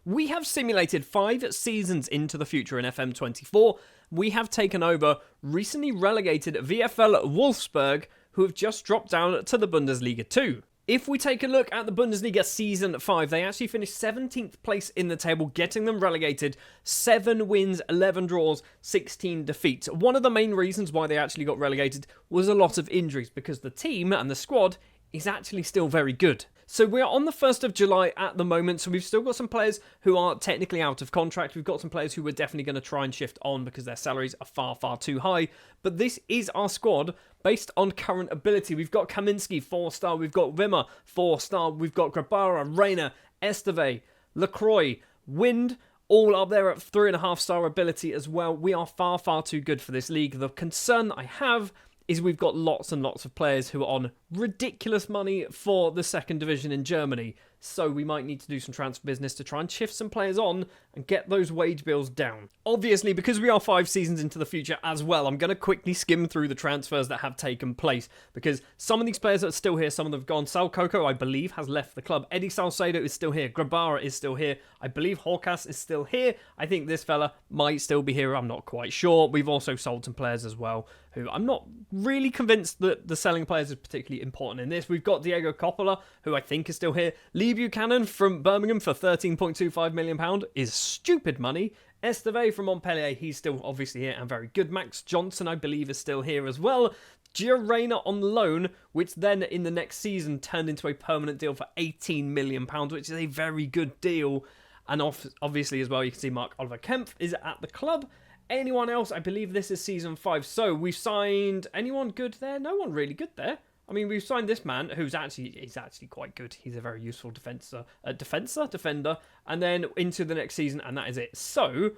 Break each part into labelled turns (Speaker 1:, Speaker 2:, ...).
Speaker 1: We have simulated 5 seasons into the future in FM24. We have taken over recently relegated VfL Wolfsburg, who have just dropped down to the Bundesliga 2. If we take a look at the Bundesliga Season 5, they actually finished 17th place in the table, getting them relegated. 7 wins, 11 draws, 16 defeats. One of the main reasons why they actually got relegated was a lot of injuries, because the team and the squad is actually still very good. So we're on the 1st of July at the moment, so we've still got some players who are technically out of contract. We've got some players who we're definitely going to try and shift on because their salaries are far, far too high. But this is our squad based on current ability. We've got Kaminski, 4-star. We've got Wimmer, 4-star. We've got Grabara, Reina, Esteve, Lacroix, Wind, all up there at 3.5-star ability as well. We are far, far too good for this league. The concern I have is we've got lots and lots of players who are on ridiculous money for the second division in Germany. So we might need to do some transfer business to try and shift some players on and get those wage bills down. Obviously, because we are 5 seasons into the future as well, I'm going to quickly skim through the transfers that have taken place, because some of these players are still here, some of them have gone. Sal Coco, I believe, has left the club. Eddie Salcedo is still here. Grabara is still here. I believe Horkas is still here. I think this fella might still be here. I'm not quite sure. We've also sold some players as well, who I'm not really convinced that the selling players is particularly important in this. We've got Diego Coppola, who I think is still here. Lee Buchanan from Birmingham for £13.25 million is stupid money. Esteve from Montpellier, he's still obviously here and very good. Max Johnson, I believe, is still here as well. Gio Reyna on loan, which then in the next season turned into a permanent deal for £18 million, which is a very good deal. And obviously as well, you can see Mark Oliver Kempf is at the club. Anyone else? I believe this is season 5. So we've signed anyone good there? No one really good there. I mean, we've signed this man he's actually quite good. He's a very useful defender, and then into the next season, and that is it. So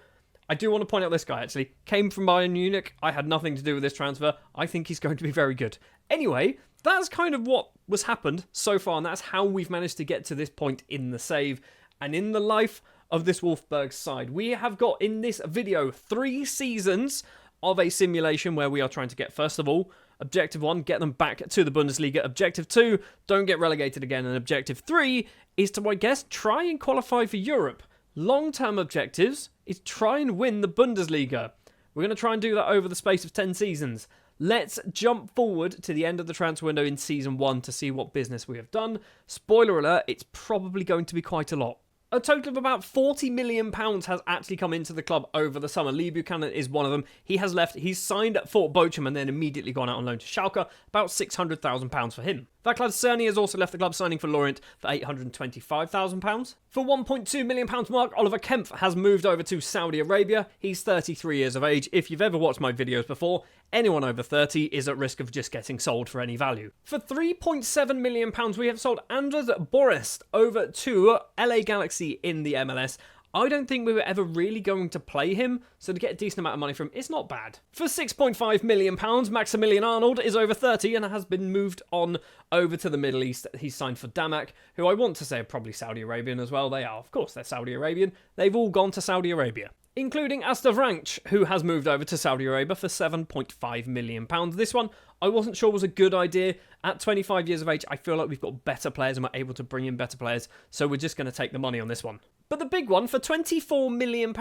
Speaker 1: I do want to point out this guy actually came from Bayern Munich. I had nothing to do with this transfer. I think he's going to be very good. Anyway, that's kind of what was happened so far, and that's how we've managed to get to this point in the save and in the life of this Wolfsburg side. We have got in this video 3 seasons of a simulation where we are trying to get, first of all, Objective 1, get them back to the Bundesliga. Objective 2, don't get relegated again. And Objective 3 is to, I guess, try and qualify for Europe. Long-term objectives is try and win the Bundesliga. We're going to try and do that over the space of 10 seasons. Let's jump forward to the end of the transfer window in Season 1 to see what business we have done. Spoiler alert, it's probably going to be quite a lot. A total of about £40 million has actually come into the club over the summer. Lee Buchanan is one of them. He has left. He's signed for Bochum and then immediately gone out on loan to Schalke. About £600,000 for him. Vaclav Cerny has also left the club, signing for Lorient for £825,000. For £1.2 million, Mark Oliver Kempf has moved over to Saudi Arabia. He's 33 years of age. If you've ever watched my videos before, anyone over 30 is at risk of just getting sold for any value. For £3.7 million, we have sold Andres Borest over to LA Galaxy in the MLS. I don't think we were ever really going to play him, so to get a decent amount of money from him, it's not bad. For £6.5 million, Maximilian Arnold is over 30 and has been moved on over to the Middle East. He's signed for Damak, who I want to say are probably Saudi Arabian as well. They are, of course, they're Saudi Arabian. They've all gone to Saudi Arabia, including Asta Vranch, who has moved over to Saudi Arabia for £7.5 million. This one, I wasn't sure was a good idea. At 25 years of age, I feel like we've got better players and we're able to bring in better players, so we're just going to take the money on this one. But the big one, for £24 million,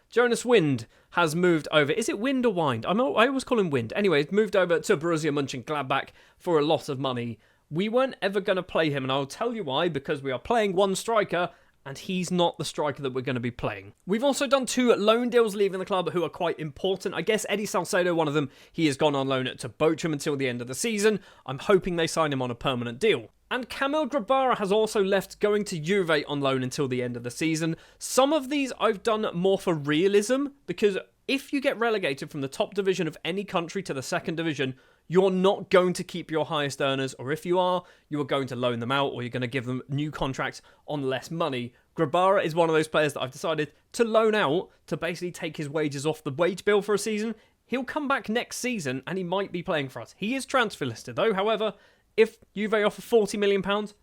Speaker 1: Jonas Wind has moved over. Is it Wind or Wind? I always call him Wind. Anyway, he's moved over to Borussia Mönchengladbach for a lot of money. We weren't ever going to play him, and I'll tell you why, because we are playing one striker, and he's not the striker that we're going to be playing. We've also done 2 loan deals leaving the club who are quite important. I guess Eddie Salcedo, one of them, he has gone on loan to Bochum until the end of the season. I'm hoping they sign him on a permanent deal. And Kamil Grabara has also left, going to Juve on loan until the end of the season. Some of these I've done more for realism, because if you get relegated from the top division of any country to the second division, you're not going to keep your highest earners, or if you are going to loan them out, or you're going to give them new contracts on less money. Grabara is one of those players that I've decided to loan out to basically take his wages off the wage bill for a season. He'll come back next season and he might be playing for us. He is transfer listed though, however. If Juve offer £40 million,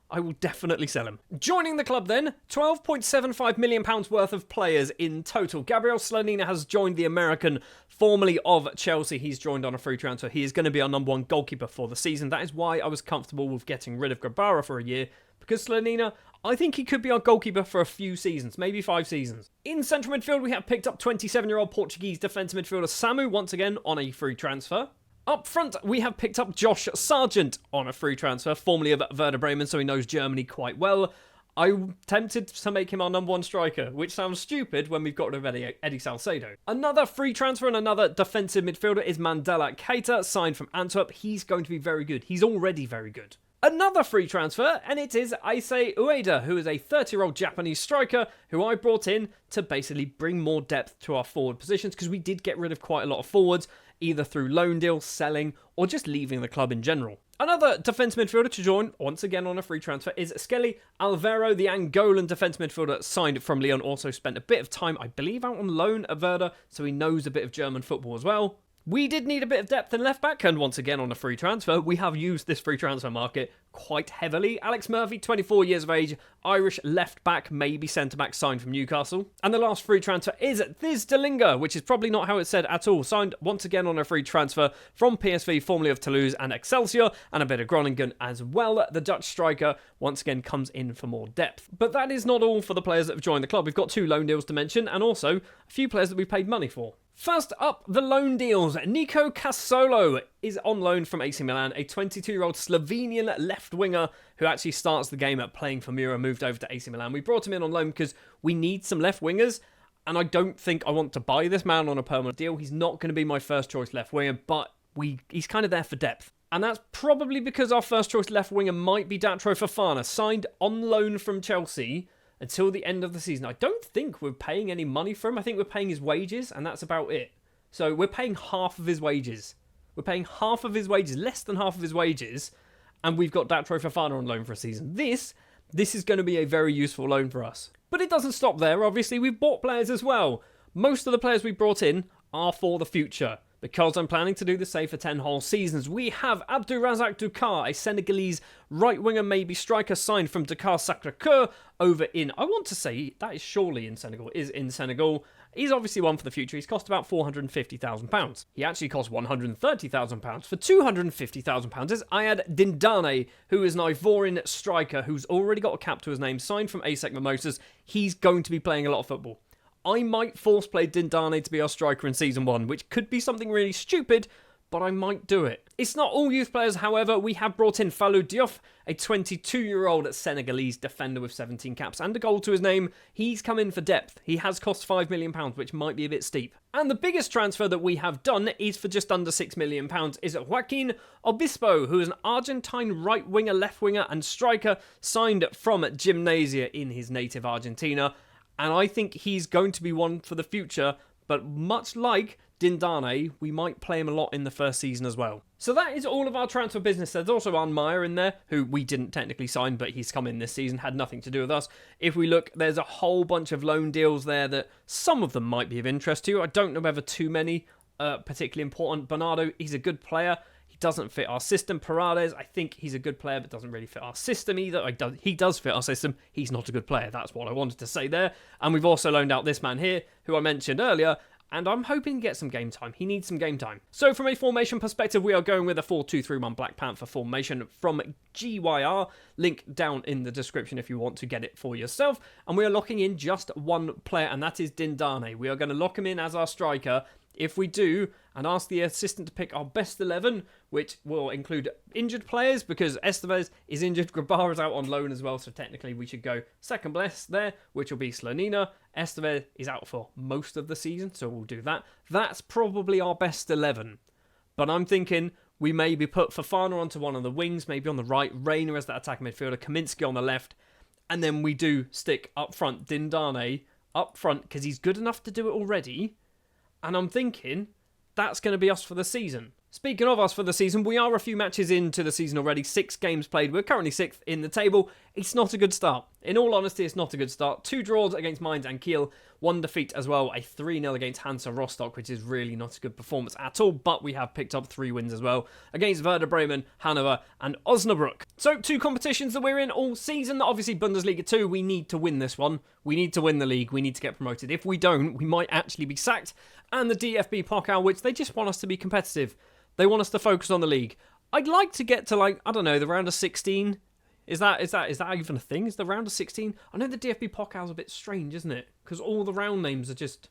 Speaker 1: I will definitely sell him. Joining the club then, £12.75 million worth of players in total. Gabriel Slonina has joined the American, formerly of Chelsea. He's joined on a free transfer. He is going to be our number 1 goalkeeper for the season. That is why I was comfortable with getting rid of Grabara for a year, because Slonina, I think he could be our goalkeeper for a few seasons, maybe 5 seasons. In central midfield, we have picked up 27-year-old Portuguese defensive midfielder Samu, once again on a free transfer. Up front, we have picked up Josh Sargent on a free transfer, formerly of Werder Bremen, so he knows Germany quite well. I'm tempted to make him our number 1 striker, which sounds stupid when we've got rid of Eddie Salcedo. Another free transfer and another defensive midfielder is Mandela Keita, signed from Antwerp. He's going to be very good. He's already very good. Another free transfer, and it is Issei Ueda, who is a 30-year-old Japanese striker who I brought in to basically bring more depth to our forward positions, because we did get rid of quite a lot of forwards, either through loan deals, selling, or just leaving the club in general. Another defence midfielder to join, once again on a free transfer, is Skelly Alvaro, the Angolan defence midfielder signed from Lyon. Also spent a bit of time, I believe, out on loan at Werder, so he knows a bit of German football as well. We did need a bit of depth in left back, and once again on a free transfer, we have used this free transfer market quite heavily. Alex Murphy, 24 years of age, Irish left back, maybe centre back, signed from Newcastle. And the last free transfer is Thiz de Linga, which is probably not how it's said at all. Signed once again on a free transfer from PSV, formerly of Toulouse and Excelsior, and a bit of Groningen as well. The Dutch striker once again comes in for more depth. But that is not all for the players that have joined the club. We've got 2 loan deals to mention, and also a few players that we've paid money for. First up, the loan deals. Nico Casolo is on loan from AC Milan, a 22-year-old Slovenian left winger who actually starts the game at playing for Mura, moved over to AC Milan. We brought him in on loan because we need some left wingers, and I don't think I want to buy this man on a permanent deal. He's not going to be my first choice left winger, but he's kind of there for depth. And that's probably because our first choice left winger might be Datro Fofana, signed on loan from Chelsea until the end of the season. I don't think we're paying any money for him. I think we're paying his wages, and that's about it. So we're paying half of his wages. We're paying half of his wages, less than half of his wages, and we've got Datro Fofana on loan for a season. This is going to be a very useful loan for us. But it doesn't stop there, obviously. We've bought players as well. Most of the players we brought in are for the future, because I'm planning to do the same for 10 whole seasons. We have Abdourazak Dukar, a Senegalese right winger, maybe striker, signed from Dakar Sacré-Cœur over in, I want to say, that is surely in Senegal, is in Senegal. He's obviously one for the future. He's cost about £450,000. He actually cost £130,000. For £250,000 is Ayad Dindane, who is an Ivorian striker who's already got a cap to his name, signed from ASEC Mimosas. He's going to be playing a lot of football. I might force play Dindane to be our striker in Season 1, which could be something really stupid, but I might do it. It's not all youth players, however. We have brought in Fallou Diop, a 22-year-old Senegalese defender with 17 caps and a goal to his name. He's come in for depth. He has cost £5 million, which might be a bit steep. And the biggest transfer that we have done is for just under £6 million, is Joaquin Obispo, who is an Argentine right winger, left winger and striker signed from Gimnasia in his native Argentina. And I think he's going to be one for the future, but much like Dindane, we might play him a lot in the first season as well. So that is all of our transfer business. There's also Arne Meyer in there, who we didn't technically sign, but he's come in this season, had nothing to do with us. If we look, there's a whole bunch of loan deals there that some of them might be of interest to you. I don't know whether too many particularly important. Bernardo, he's a good player. He doesn't fit our system. Paredes, I think he's a good player, but doesn't really fit our system either. He does fit our system. He's not a good player. That's what I wanted to say there. And we've also loaned out this man here, who I mentioned earlier, and I'm hoping to get some game time. He needs some game time. So from a formation perspective, we are going with a 4-2-3-1 Black Panther formation from GYR. Link down in the description if you want to get it for yourself. And we are locking in just one player, and that is Dindane. We are going to lock him in as our striker. If we do, and ask the assistant to pick our best 11, which will include injured players, because Estevez is injured, Grabar is out on loan as well, so technically we should go second best there, which will be Slonina. Estevez is out for most of the season, so we'll do that. That's probably our best 11. But I'm thinking we maybe put Fofana onto one of the wings, maybe on the right, Reina as that attacking midfielder, Kaminsky on the left, and then we do stick up front Dindane up front, because he's good enough to do it already. And I'm thinking that's going to be us for the season. Speaking of us for the season, we are a few matches into the season already. 6 games played. We're currently 6th in the table. It's not a good start. In all honesty, it's not a good start. 2 draws against Mainz and Kiel. 1 defeat as well. A 3-0 against Hansa Rostock, which is really not a good performance at all. But we have picked up 3 wins as well against Werder Bremen, Hannover and Osnabrück. So 2 competitions that we're in all season. Obviously Bundesliga 2, we need to win this one. We need to win the league. We need to get promoted. If we don't, we might actually be sacked. And the DFB Pokal, which they just want us to be competitive. They want us to focus on the league. I'd like to get to, like, I don't know, the round of 16. Is that even a thing? Is the round of 16? I know the DFB Pokal's a bit strange, isn't it? Because all the round names are just...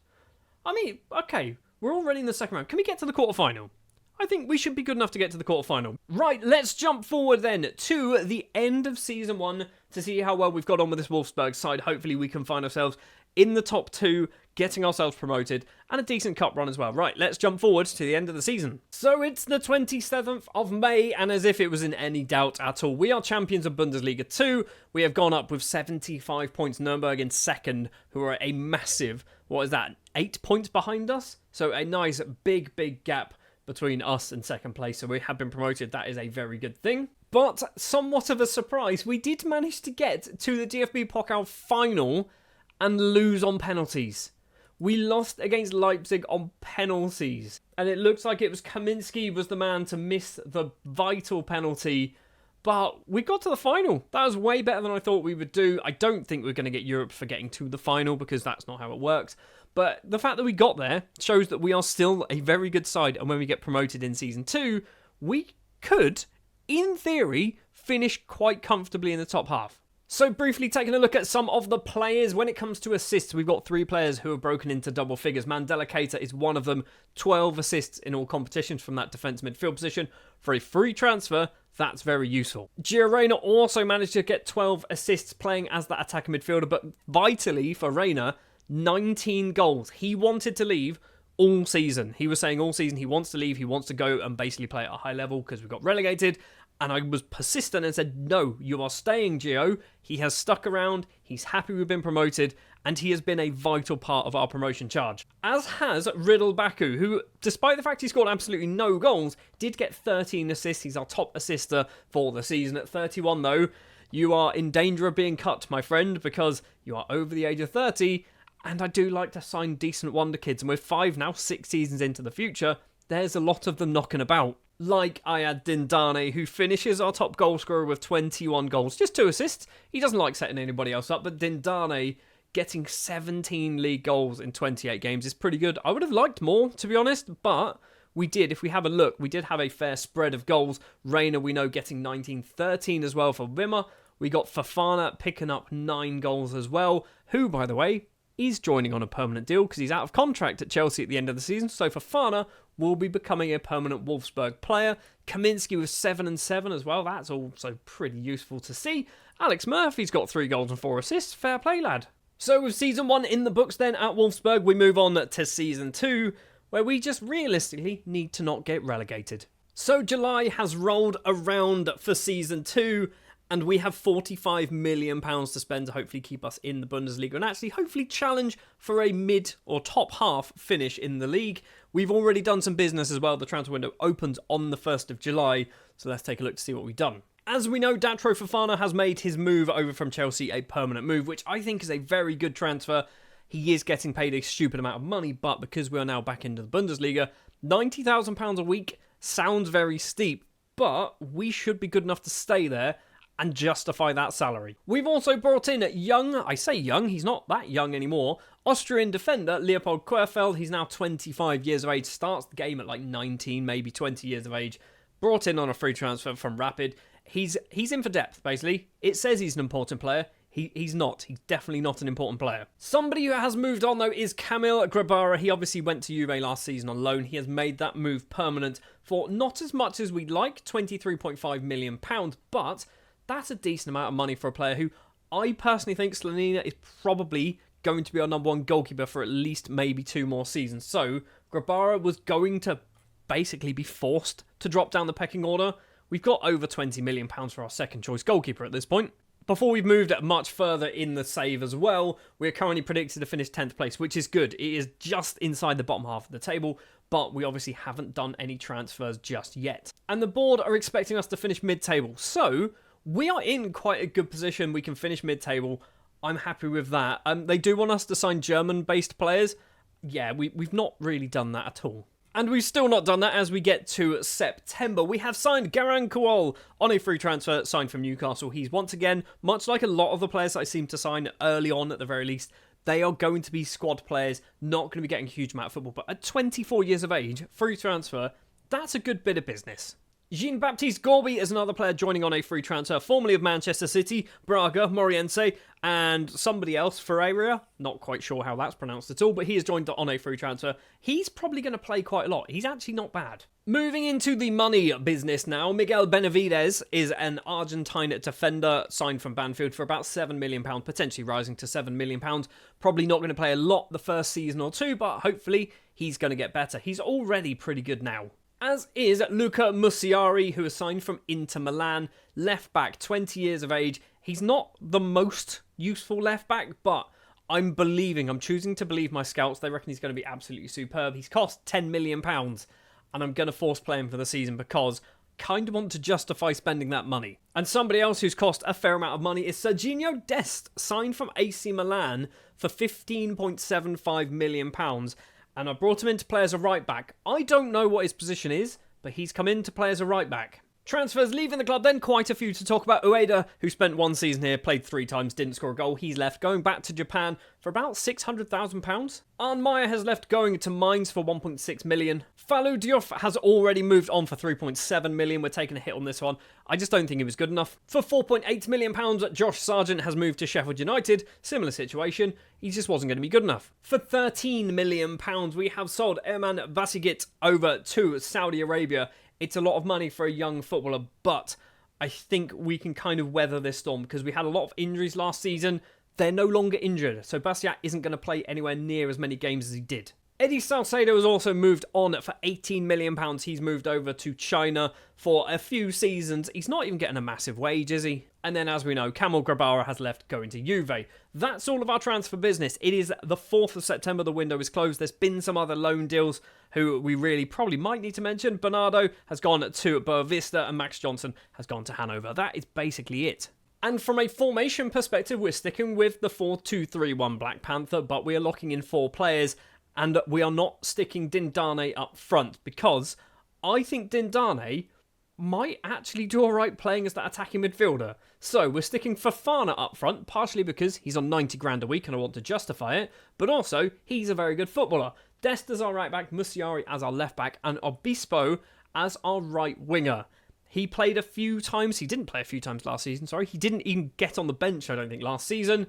Speaker 1: I mean, okay, we're already in the second round. Can we get to the quarterfinal? I think we should be good enough to get to the quarterfinal. Right, let's jump forward then to the end of Season 1 to see how well we've got on with this Wolfsburg side. Hopefully we can find ourselves in the top 2, getting ourselves promoted, and a decent cup run as well. Right, let's jump forward to the end of the season. So it's the 27th of May, and as if it was in any doubt at all, we are champions of Bundesliga 2. We have gone up with 75 points. Nuremberg in second, who are a massive, 8 points behind us? So a nice big gap between us and second place, so we have been promoted. That is a very good thing. But somewhat of a surprise, we did manage to get to the DFB Pokal final and lose on penalties. We lost against Leipzig on penalties, and it looks like it was Kaminski was the man to miss the vital penalty, but we got to the final. That was way better than I thought we would do. I don't think we're going to get Europe for getting to the final, because that's not how it works. But the fact that we got there shows that we are still a very good side, and when we get promoted in Season 2, we could, in theory, finish quite comfortably in the top half. So briefly taking a look at some of the players. When it comes to assists, we've got 3 players who have broken into double figures. Mandela Keita is one of them. 12 assists in all competitions from that defence midfield position. For a free transfer, that's very useful. Gio Reyna also managed to get 12 assists playing as that attacking midfielder, but vitally for Reyna, 19 goals. He wanted to leave all season. He was saying all season he wants to leave, he wants to go and basically play at a high level because we got relegated. And I was persistent and said, no, you are staying, Gio. He has stuck around, he's happy we've been promoted, and he has been a vital part of our promotion charge. As has Riddle Baku, who, despite the fact he scored absolutely no goals, did get 13 assists. He's our top assister for the season. At 31, though, you are in danger of being cut, my friend, because you are over the age of 30, and I do like to sign decent Wonderkids, and with 5 now, 6 seasons into the future, there's a lot of them knocking about. Like Ayad Dindane, who finishes our top goal scorer with 21 goals. Just 2 assists. He doesn't like setting anybody else up, but Dindane getting 17 league goals in 28 games is pretty good. I would have liked more, to be honest, but we did. If we have a look, we did have a fair spread of goals. Reyna, we know, getting 19-13 as well for Wimmer. We got Fofana picking up 9 goals as well, who, by the way, is joining on a permanent deal because he's out of contract at Chelsea at the end of the season. So Fofana will be becoming a permanent Wolfsburg player. Kaminski with 7 and 7 as well. That's also pretty useful to see. Alex Murphy's got 3 goals and 4 assists. Fair play, lad. So with Season 1 in the books then at Wolfsburg, we move on to Season 2, where we just realistically need to not get relegated. So July has rolled around for Season 2, and we have £45 million to spend to hopefully keep us in the Bundesliga and actually hopefully challenge for a mid or top half finish in the league. We've already done some business as well. The transfer window opens on the 1st of July, so let's take a look to see what we've done. As we know, Datro Fofana has made his move over from Chelsea a permanent move, which I think is a very good transfer. He is getting paid a stupid amount of money, but because we are now back into the Bundesliga, £90,000 a week sounds very steep, but we should be good enough to stay there and justify that salary. We've also brought in I say young, he's not that young anymore, Austrian defender Leopold Querfeld. He's now 25 years of age, starts the game at like 19, maybe 20 years of age. Brought in on a free transfer from Rapid. He's in for depth, basically. It says he's an important player. He's not. He's definitely not an important player. Somebody who has moved on, though, is Kamil Grabara. He obviously went to Juve last season on loan. He has made that move permanent for not as much as we'd like, £23.5 million, but that's a decent amount of money for a player who I personally think Slanina is probably going to be our number 1 goalkeeper for at least maybe 2 more seasons. So Grabara was going to basically be forced to drop down the pecking order. We've got over £20 million for our second choice goalkeeper at this point. Before we've moved much further in the save as well, we're currently predicted to finish 10th place, which is good. It is just inside the bottom half of the table, but we obviously haven't done any transfers just yet. And the board are expecting us to finish mid-table, so we are in quite a good position. We can finish mid-table. I'm happy with that. They do want us to sign German-based players. Yeah, we've not really done that at all. And we've still not done that as we get to September. We have signed Garan Kuol on a free transfer, signed from Newcastle. He's once again, much like a lot of the players that I seem to sign early on at the very least, they are going to be squad players, not going to be getting a huge amount of football. But at 24 years of age, free transfer, that's a good bit of business. Jean-Baptiste Gorby is another player joining on a free transfer, formerly of Manchester City, Braga, Moriense, and somebody else, Ferreira. Not quite sure how that's pronounced at all, but he has joined on a free transfer. He's probably going to play quite a lot. He's actually not bad. Moving into the money business now, Miguel Benavides is an Argentine defender signed from Banfield for about £7 million, potentially rising to £7 million. Probably not going to play a lot the first season or two, but hopefully he's going to get better. He's already pretty good now. As is Luca Musiari, who is signed from Inter Milan, left back, 20 years of age. He's not the most useful left back, but I'm choosing to believe my scouts. They reckon he's going to be absolutely superb. He's cost £10 million, and I'm going to force play him for the season because I kind of want to justify spending that money. And somebody else who's cost a fair amount of money is Serginho Dest, signed from AC Milan for £15.75 million. And I brought him in to play as a right back. I don't know what his position is, but he's come in to play as a right back. Transfers leaving the club then, quite a few to talk about. Ueda, who spent one season here, played 3 times, didn't score a goal. He's left, going back to Japan for about £600,000. Arne Meyer has left, going to Mainz for £1.6 million. Fallou Diouf has already moved on for £3.7 million. We're taking a hit on this one. I just don't think he was good enough. For £4.8 million, Josh Sargent has moved to Sheffield United. Similar situation. He just wasn't going to be good enough. For £13 million, we have sold Erman Basigit over to Saudi Arabia. It's a lot of money for a young footballer, but I think we can kind of weather this storm because we had a lot of injuries last season. They're no longer injured, so Bastiat isn't going to play anywhere near as many games as he did. Eddie Salcedo has also moved on for £18 million. He's moved over to China for a few seasons. He's not even getting a massive wage, is he? And then, as we know, Kamil Grabara has left, going to Juve. That's all of our transfer business. It is the 4th of September. The window is closed. There's been some other loan deals who we really probably might need to mention. Bernardo has gone to Boavista and Max Johnson has gone to Hanover. That is basically it. And from a formation perspective, we're sticking with the 4-2-3-1 Black Panther, but we are locking in 4 players. And we are not sticking Dindane up front because I think Dindane might actually do alright playing as that attacking midfielder. So we're sticking Fofana up front, partially because he's on 90 grand a week and I want to justify it, but also he's a very good footballer. Dest as our right back, Musiari as our left back, and Obispo as our right winger. He played a few times. He didn't play a few times last season, sorry. He didn't even get on the bench, I don't think, last season.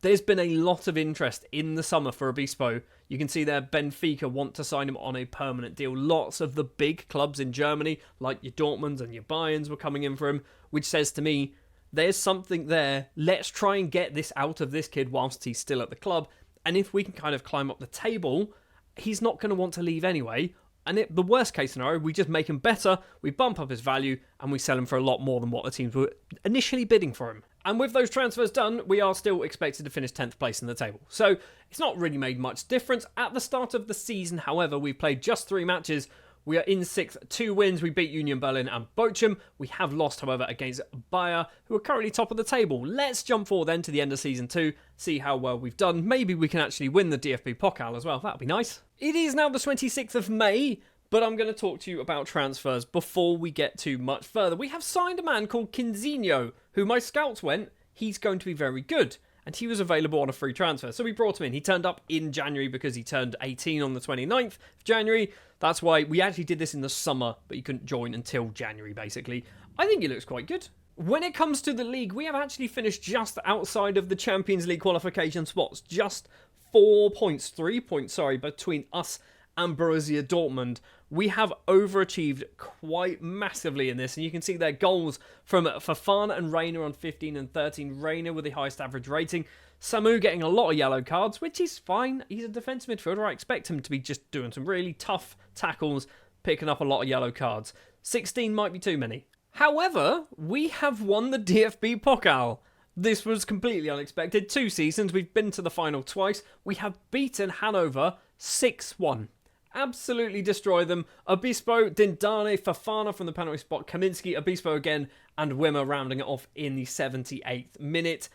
Speaker 1: There's been a lot of interest in the summer for Obispo. You can see there Benfica want to sign him on a permanent deal. Lots of the big clubs in Germany, like your Dortmunds and your Bayerns, were coming in for him, which says to me, there's something there. Let's try and get this out of this kid whilst he's still at the club. And if we can kind of climb up the table, he's not going to want to leave anyway. And the worst case scenario, we just make him better, we bump up his value, and we sell him for a lot more than what the teams were initially bidding for him. And with those transfers done, we are still expected to finish 10th place in the table. So it's not really made much difference. At the start of the season, however, we've played just 3 matches. We are in 6th, 2 wins. We beat Union Berlin and Bochum. We have lost, however, against Bayer, who are currently top of the table. Let's jump forward then to the end of Season 2, see how well we've done. Maybe we can actually win the DFB Pokal as well. That would be nice. It is now the 26th of May, but I'm going to talk to you about transfers before we get too much further. We have signed a man called Quinzinho, who my scouts went, he's going to be very good. And he was available on a free transfer. So we brought him in. He turned up in January because he turned 18 on the 29th of January. That's why we actually did this in the summer, but he couldn't join until January, basically. I think he looks quite good. When it comes to the league, we have actually finished just outside of the Champions League qualification spots. Just 3 points, between us and Borussia Dortmund. We have overachieved quite massively in this, and you can see their goals from Fofana and Reina on 15 and 13. Reina with the highest average rating. Samu getting a lot of yellow cards, which is fine. He's a defensive midfielder. I expect him to be just doing some really tough tackles, picking up a lot of yellow cards. 16 might be too many. However, we have won the DFB Pokal. This was completely unexpected. 2 seasons, we've been to the final twice. We have beaten Hanover 6-1. Absolutely destroy them. Obispo, Dindane, Fofana from the penalty spot, Kaminski, Obispo again, and Wimmer rounding it off in the 78th minute.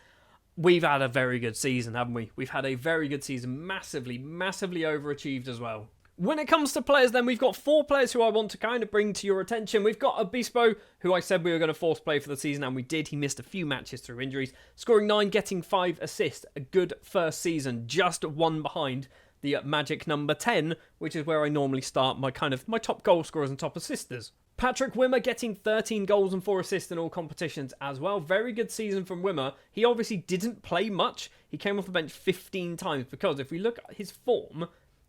Speaker 1: We've had a very good season, haven't we? We've had a very good season. Massively overachieved as well. When it comes to players then, we've got 4 players who I want to kind of bring to your attention. We've got Obispo, who I said we were going to force play for the season, and we did. He missed a few matches through injuries. Scoring 9, getting 5 assists. A good first season, just 1 behind the magic number 10, which is where I normally start my top goal scorers and top assisters. Patrick Wimmer getting 13 goals and 4 assists in all competitions as well. Very good season from Wimmer. He obviously didn't play much. He came off the bench 15 times because if we look at his form,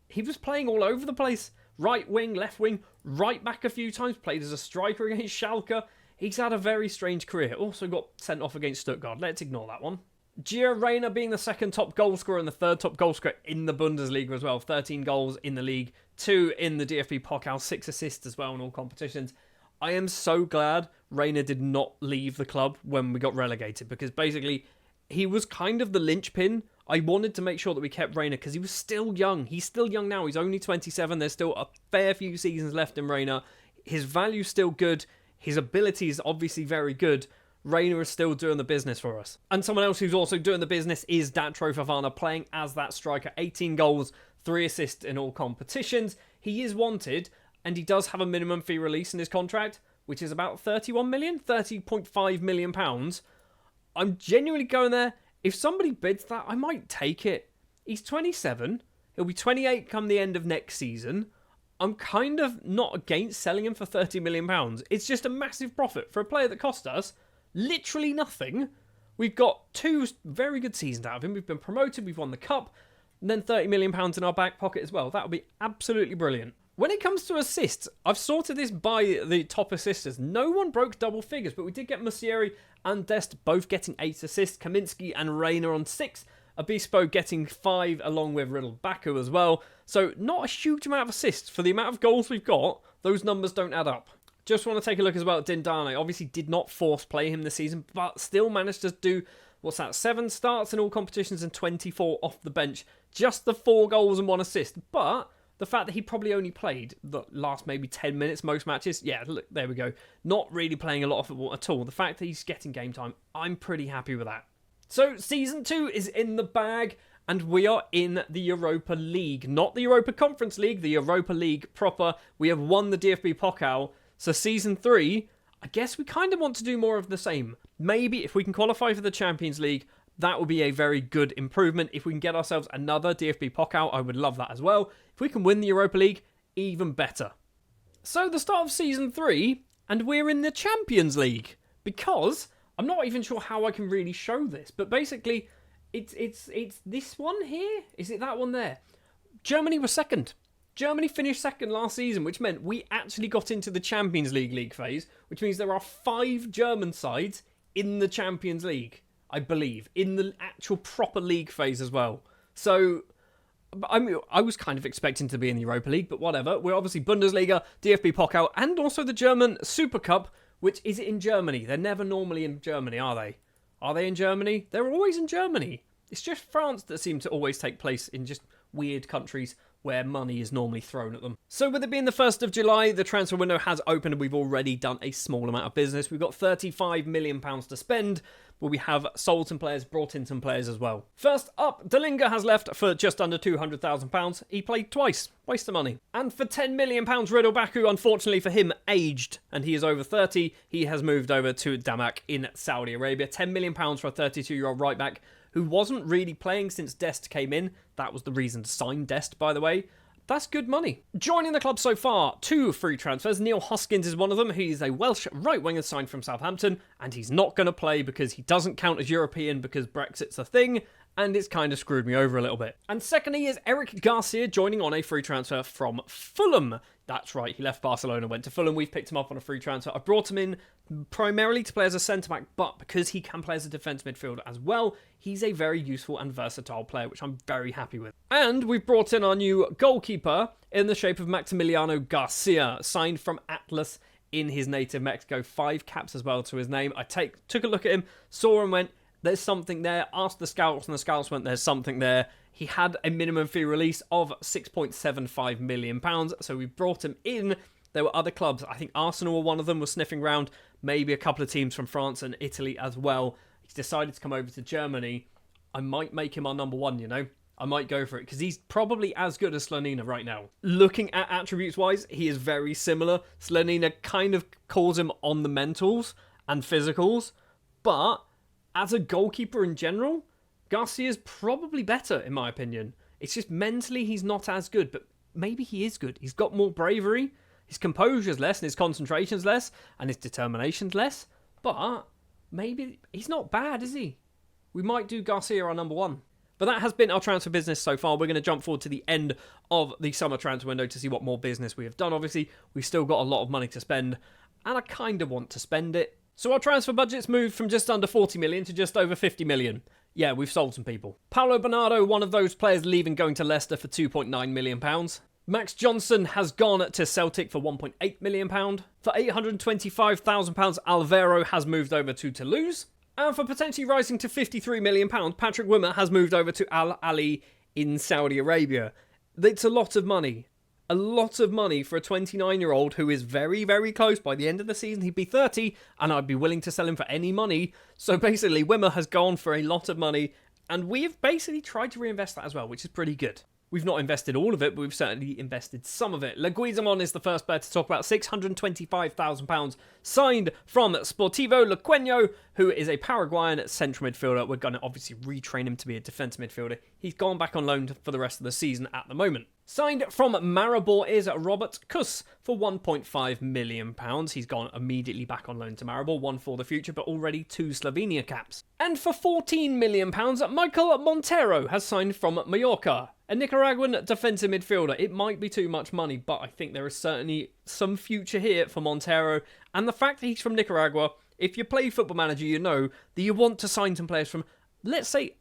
Speaker 1: he was playing all over the place. Right wing, left wing, right back a few times. Played as a striker against Schalke. He's had a very strange career. Also got sent off against Stuttgart. Let's ignore that one. Gio Reyna being the second top goal scorer and the third top goal scorer in the Bundesliga as well. 13 goals in the league, 2 in the DFB Pokal, 6 assists as well in all competitions. I am so glad Reyna did not leave the club when we got relegated because basically he was kind of the linchpin. I wanted to make sure that we kept Reyna because he was still young. He's still young now. He's only 27. There's still a fair few seasons left in Reyna. His value's still good. His ability is obviously very good. Reyna is still doing the business for us. And someone else who's also doing the business is Datro Fofana, playing as that striker. 18 goals, 3 assists in all competitions. He is wanted, and he does have a minimum fee release in his contract, which is about 30.5 million pounds. I'm genuinely going there. If somebody bids that, I might take it. He's 27. He'll be 28 come the end of next season. I'm kind of not against selling him for £30 million. It's just a massive profit for a player that cost us literally nothing. We've got 2 very good seasons out of him. We've been promoted, we've won the cup, and then £30 million in our back pocket as well. That would be absolutely brilliant. When it comes to assists, I've sorted this by the top assisters. No one broke double figures, but we did get Musieri and Dest both getting 8 assists. Kaminski and Reyna on 6. Obispo getting 5 along with Riddle Baku as well. So not a huge amount of assists. For the amount of goals we've got, those numbers don't add up. Just want to take a look as well at Dindane. Obviously did not force play him this season, but still managed to do, 7 starts in all competitions and 24 off the bench. Just the 4 goals and 1 assist. But the fact that he probably only played the last maybe 10 minutes most matches, yeah, look, there we go. Not really playing a lot of football at all. The fact that he's getting game time, I'm pretty happy with that. So Season 2 is in the bag, and we are in the Europa League. Not the Europa Conference League, the Europa League proper. We have won the DFB Pokal. So Season 3, I guess we kind of want to do more of the same. Maybe if we can qualify for the Champions League, that will be a very good improvement. If we can get ourselves another DFB Pokal, I would love that as well. If we can win the Europa League, even better. So the start of Season 3, and we're in the Champions League. Because, I'm not even sure how I can really show this, but basically, it's this one here? Is it that one there? Germany was second. Germany finished second last season, which meant we actually got into the Champions League phase, which means there are 5 German sides in the Champions League, I believe, in the actual proper league phase as well. So, I was kind of expecting to be in the Europa League, but whatever. We're obviously Bundesliga, DFB Pokal, and also the German Super Cup, which is in Germany. They're never normally in Germany, are they? Are they in Germany? They're always in Germany. It's just France that seem to always take place in just weird countries where money is normally thrown at them. So with it being the 1st of July, the transfer window has opened and we've already done a small amount of business. We've got £35 million to spend, but we have sold some players, brought in some players as well. First up, Delinga has left for just under £200,000. He played twice. Waste of money. And for £10 million, Riddle Baku, unfortunately for him, aged, and he is over 30. He has moved over to Damak in Saudi Arabia. £10 million for a 32-year-old right back who wasn't really playing since Dest came in. That was the reason to sign Dest, by the way. That's good money. Joining the club so far, 2 free transfers. Neil Hoskins is one of them. He's a Welsh right winger signed from Southampton, and he's not going to play because he doesn't count as European because Brexit's a thing, and it's kind of screwed me over a little bit. And secondly is Eric Garcia joining on a free transfer from Fulham. That's right, he left Barcelona, went to Fulham. We've picked him up on a free transfer. I brought him in primarily to play as a centre-back, but because he can play as a defence midfielder as well, he's a very useful and versatile player, which I'm very happy with. And we've brought in our new goalkeeper in the shape of Maximiliano Garcia, signed from Atlas in his native Mexico. 5 caps as well to his name. I took a look at him, saw him, went, there's something there. Asked the scouts, and the scouts went, there's something there. He had a minimum fee release of £6.75 million, so we brought him in. There were other clubs. I think Arsenal were one of them, was sniffing around. Maybe a couple of teams from France and Italy as well. He's decided to come over to Germany. I might make him our number 1, you know. I might go for it, because he's probably as good as Slonina right now. Looking at attributes-wise, he is very similar. Slonina kind of calls him on the mentals and physicals, but as a goalkeeper in general, Garcia's probably better, in my opinion. It's just mentally he's not as good, but maybe he is good. He's got more bravery, his composure's less, and his concentration's less, and his determination's less. But maybe he's not bad, is he? We might do Garcia our number 1. But that has been our transfer business so far. We're going to jump forward to the end of the summer transfer window to see what more business we have done. Obviously, we've still got a lot of money to spend, and I kind of want to spend it. So our transfer budget's moved from just under 40 million to just over 50 million. Yeah, we've sold some people. Paulo Bernardo, one of those players leaving, going to Leicester for £2.9 million. Max Johnson has gone to Celtic for £1.8 million. For £825,000, Alvaro has moved over to Toulouse. And for potentially rising to £53 million, Patrick Wimmer has moved over to Al Ahly in Saudi Arabia. It's a lot of money. A lot of money for a 29-year-old who is very, very close. By the end of the season, he'd be 30, and I'd be willing to sell him for any money. So basically, Wimmer has gone for a lot of money, and we've basically tried to reinvest that as well, which is pretty good. We've not invested all of it, but we've certainly invested some of it. Leguizamon is the first player to talk about. £625,000 signed from Sportivo Luqueño, who is a Paraguayan central midfielder. We're going to obviously retrain him to be a defensive midfielder. He's gone back on loan for the rest of the season at the moment. Signed from Maribor is Robert Kuss for £1.5 million. He's gone immediately back on loan to Maribor, one for the future, but already 2 Slovenia caps. And for £14 million, Michael Montero has signed from Mallorca. A Nicaraguan defensive midfielder. It might be too much money, but I think there is certainly some future here for Montero. And the fact that he's from Nicaragua, if you play Football Manager, you know that you want to sign some players from, let's say,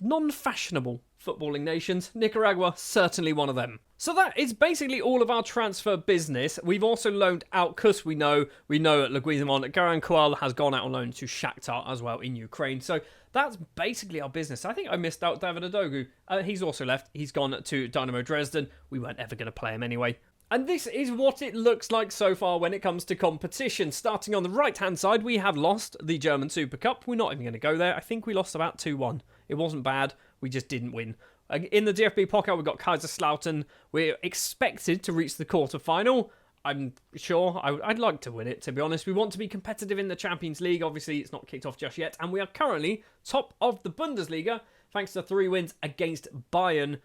Speaker 1: non-fashionable footballing nations. Nicaragua, certainly one of them. So that is basically all of our transfer business. We've also loaned out, because we know Leguizamon. Garan Koal has gone out on loan to Shakhtar as well in Ukraine. So that's basically our business. I think I missed out David Adogu. He's also left. He's gone to Dynamo Dresden. We weren't ever going to play him anyway. And this is what it looks like so far when it comes to competition. Starting on the right-hand side, we have lost the German Super Cup. We're not even going to go there. I think we lost about 2-1. It wasn't bad. We just didn't win. In the DFB Pokal, we've got Kaiserslautern. We're expected to reach the quarter-final. I'm sure I'd like to win it, to be honest. We want to be competitive in the Champions League. Obviously, it's not kicked off just yet. And we are currently top of the Bundesliga, thanks to 3 wins against Bayern,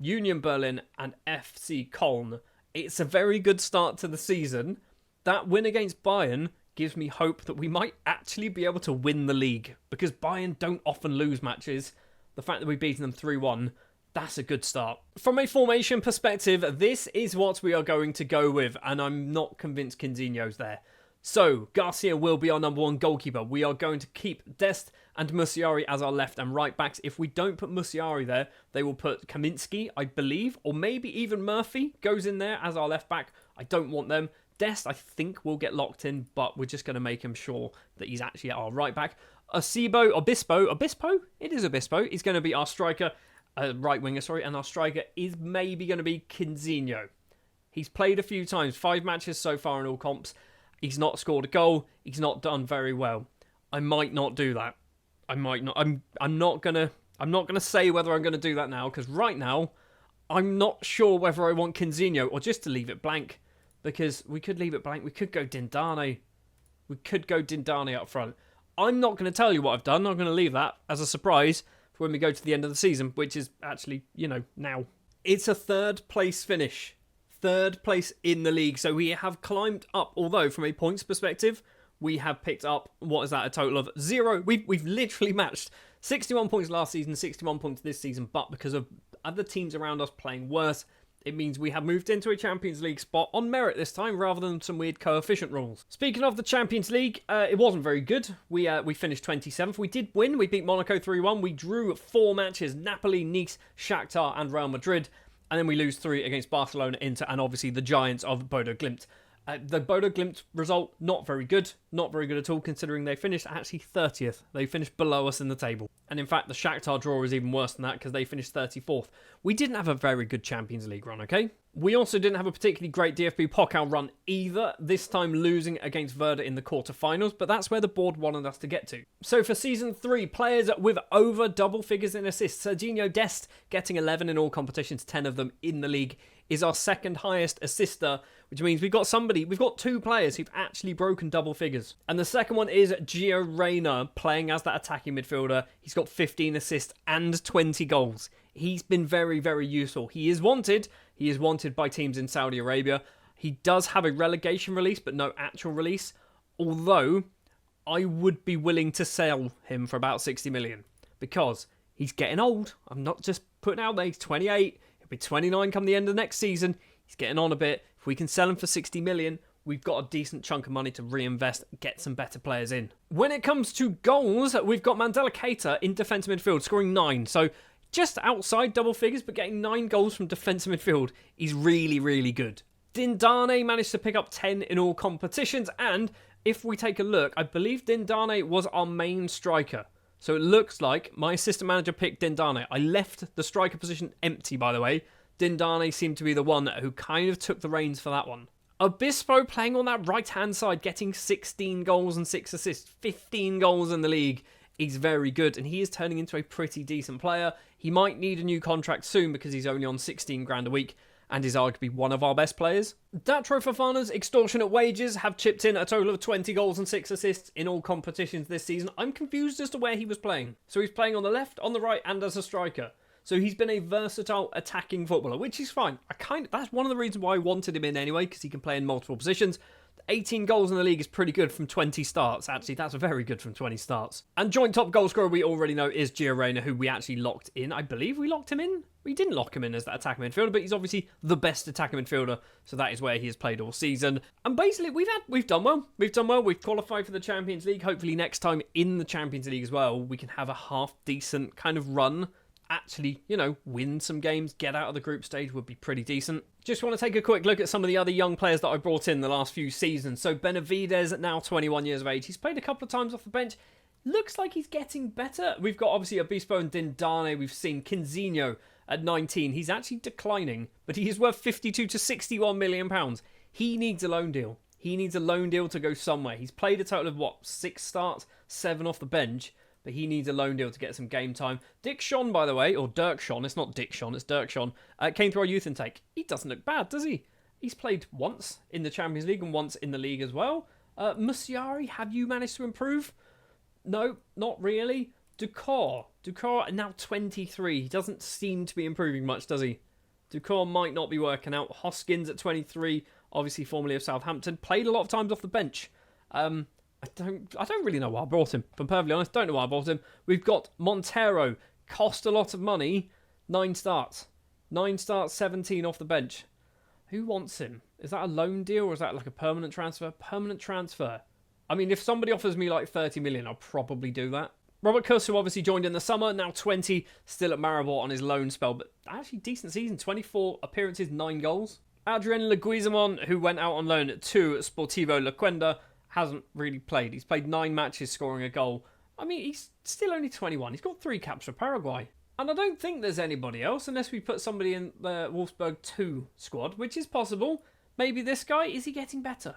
Speaker 1: Union Berlin, and FC Köln. It's a very good start to the season. That win against Bayern gives me hope that we might actually be able to win the league, because Bayern don't often lose matches. The fact that we've beaten them 3-1, that's a good start. From a formation perspective, this is what we are going to go with, and I'm not convinced Quinzinho's there. So, Garcia will be our number 1 goalkeeper. We are going to keep Dest and Musiari as our left and right backs. If we don't put Musiari there, they will put Kaminski, I believe, or maybe even Murphy goes in there as our left back. I don't want them. Dest, I think, will get locked in, but we're just going to make him sure that he's actually our right back. Obispo? It is Obispo. He's going to be our striker, right winger, and our striker is maybe going to be Quinzinho. He's played a few times, 5 matches so far in all comps. He's not scored a goal. He's not done very well. I might not do that. I might not. I'm not gonna say whether I'm gonna do that now, because right now I'm not sure whether I want Quinzinho or just to leave it blank, because we could leave it blank. We could go Dindane. We could go Dindane up front. I'm not going to tell you what I've done. I'm going to leave that as a surprise for when we go to the end of the season, which is actually, now. It's a 3rd place finish. 3rd place in the league. So we have climbed up, although from a points perspective, we have picked up, what is that, a total of 0. We've literally matched 61 points last season, 61 points this season, but because of other teams around us playing worse, it means we have moved into a Champions League spot on merit this time, rather than some weird coefficient rules. Speaking of the Champions League, it wasn't very good. We finished 27th. We did win. We beat Monaco 3-1. We drew 4 matches, Napoli, Nice, Shakhtar, and Real Madrid. And then we lose 3 against Barcelona, Inter, and obviously the giants of Bodo Glimt. The Bodo Glimt result, not very good. Not very good at all, considering they finished actually 30th. They finished below us in the table. And in fact, the Shakhtar draw is even worse than that, because they finished 34th. We didn't have a very good Champions League run, okay? We also didn't have a particularly great DFB Pokal run either, this time losing against Werder in the quarterfinals, but that's where the board wanted us to get to. So for Season 3, players with over double figures in assists. Serginho Dest getting 11 in all competitions, 10 of them in the league, is our 2nd highest assister, which means we've got 2 players who've actually broken double figures. And the second one is Gio Reyna, playing as that attacking midfielder. He's got 15 assists and 20 goals he's been very, very useful. He is wanted. He is wanted by teams in Saudi Arabia. He does have a relegation release, but no actual release. Although, I would be willing to sell him for about 60 million. Because he's getting old. I'm not just putting out there. He's 28. He'll be 29 come the end of next season. He's getting on a bit. If we can sell him for 60 million, we've got a decent chunk of money to reinvest, get some better players in. When it comes to goals, we've got Mandela Keita in defensive midfield, scoring 9. So just outside double figures, but getting 9 goals from defensive midfield is really, really good. Dindane managed to pick up 10 in all competitions, and if we take a look, I believe Dindane was our main striker. So it looks like my assistant manager picked Dindane. I left the striker position empty, by the way. Dindane seemed to be the one who kind of took the reins for that one. Obispo playing on that right-hand side, getting 16 goals and 6 assists, 15 goals in the league. He's very good, and he is turning into a pretty decent player. He might need a new contract soon because he's only on 16 grand a week, and is arguably one of our best players. Datro Fofana's extortionate wages have chipped in a total of 20 goals and 6 assists in all competitions this season. I'm confused as to where he was playing. So he's playing on the left, on the right, and as a striker. So he's been a versatile attacking footballer, which is fine. That's one of the reasons why I wanted him in anyway, because he can play in multiple positions. 18 goals in the league is pretty good from 20 starts. Actually, that's very good from 20 starts. And joint top goal scorer we already know is Gio Reyna, who we actually locked in. I believe we locked him in. We didn't lock him in as that attacking midfielder, but he's obviously the best attacking midfielder, so that is where he has played all season. And basically, we've done well. We've done well. We've qualified for the Champions League. Hopefully next time in the Champions League as well, we can have a half-decent kind of run. Actually, win some games, get out of the group stage would be pretty decent. Just want to take a quick look at some of the other young players that I brought in the last few seasons. So Benavides, now 21 years of age. He's played a couple of times off the bench. Looks like he's getting better. We've got obviously Obispo and Dindane. We've seen Quinzinho at 19. He's actually declining, but he is worth 52 to 61 million pounds. He needs a loan deal. He needs a loan deal to go somewhere. He's played a total of 6 starts, 7 off the bench. But he needs a loan deal to get some game time. Dick Sean, by the way, or Dirk Sean, it's not Dick Sean, it's Dirk Sean, came through our youth intake. He doesn't look bad, does he? He's played once in the Champions League and once in the league as well. Musiari, have you managed to improve? No, not really. Ducour now 23. He doesn't seem to be improving much, does he? Ducour might not be working out. Hoskins at 23, obviously formerly of Southampton, played a lot of times off the bench. I don't really know why I brought him. If I'm perfectly honest, don't know why I brought him. We've got Montero, cost a lot of money, 9 starts. 9 starts, 17 off the bench. Who wants him? Is that a loan deal or is that like a permanent transfer? Permanent transfer. I mean, if somebody offers me like 30 million, I'll probably do that. Robert Kuss, who obviously joined in the summer, now 20, still at Maribor on his loan spell, but actually decent season, 24 appearances, 9 goals. Adrien Leguizamon, who went out on loan to Sportivo Lequenda, hasn't really played. He's played 9 matches, scoring a goal. I mean, he's still only 21. He's got 3 caps for Paraguay. And I don't think there's anybody else, unless we put somebody in the Wolfsburg 2 squad, which is possible. Maybe this guy, is he getting better?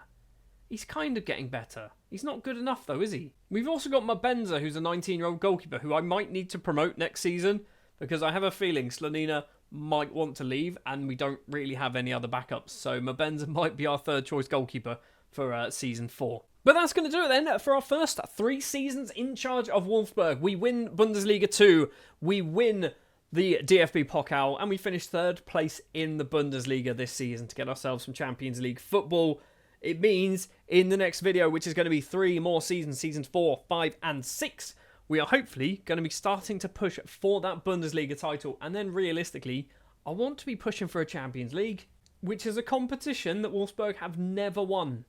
Speaker 1: He's kind of getting better. He's not good enough though, is he? We've also got Mabenza, who's a 19-year-old goalkeeper, who I might need to promote next season, because I have a feeling Slonina might want to leave, and we don't really have any other backups. So Mabenza might be our 3rd choice goalkeeper for season 4. But that's going to do it then for our first 3 seasons in charge of Wolfsburg. We win Bundesliga 2, we win the DFB Pokal, and we finish 3rd place in the Bundesliga this season to get ourselves some Champions League football. It means in the next video, which is going to be 3 more seasons, seasons 4, 5 and 6, we are hopefully going to be starting to push for that Bundesliga title. And then realistically, I want to be pushing for a Champions League, which is a competition that Wolfsburg have never won.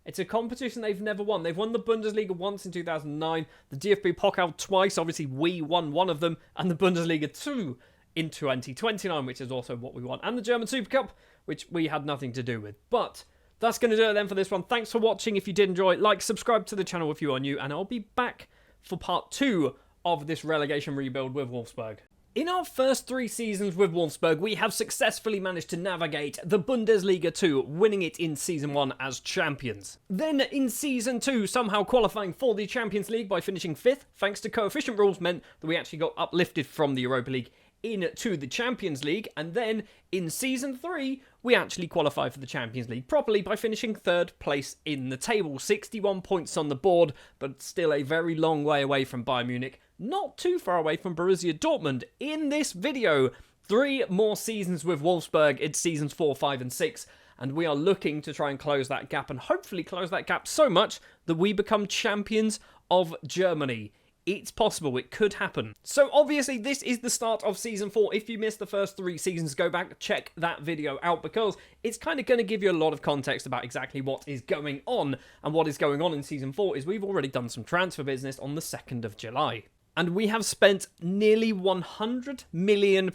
Speaker 1: It's a competition they've never won. They've won the Bundesliga once in 2009, the DFB Pokal twice, obviously we won one of them, and the Bundesliga 2 in 2029, which is also what we won, and the German Super Cup, which we had nothing to do with. But that's going to do it then for this one. Thanks for watching. If you did enjoy it, like, subscribe to the channel if you are new, and I'll be back for part 2 of this relegation rebuild with Wolfsburg. In our first 3 seasons with Wolfsburg, we have successfully managed to navigate the Bundesliga 2, winning it in Season 1 as champions. Then in Season 2, somehow qualifying for the Champions League by finishing 5th, thanks to coefficient rules, meant that we actually got uplifted from the Europa League into the Champions League, and then in Season 3, we actually qualified for the Champions League properly by finishing 3rd place in the table. 61 points on the board, but still a very long way away from Bayern Munich, not too far away from Borussia Dortmund. In this video, 3 more seasons with Wolfsburg. It's seasons 4, 5 and 6. And we are looking to try and close that gap and hopefully close that gap so much that we become champions of Germany. It's possible. It could happen. So obviously this is the start of Season 4. If you missed the first 3 seasons, go back, check that video out because it's kind of going to give you a lot of context about exactly what is going on. And what is going on in Season 4 is we've already done some transfer business on the 2nd of July. And we have spent nearly £100 million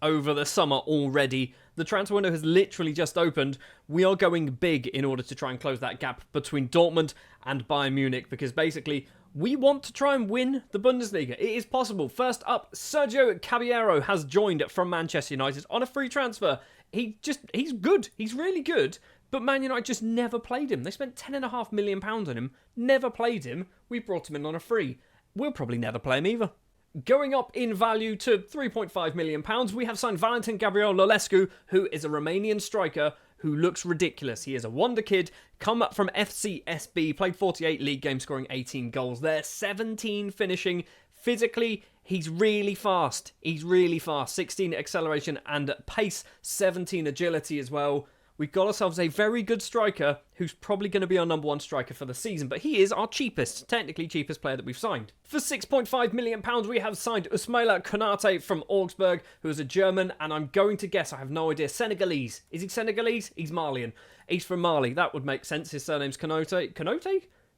Speaker 1: over the summer already. The transfer window has literally just opened. We are going big in order to try and close that gap between Dortmund and Bayern Munich because basically we want to try and win the Bundesliga. It is possible. First up, Sergio Caballero has joined from Manchester United on a free transfer. He's good. He's really good. But Man United just never played him. They spent £10.5 million on him, never played him. We brought him in on a free. We'll probably never play him either. Going up in value to £3.5 million, we have signed Valentin Gabriel Lolescu, who is a Romanian striker who looks ridiculous. He is a wonderkid, come up from FCSB, played 48 league games, scoring 18 goals there, 17 finishing. Physically, he's really fast. 16 acceleration and pace, 17 agility as well. We've got ourselves a very good striker who's probably going to be our number 1 striker for the season, but he is our technically cheapest player that we've signed. For £6.5 million, we have signed Ismaila Konate from Augsburg, who is a German, and I'm going to guess, I have no idea, Senegalese. Is he Senegalese? He's Malian. He's from Mali. That would make sense. His surname's Konate.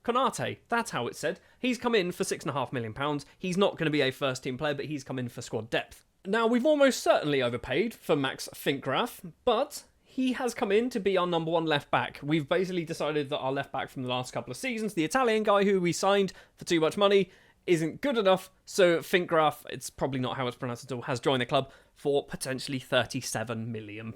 Speaker 1: Konate, that's how it's said. He's come in for £6.5 million. He's not going to be a first-team player, but he's come in for squad depth. Now, we've almost certainly overpaid for Max Finkgraf, but he has come in to be our number 1 left back. We've basically decided that our left back from the last couple of seasons, the Italian guy who we signed for too much money, isn't good enough. So Finkgraf, it's probably not how it's pronounced at all, has joined the club for potentially £37 million.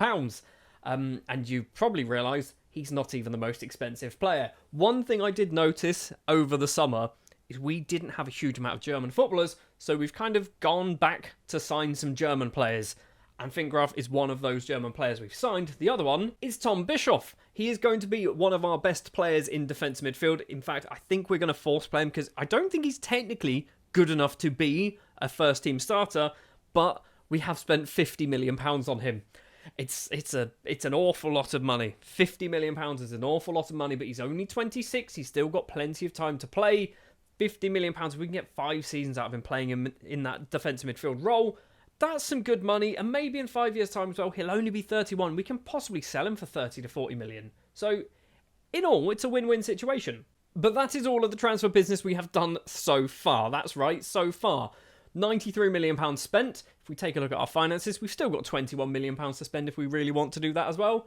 Speaker 1: And you probably realise he's not even the most expensive player. One thing I did notice over the summer is we didn't have a huge amount of German footballers, so we've kind of gone back to sign some German players. And Finkgraf is one of those German players we've signed. The other one is Tom Bischoff. He is going to be one of our best players in defence midfield. In fact, I think we're going to force play him because I don't think he's technically good enough to be a first-team starter, but we have spent £50 million on him. It's an awful lot of money. £50 million is an awful lot of money, but he's only 26. He's still got plenty of time to play. £50 million, if we can get 5 seasons out of him playing him in that defensive midfield role, that's some good money, and maybe in 5 years' time as well, he'll only be 31. We can possibly sell him for 30 to 40 million. So, in all, it's a win-win situation. But that is all of the transfer business we have done so far. That's right, so far. £93 million spent. If we take a look at our finances, we've still got £21 million to spend if we really want to do that as well.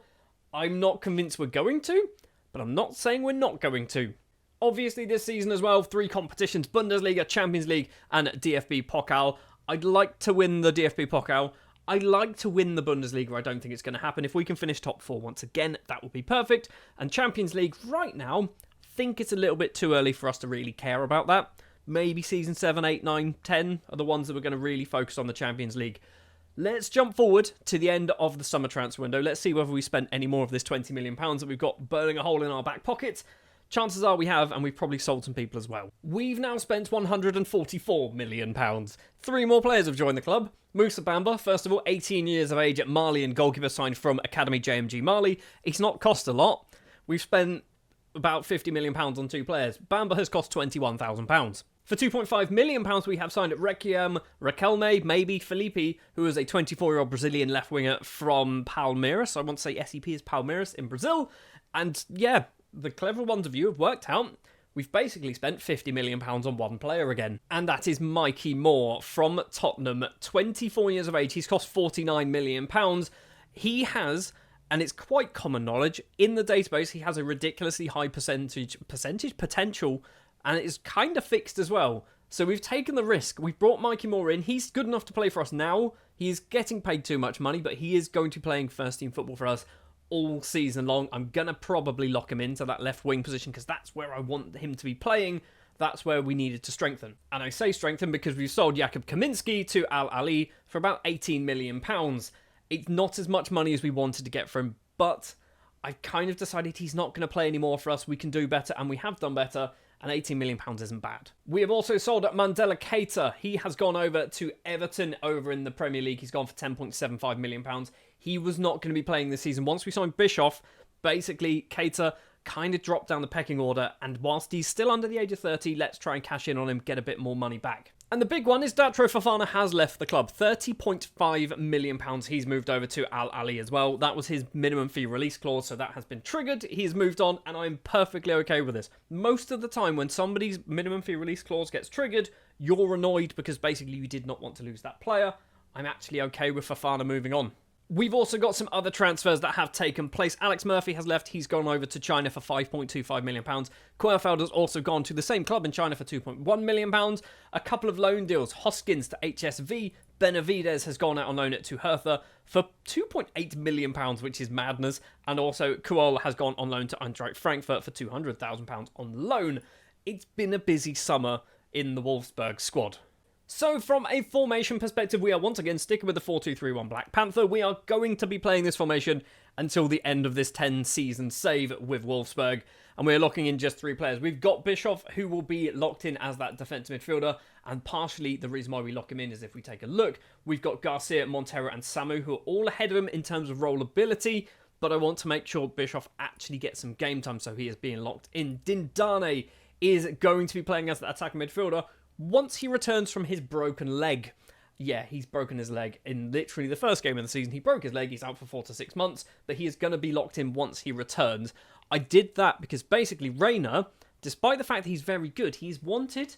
Speaker 1: I'm not convinced we're going to, but I'm not saying we're not going to. Obviously, this season as well, 3 competitions, Bundesliga, Champions League, and DFB Pokal. I'd like to win the DFB Pokal. I'd like to win the Bundesliga. I don't think it's going to happen. If we can finish top 4 once again, that would be perfect. And Champions League, right now, I think it's a little bit too early for us to really care about that. Maybe season 7, 8, 9, 10 are the ones that we're going to really focus on the Champions League. Let's jump forward to the end of the summer transfer window. Let's see whether we spent any more of this £20 million that we've got burning a hole in our back pocket. Chances are we have, and we've probably sold some people as well. We've now spent £144 million. 3 more players have joined the club. Moussa Bamba, first of all, 18 years of age, Malian goalkeeper signed from Academy JMG Mali. It's not cost a lot. We've spent about £50 million on 2 players. Bamba has cost £21,000. For £2.5 million, we have signed Requiem, Raquelme, maybe Felipe, who is a 24-year-old Brazilian left winger from Palmeiras. I want to say SEP is Palmeiras in Brazil. And yeah, the clever ones of you have worked out. We've basically spent £50 million on 1 player again. And that is Mikey Moore from Tottenham. 24 years of age. He's cost £49 million. He has, and it's quite common knowledge, in the database, he has a ridiculously high percentage potential, and it is kind of fixed as well. So we've taken the risk. We've brought Mikey Moore in. He's good enough to play for us now. He is getting paid too much money, but he is going to be playing first-team football for us all season long. I'm going to probably lock him into that left wing position because that's where I want him to be playing. That's where we needed to strengthen. And I say strengthen because we've sold Jakub Kaminski to Al Ali for about £18 million. It's not as much money as we wanted to get from him, but I kind of decided he's not going to play anymore for us. We can do better, and we have done better. and £18 million isn't bad. We have also sold Mandela Keita. He has gone over to Everton over in the Premier League. He's gone for £10.75 million. He was not going to be playing this season. Once we signed Bischoff, basically Keita kind of dropped down the pecking order, and whilst he's still under the age of 30, let's try and cash in on him, get a bit more money back. And the big one is Datro Fofana has left the club. £30.5 million he's moved over to Al Ahly as well. That was his minimum fee release clause, so that has been triggered. He's moved on, and I'm perfectly okay with this. Most of the time when somebody's minimum fee release clause gets triggered, you're annoyed because basically you did not want to lose that player. I'm actually okay with Fofana moving on. We've also got some other transfers that have taken place. Alex Murphy has left. He's gone over to China for £5.25 million. Querfeld has also gone to the same club in China for £2.1 million. A couple of loan deals. Skinnz to HSV. Benavides has gone out on loan to Hertha for £2.8 million, which is madness. And also Kuol has gone on loan to Eintracht Frankfurt for £200,000 on loan. It's been a busy summer in the Wolfsburg squad. So from a formation perspective, we are once again sticking with the 4-2-3-1 Black Panther. We are going to be playing this formation until the end of this 10-season save with Wolfsburg. And we're locking in just 3 players. We've got Bischoff, who will be locked in as that defensive midfielder. And partially the reason why we lock him in is if we take a look, we've got Garcia, Montero and Samu, who are all ahead of him in terms of rollability. But I want to make sure Bischoff actually gets some game time, so he is being locked in. Dindane is going to be playing as the attacking midfielder once he returns from his broken leg. Yeah, he's broken his leg in literally the first game of the season. He broke his leg, he's out for 4 to 6 months, but he is going to be locked in once he returns. I did that because basically Reina, despite the fact that he's very good, he's wanted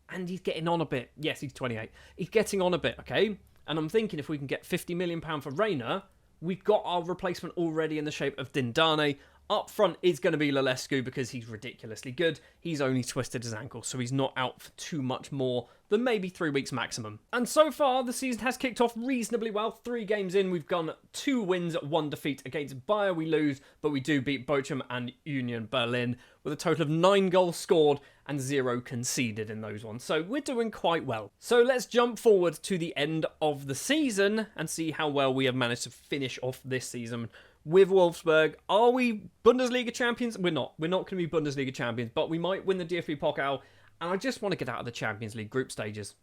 Speaker 1: and he's getting on a bit. Yes, he's 28. He's getting on a bit, okay? And I'm thinking if we can get £50 million for Reina, we've got our replacement already in the shape of Dindane. Up front is going to be Lelescu because he's ridiculously good. He's only twisted his ankle, so he's not out for too much more than maybe 3 weeks maximum. And so far, the season has kicked off reasonably well. 3 games in, we've gone 2 wins, 1 defeat. Against Bayer, we lose, but we do beat Bochum and Union Berlin with a total of 9 goals scored and 0 conceded in those ones. So we're doing quite well. So let's jump forward to the end of the season and see how well we have managed to finish off this season with Wolfsburg. Are we Bundesliga champions? We're not. We're not going to be Bundesliga champions, but we might win the DFB Pokal, and I just want to get out of the Champions League group stages.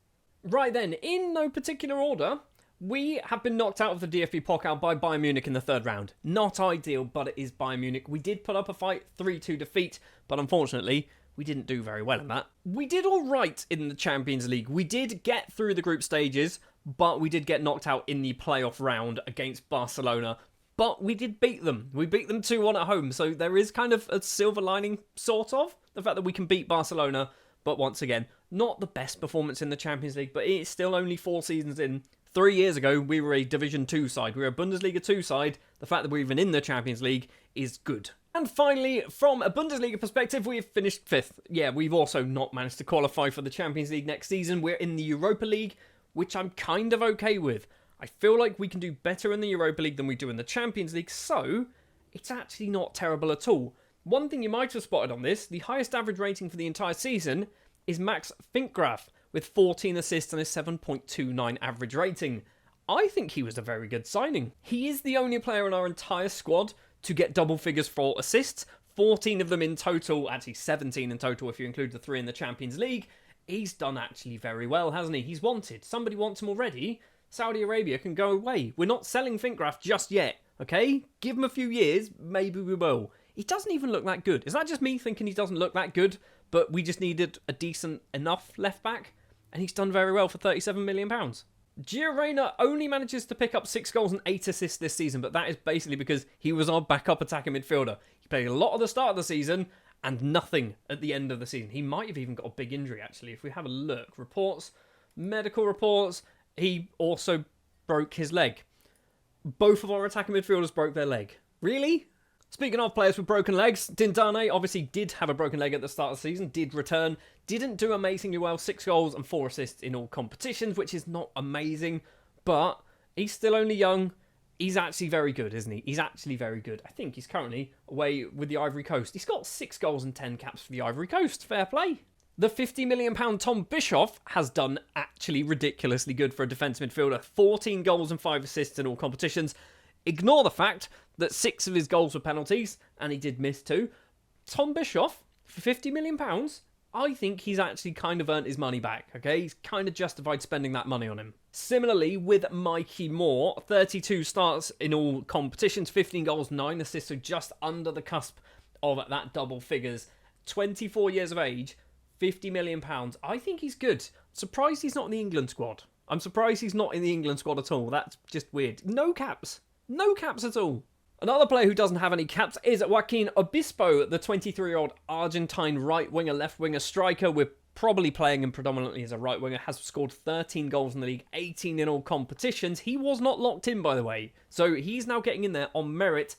Speaker 1: Right then, in no particular order, we have been knocked out of the DFB Pokal by Bayern Munich in the 3rd round. Not ideal, but it is Bayern Munich. We did put up a fight, 3-2 defeat, but unfortunately, we didn't do very well in that. We did all right in the Champions League. We did get through the group stages, but we did get knocked out in the playoff round against Barcelona. But we did beat them. We beat them 2-1 at home. So there is kind of a silver lining, sort of. The fact that we can beat Barcelona. But once again, not the best performance in the Champions League. But it's still only 4 seasons in. 3 years ago, we were a Division 2 side. We were a Bundesliga 2 side. The fact that we're even in the Champions League is good. And finally, from a Bundesliga perspective, we've finished 5th. Yeah, we've also not managed to qualify for the Champions League next season. We're in the Europa League, which I'm kind of okay with. I feel like we can do better in the Europa League than we do in the Champions League, so it's actually not terrible at all. One thing you might have spotted on this, the highest average rating for the entire season is Max Finkgraf with 14 assists and a 7.29 average rating. I think he was a very good signing. He is the only player in our entire squad to get double figures for assists, 14 of them in total, actually 17 in total if you include the 3 in the Champions League. He's done actually very well, hasn't he? He's wanted. Somebody wants him already. Saudi Arabia can go away. We're not selling Finkgraf just yet, okay? Give him a few years, maybe we will. He doesn't even look that good. Is that just me thinking he doesn't look that good, but we just needed a decent enough left back? And he's done very well for £37 million. Gio Reyna only manages to pick up 6 goals and 8 assists this season, but that is basically because he was our backup attacking midfielder. He played a lot at the start of the season and nothing at the end of the season. He might have even got a big injury, actually. If we have a look, reports, medical reports, he also broke his leg. Both of our attacking midfielders broke their leg. Really? Speaking of players with broken legs, Dindane obviously did have a broken leg at the start of the season, did return, didn't do amazingly well, 6 goals and 4 assists in all competitions, which is not amazing, but he's still only young. He's actually very good, isn't he? He's actually very good. I think he's currently away with the Ivory Coast. He's got 6 goals and 10 caps for the Ivory Coast. Fair play. The £50 million Tom Bischoff has done actually ridiculously good for a defence midfielder. 14 goals and 5 assists in all competitions. Ignore the fact that 6 of his goals were penalties, and he did miss 2. Tom Bischoff, for £50 million, I think he's actually kind of earned his money back, okay? He's kind of justified spending that money on him. Similarly, with Mikey Moore, 32 starts in all competitions, 15 goals, 9 assists, so just under the cusp of that double figures. 24 years of age, £50 million. I think he's good. Surprised he's not in the England squad. I'm surprised he's not in the England squad at all. That's just weird. No caps. No caps at all. Another player who doesn't have any caps is Joaquin Obispo, the 23-year-old Argentine right winger, left winger striker. We're probably playing him predominantly as a right winger. Has scored 13 goals in the league, 18 in all competitions. He was not locked in, by the way. So he's now getting in there on merit,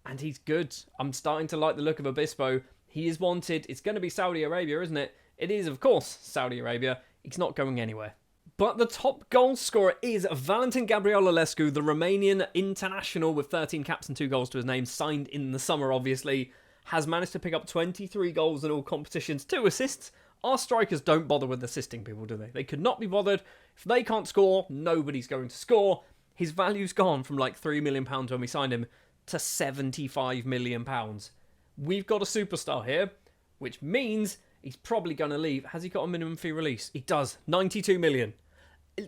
Speaker 1: and he's good. I'm starting to like the look of Obispo. He is wanted. It's going to be Saudi Arabia, isn't it? It is, of course, Saudi Arabia. He's not going anywhere. But the top goal scorer is Valentin Gabrielescu, the Romanian international with 13 caps and 2 goals to his name, signed in the summer, obviously. Has managed to pick up 23 goals in all competitions, 2 assists. Our strikers don't bother with assisting people, do they? They could not be bothered. If they can't score, nobody's going to score. His value's gone from like £3 million when we signed him to £75 million. We've got a superstar here, which means he's probably going to leave. Has he got a minimum fee release? He does. 92 million.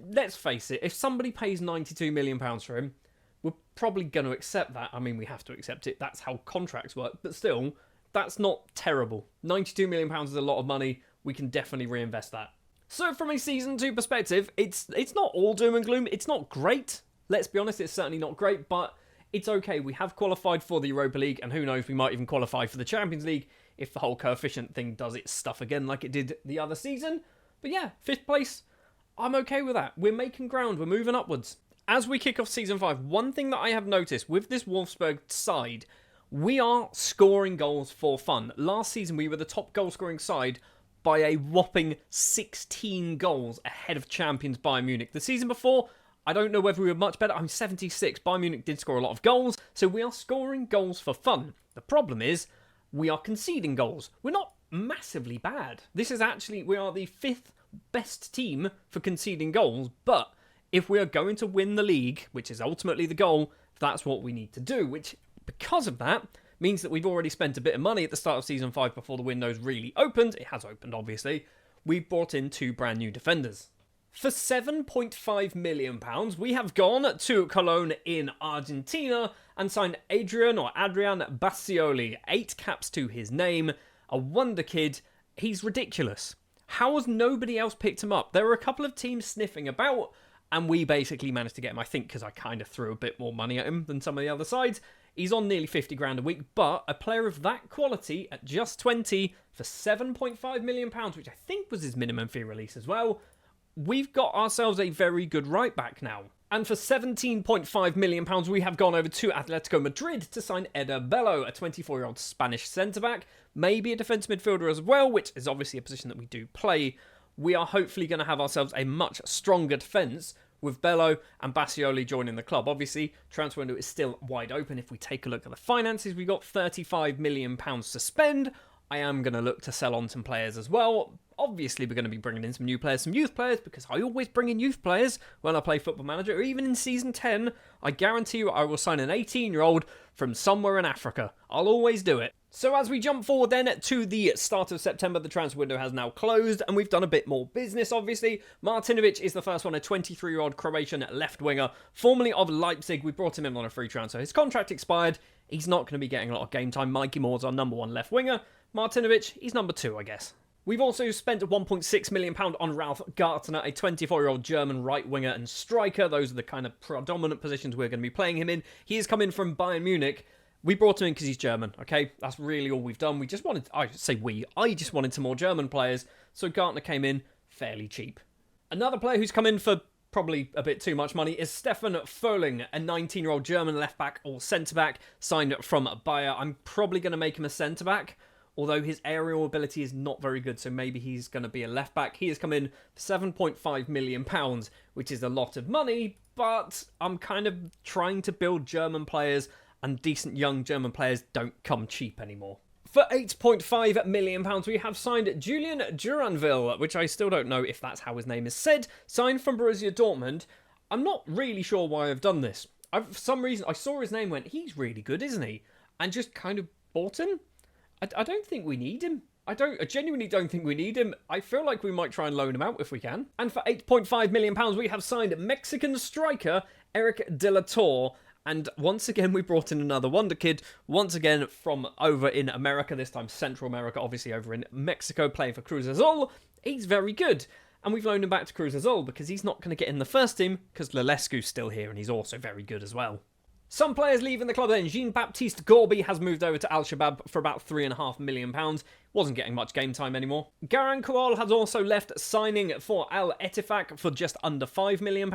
Speaker 1: Let's face it, if somebody pays £92 million for him, we're probably going to accept that. I mean, we have to accept it. That's how contracts work. But still, that's not terrible. £92 million is a lot of money. We can definitely reinvest that. So from a Season 2 perspective, it's not all doom and gloom. It's not great. Let's be honest, it's certainly not great, but it's okay. We have qualified for the Europa League, and who knows, we might even qualify for the Champions League if the whole coefficient thing does its stuff again like it did the other season. But yeah, 5th place, I'm okay with that. We're making ground. We're moving upwards. As we kick off Season 5, one thing that I have noticed with this Wolfsburg side, we are scoring goals for fun. Last season, we were the top goal-scoring side by a whopping 16 goals ahead of champions Bayern Munich. The season before, I don't know whether we were much better. I'm 76. Bayern Munich did score a lot of goals, so we are scoring goals for fun. The problem is, we are conceding goals. We're not massively bad. This is actually, we are the 5th best team for conceding goals, but if we are going to win the league, which is ultimately the goal, that's what we need to do, which, because of that, means that we've already spent a bit of money at the start of Season 5 before the window's really opened. It has opened, obviously. We've brought in 2 brand new defenders. For £7.5 million, we have gone to Cologne in Argentina and signed Adrian Bassioli, 8 caps to his name, a wonder kid. He's ridiculous. How has nobody else picked him up? There were a couple of teams sniffing about, and we basically managed to get him, I think, because I kind of threw a bit more money at him than some of the other sides. He's on nearly 50 grand a week, but a player of that quality at just 20 for £7.5 million, which I think was his minimum fee release as well, we've got ourselves a very good right back now. And for £17.5 million, we have gone over to Atletico Madrid to sign Eder Bello, a 24-year-old Spanish centre-back, maybe a defensive midfielder as well, which is obviously a position that we do play. We are hopefully going to have ourselves a much stronger defence with Bello and Bassioli joining the club. Obviously, transfer window is still wide open. If we take a look at the finances, we've got £35 million to spend. I am going to look to sell on some players as well. Obviously, we're going to be bringing in some new players, some youth players, because I always bring in youth players when I play Football Manager. Or even in Season 10, I guarantee you I will sign an 18-year-old from somewhere in Africa. I'll always do it. So as we jump forward then to the start of September, the transfer window has now closed, and we've done a bit more business, obviously. Martinovic is the first one, a 23-year-old Croatian left winger, formerly of Leipzig. We brought him in on a free transfer. His contract expired. He's not going to be getting a lot of game time. Mikey Moore's our number 1 left winger. Martinovic, he's number 2, I guess. We've also spent £1.6 million on Ralf Gartner, a 24-year-old German right winger and striker. Those are the kind of predominant positions we're going to be playing him in. He is coming from Bayern Munich. We brought him in because he's German, okay? That's really all we've done. We just wanted, I just wanted some more German players, so Gartner came in fairly cheap. Another player who's come in for probably a bit too much money is Stefan Föhling, a 19-year-old German left-back or centre-back signed from Bayer. I'm probably going to make him a centre-back, although his aerial ability is not very good, so maybe he's going to be a left-back. He has come in for £7.5 million, which is a lot of money, but I'm kind of trying to build German players, and decent young German players don't come cheap anymore. For £8.5 million, we have signed Julian Duranville, which I still don't know if that's how his name is said, signed from Borussia Dortmund. I'm not really sure why I've done this. For some reason, I saw his name, went, he's really good, isn't he? And just kind of bought him. I don't think we need him. I genuinely don't think we need him. I feel like we might try and loan him out if we can. And for £8.5 million, we have signed Mexican striker Eric De La Torre. And once again, we brought in another Wonderkid, once again from over in America, this time Central America, obviously over in Mexico, playing for Cruz Azul. He's very good. And we've loaned him back to Cruz Azul because he's not going to get in the first team because Lelescu's still here and he's also very good as well. Some players leaving the club then. Jean-Baptiste Gorby has moved over to Al-Shabaab for about £3.5 million. Wasn't getting much game time anymore. Garan Kual has also left, signing for Al-Ettifaq for just under £5 million.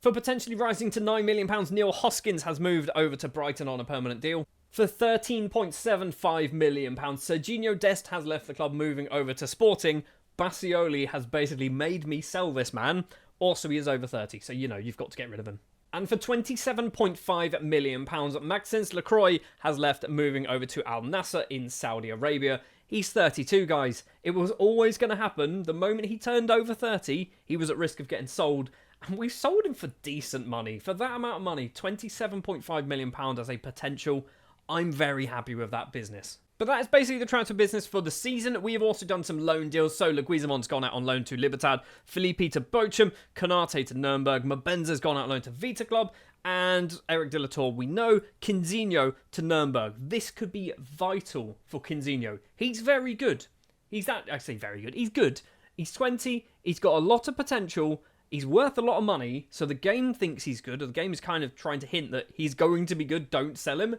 Speaker 1: For potentially rising to £9 million, Neil Hoskins has moved over to Brighton on a permanent deal. For £13.75 million, Serginho Dest has left the club, moving over to Sporting. Bassioli has basically made me sell this man. Also, he is over 30, so you know, you've got to get rid of him. And for £27.5 million, Maxence Lacroix has left, moving over to Al Nassr in Saudi Arabia. He's 32, guys. It was always going to happen. The moment he turned over 30, he was at risk of getting sold. And we sold him for decent money. For that amount of money, £27.5 million as a potential. I'm very happy with that business. But that is basically the transfer business for the season. We have also done some loan deals. So Leguizamon's gone out on loan to Libertad, Felipe to Bochum, Konate to Nuremberg, Mabenza's gone out on loan to Vita Club, and Eric De La Torre, we know, Quinzinho to Nuremberg. This could be vital for Quinzinho. He's very good. I say very good. He's good. He's 20. He's got a lot of potential. He's worth a lot of money. So the game thinks he's good. Or the game is kind of trying to hint that he's going to be good. Don't sell him.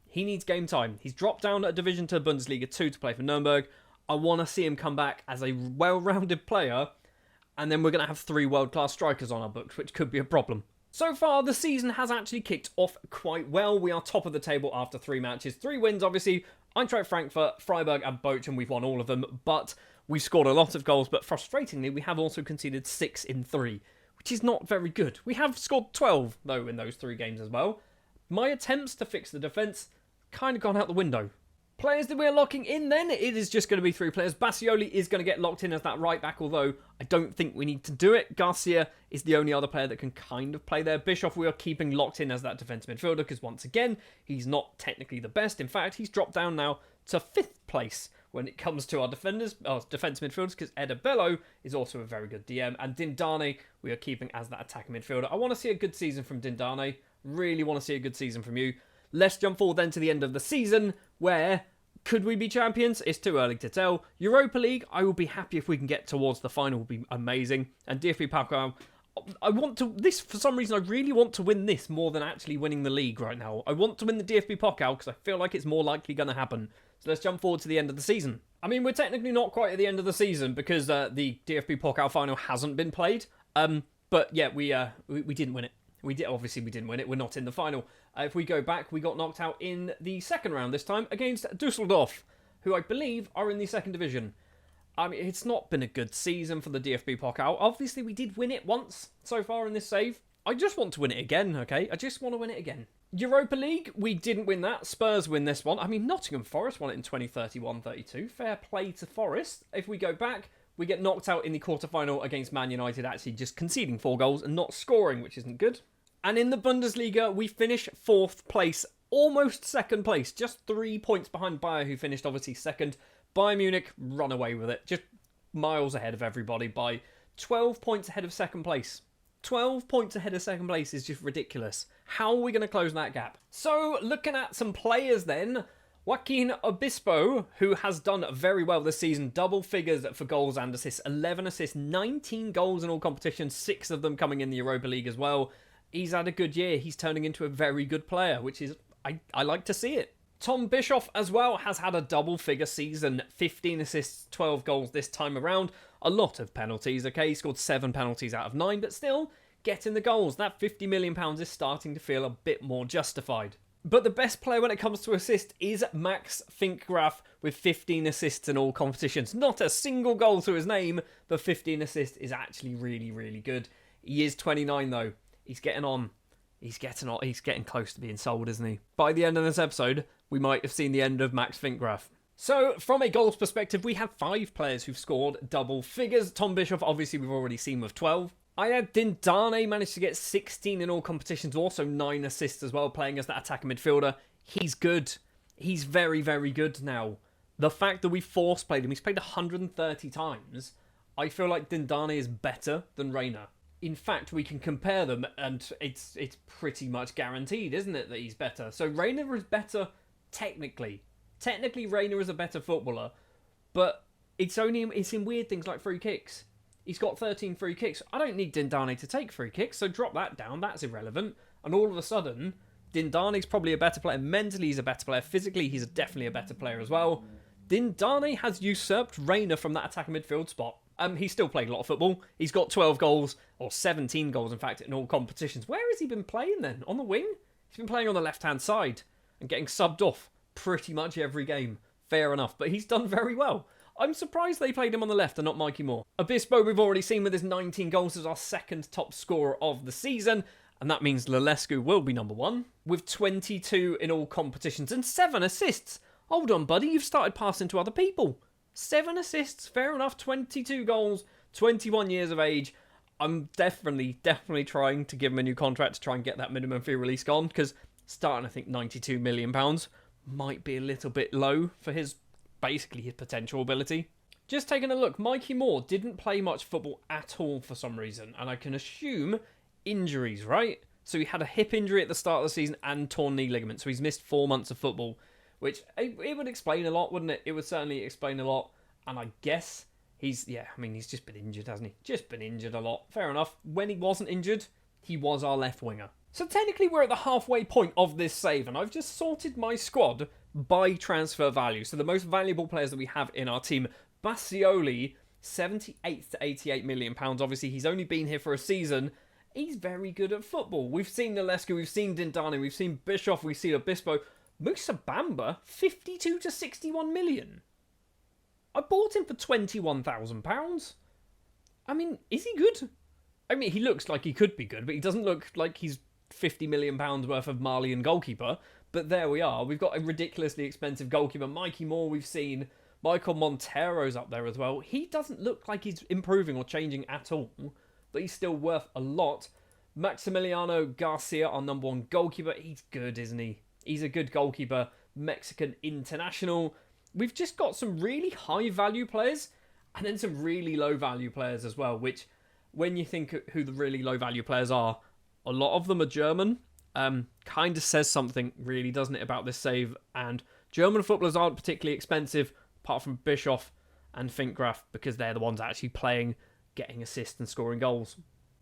Speaker 1: He needs game time. He's dropped down a division to Bundesliga 2 to play for Nuremberg. I want to see him come back as a well-rounded player. And then we're going to have 3 world-class strikers on our books, which could be a problem. So far, the season has actually kicked off quite well. We are top of the table after 3 matches. 3 wins, obviously. Eintracht Frankfurt, Freiburg and Bochum. We've won all of them. But we've scored a lot of goals. But frustratingly, we have also conceded 6 in 3, which is not very good. We have scored 12, though, in those 3 games as well. My attempts to fix the defence kind of gone out the window. Players that we're locking in then, it is just going to be 3 players. Bassioli is going to get locked in as that right back, although I don't think we need to do it. Garcia is the only other player that can kind of play there. Bischoff we are keeping locked in as that defensive midfielder because once again, he's not technically the best. In fact, he's dropped down now to 5th place when it comes to our defensive midfielders because Edabello is also a very good DM. And Dindane we are keeping as that attacking midfielder. I want to see a good season from Dindane. Really want to see a good season from you. Let's jump forward then to the end of the season, where could we be champions? It's too early to tell. Europa League, I will be happy if we can get towards the final. It will be amazing. And DFB Pokal, for some reason, I really want to win this more than actually winning the league right now. I want to win the DFB Pokal because I feel like it's more likely going to happen. So let's jump forward to the end of the season. I mean, we're technically not quite at the end of the season because the DFB Pokal final hasn't been played. But yeah, we didn't win it. We didn't win it. We're not in the final. If we go back, we got knocked out in the second round this time against Dusseldorf, who I believe are in the 2nd division. I mean, it's not been a good season for the DFB Pokal. Obviously, we did win it once so far in this save. I just want to win it again, okay? I just want to win it again. Europa League, we didn't win that. Spurs win this one. I mean, Nottingham Forest won it in 2031-32. Fair play to Forest. If we go back, we get knocked out in the quarterfinal against Man United, actually just conceding 4 goals and not scoring, which isn't good. And in the Bundesliga, we finish 4th place, almost 2nd place, just 3 points behind Bayer, who finished obviously 2nd. Bayern Munich run away with it, just miles ahead of everybody by 12 points ahead of 2nd place. 12 points ahead of 2nd place is just ridiculous. How are we going to close that gap? So, looking at some players then, Joaquin Obispo, who has done very well this season, double figures for goals and assists, 11 assists, 19 goals in all competitions, 6 of them coming in the Europa League as well. He's had a good year. He's turning into a very good player, which is, I like to see it. Tom Bischoff as well has had a double figure season, 15 assists, 12 goals this time around. A lot of penalties, okay? He scored 7 penalties out of 9, but still getting the goals. That £50 million is starting to feel a bit more justified. But the best player when it comes to assists is Max Finkgraf with 15 assists in all competitions. Not a single goal to his name, but 15 assists is actually really, really good. He is 29 though. He's getting on. He's getting close to being sold, isn't he? By the end of this episode, we might have seen the end of Max Finkgraf. So, from a goals perspective, we have 5 players who've scored double figures. Tom Bischoff, obviously, we've already seen with 12. Ayad Dindane managed to get 16 in all competitions, also 9 assists as well, playing as that attacking midfielder. He's good. He's very, very good now. The fact that we force played him, he's played 130 times, I feel like Dindane is better than Reina. In fact, we can compare them, and it's pretty much guaranteed, isn't it, that he's better? So Reina is better technically. Technically, Reina is a better footballer, but it's in weird things like free kicks. He's got 13 free kicks. I don't need Dindane to take free kicks, so drop that down. That's irrelevant. And all of a sudden, Dindane's probably a better player. Mentally, he's a better player. Physically, he's definitely a better player as well. Dindane has usurped Reina from that attacking midfield spot. He's still played a lot of football. He's got 12 goals, or 17 goals, in fact, in all competitions. Where has he been playing then? On the wing? He's been playing on the left-hand side and getting subbed off pretty much every game. Fair enough, but he's done very well. I'm surprised they played him on the left and not Mikey Moore. Obispo, we've already seen with his 19 goals, is our second top scorer of the season, and that means Lelescu will be number one, with 22 in all competitions and 7 assists. Hold on, buddy, you've started passing to other people. 7 assists, fair enough, 22 goals, 21 years of age. I'm definitely trying to give him a new contract to try and get that minimum fee release gone, because starting, I think, £92 million might be a little bit low for his potential ability. Just taking a look, Mikey Moore didn't play much football at all for some reason, and I can assume injuries, right? So he had a hip injury at the start of the season and torn knee ligament, so he's missed 4 months of football, which it would explain a lot, wouldn't it? It would certainly explain a lot, and I guess he's just been injured, hasn't he? Just been injured a lot. Fair enough. When he wasn't injured, he was our left winger. So technically we're at the halfway point of this save, and I've just sorted my squad by transfer value. So the most valuable players that we have in our team, Bassioli, 78 to 88 million pounds. Obviously, he's only been here for a season. He's very good at football. We've seen Nalescu, we've seen Dindane, we've seen Bischoff, we've seen Obispo. Musa Bamba, 52 to 61 million. I bought him for £21,000. I mean, is he good? I mean, he looks like he could be good, but he doesn't look like he's £50 million worth of Malian goalkeeper. But there we are. We've got a ridiculously expensive goalkeeper. Mikey Moore, we've seen. Michael Montero's up there as well. He doesn't look like he's improving or changing at all, but he's still worth a lot. Maximiliano Garcia, our number one goalkeeper. He's good, isn't he? He's a good goalkeeper. Mexican international. We've just got some really high-value players and then some really low-value players as well, which, when you think who the really low-value players are, a lot of them are German. Kind of says something, really, doesn't it, about this save? And German footballers aren't particularly expensive, apart from Bischoff and Finkgraf, because they're the ones actually playing, getting assists and scoring goals.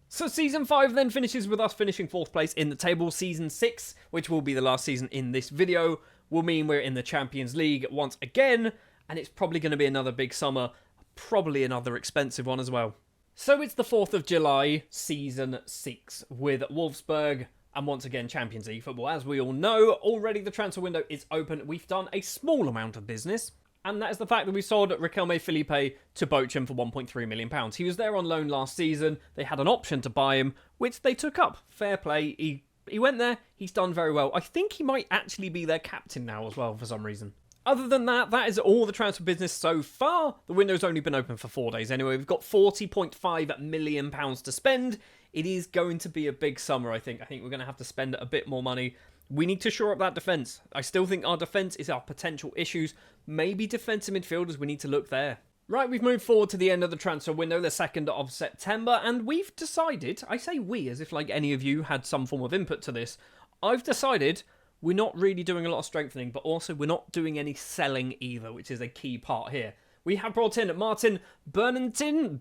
Speaker 1: So Season 5 then finishes with us finishing 4th place in the table. Season 6, which will be the last season in this video, will mean we're in the Champions League once again, and it's probably going to be another big summer, probably another expensive one as well. So it's the 4th of July, Season 6, with Wolfsburg, and once again, Champions League football. As we all know, already the transfer window is open. We've done a small amount of business, and that is the fact that we sold Riquelme Felipe to Bochum for £1.3 million. He was there on loan last season. They had an option to buy him, which they took up. Fair play. He went there. He's done very well. I think he might actually be their captain now as well for some reason. Other than that, that is all the transfer business so far. The window's only been open for 4 days anyway. We've got £40.5 million to spend. It is going to be a big summer, I think. I think we're going to have to spend a bit more money. We need to shore up that defence. I still think our defence is our potential issues. Maybe defensive midfielders, we need to look there. Right, we've moved forward to the end of the transfer window, the 2nd of September, and we've decided, I say we as if like any of you had some form of input to this, I've decided we're not really doing a lot of strengthening, but also we're not doing any selling either, which is a key part here. We have brought in Martin Bernatin,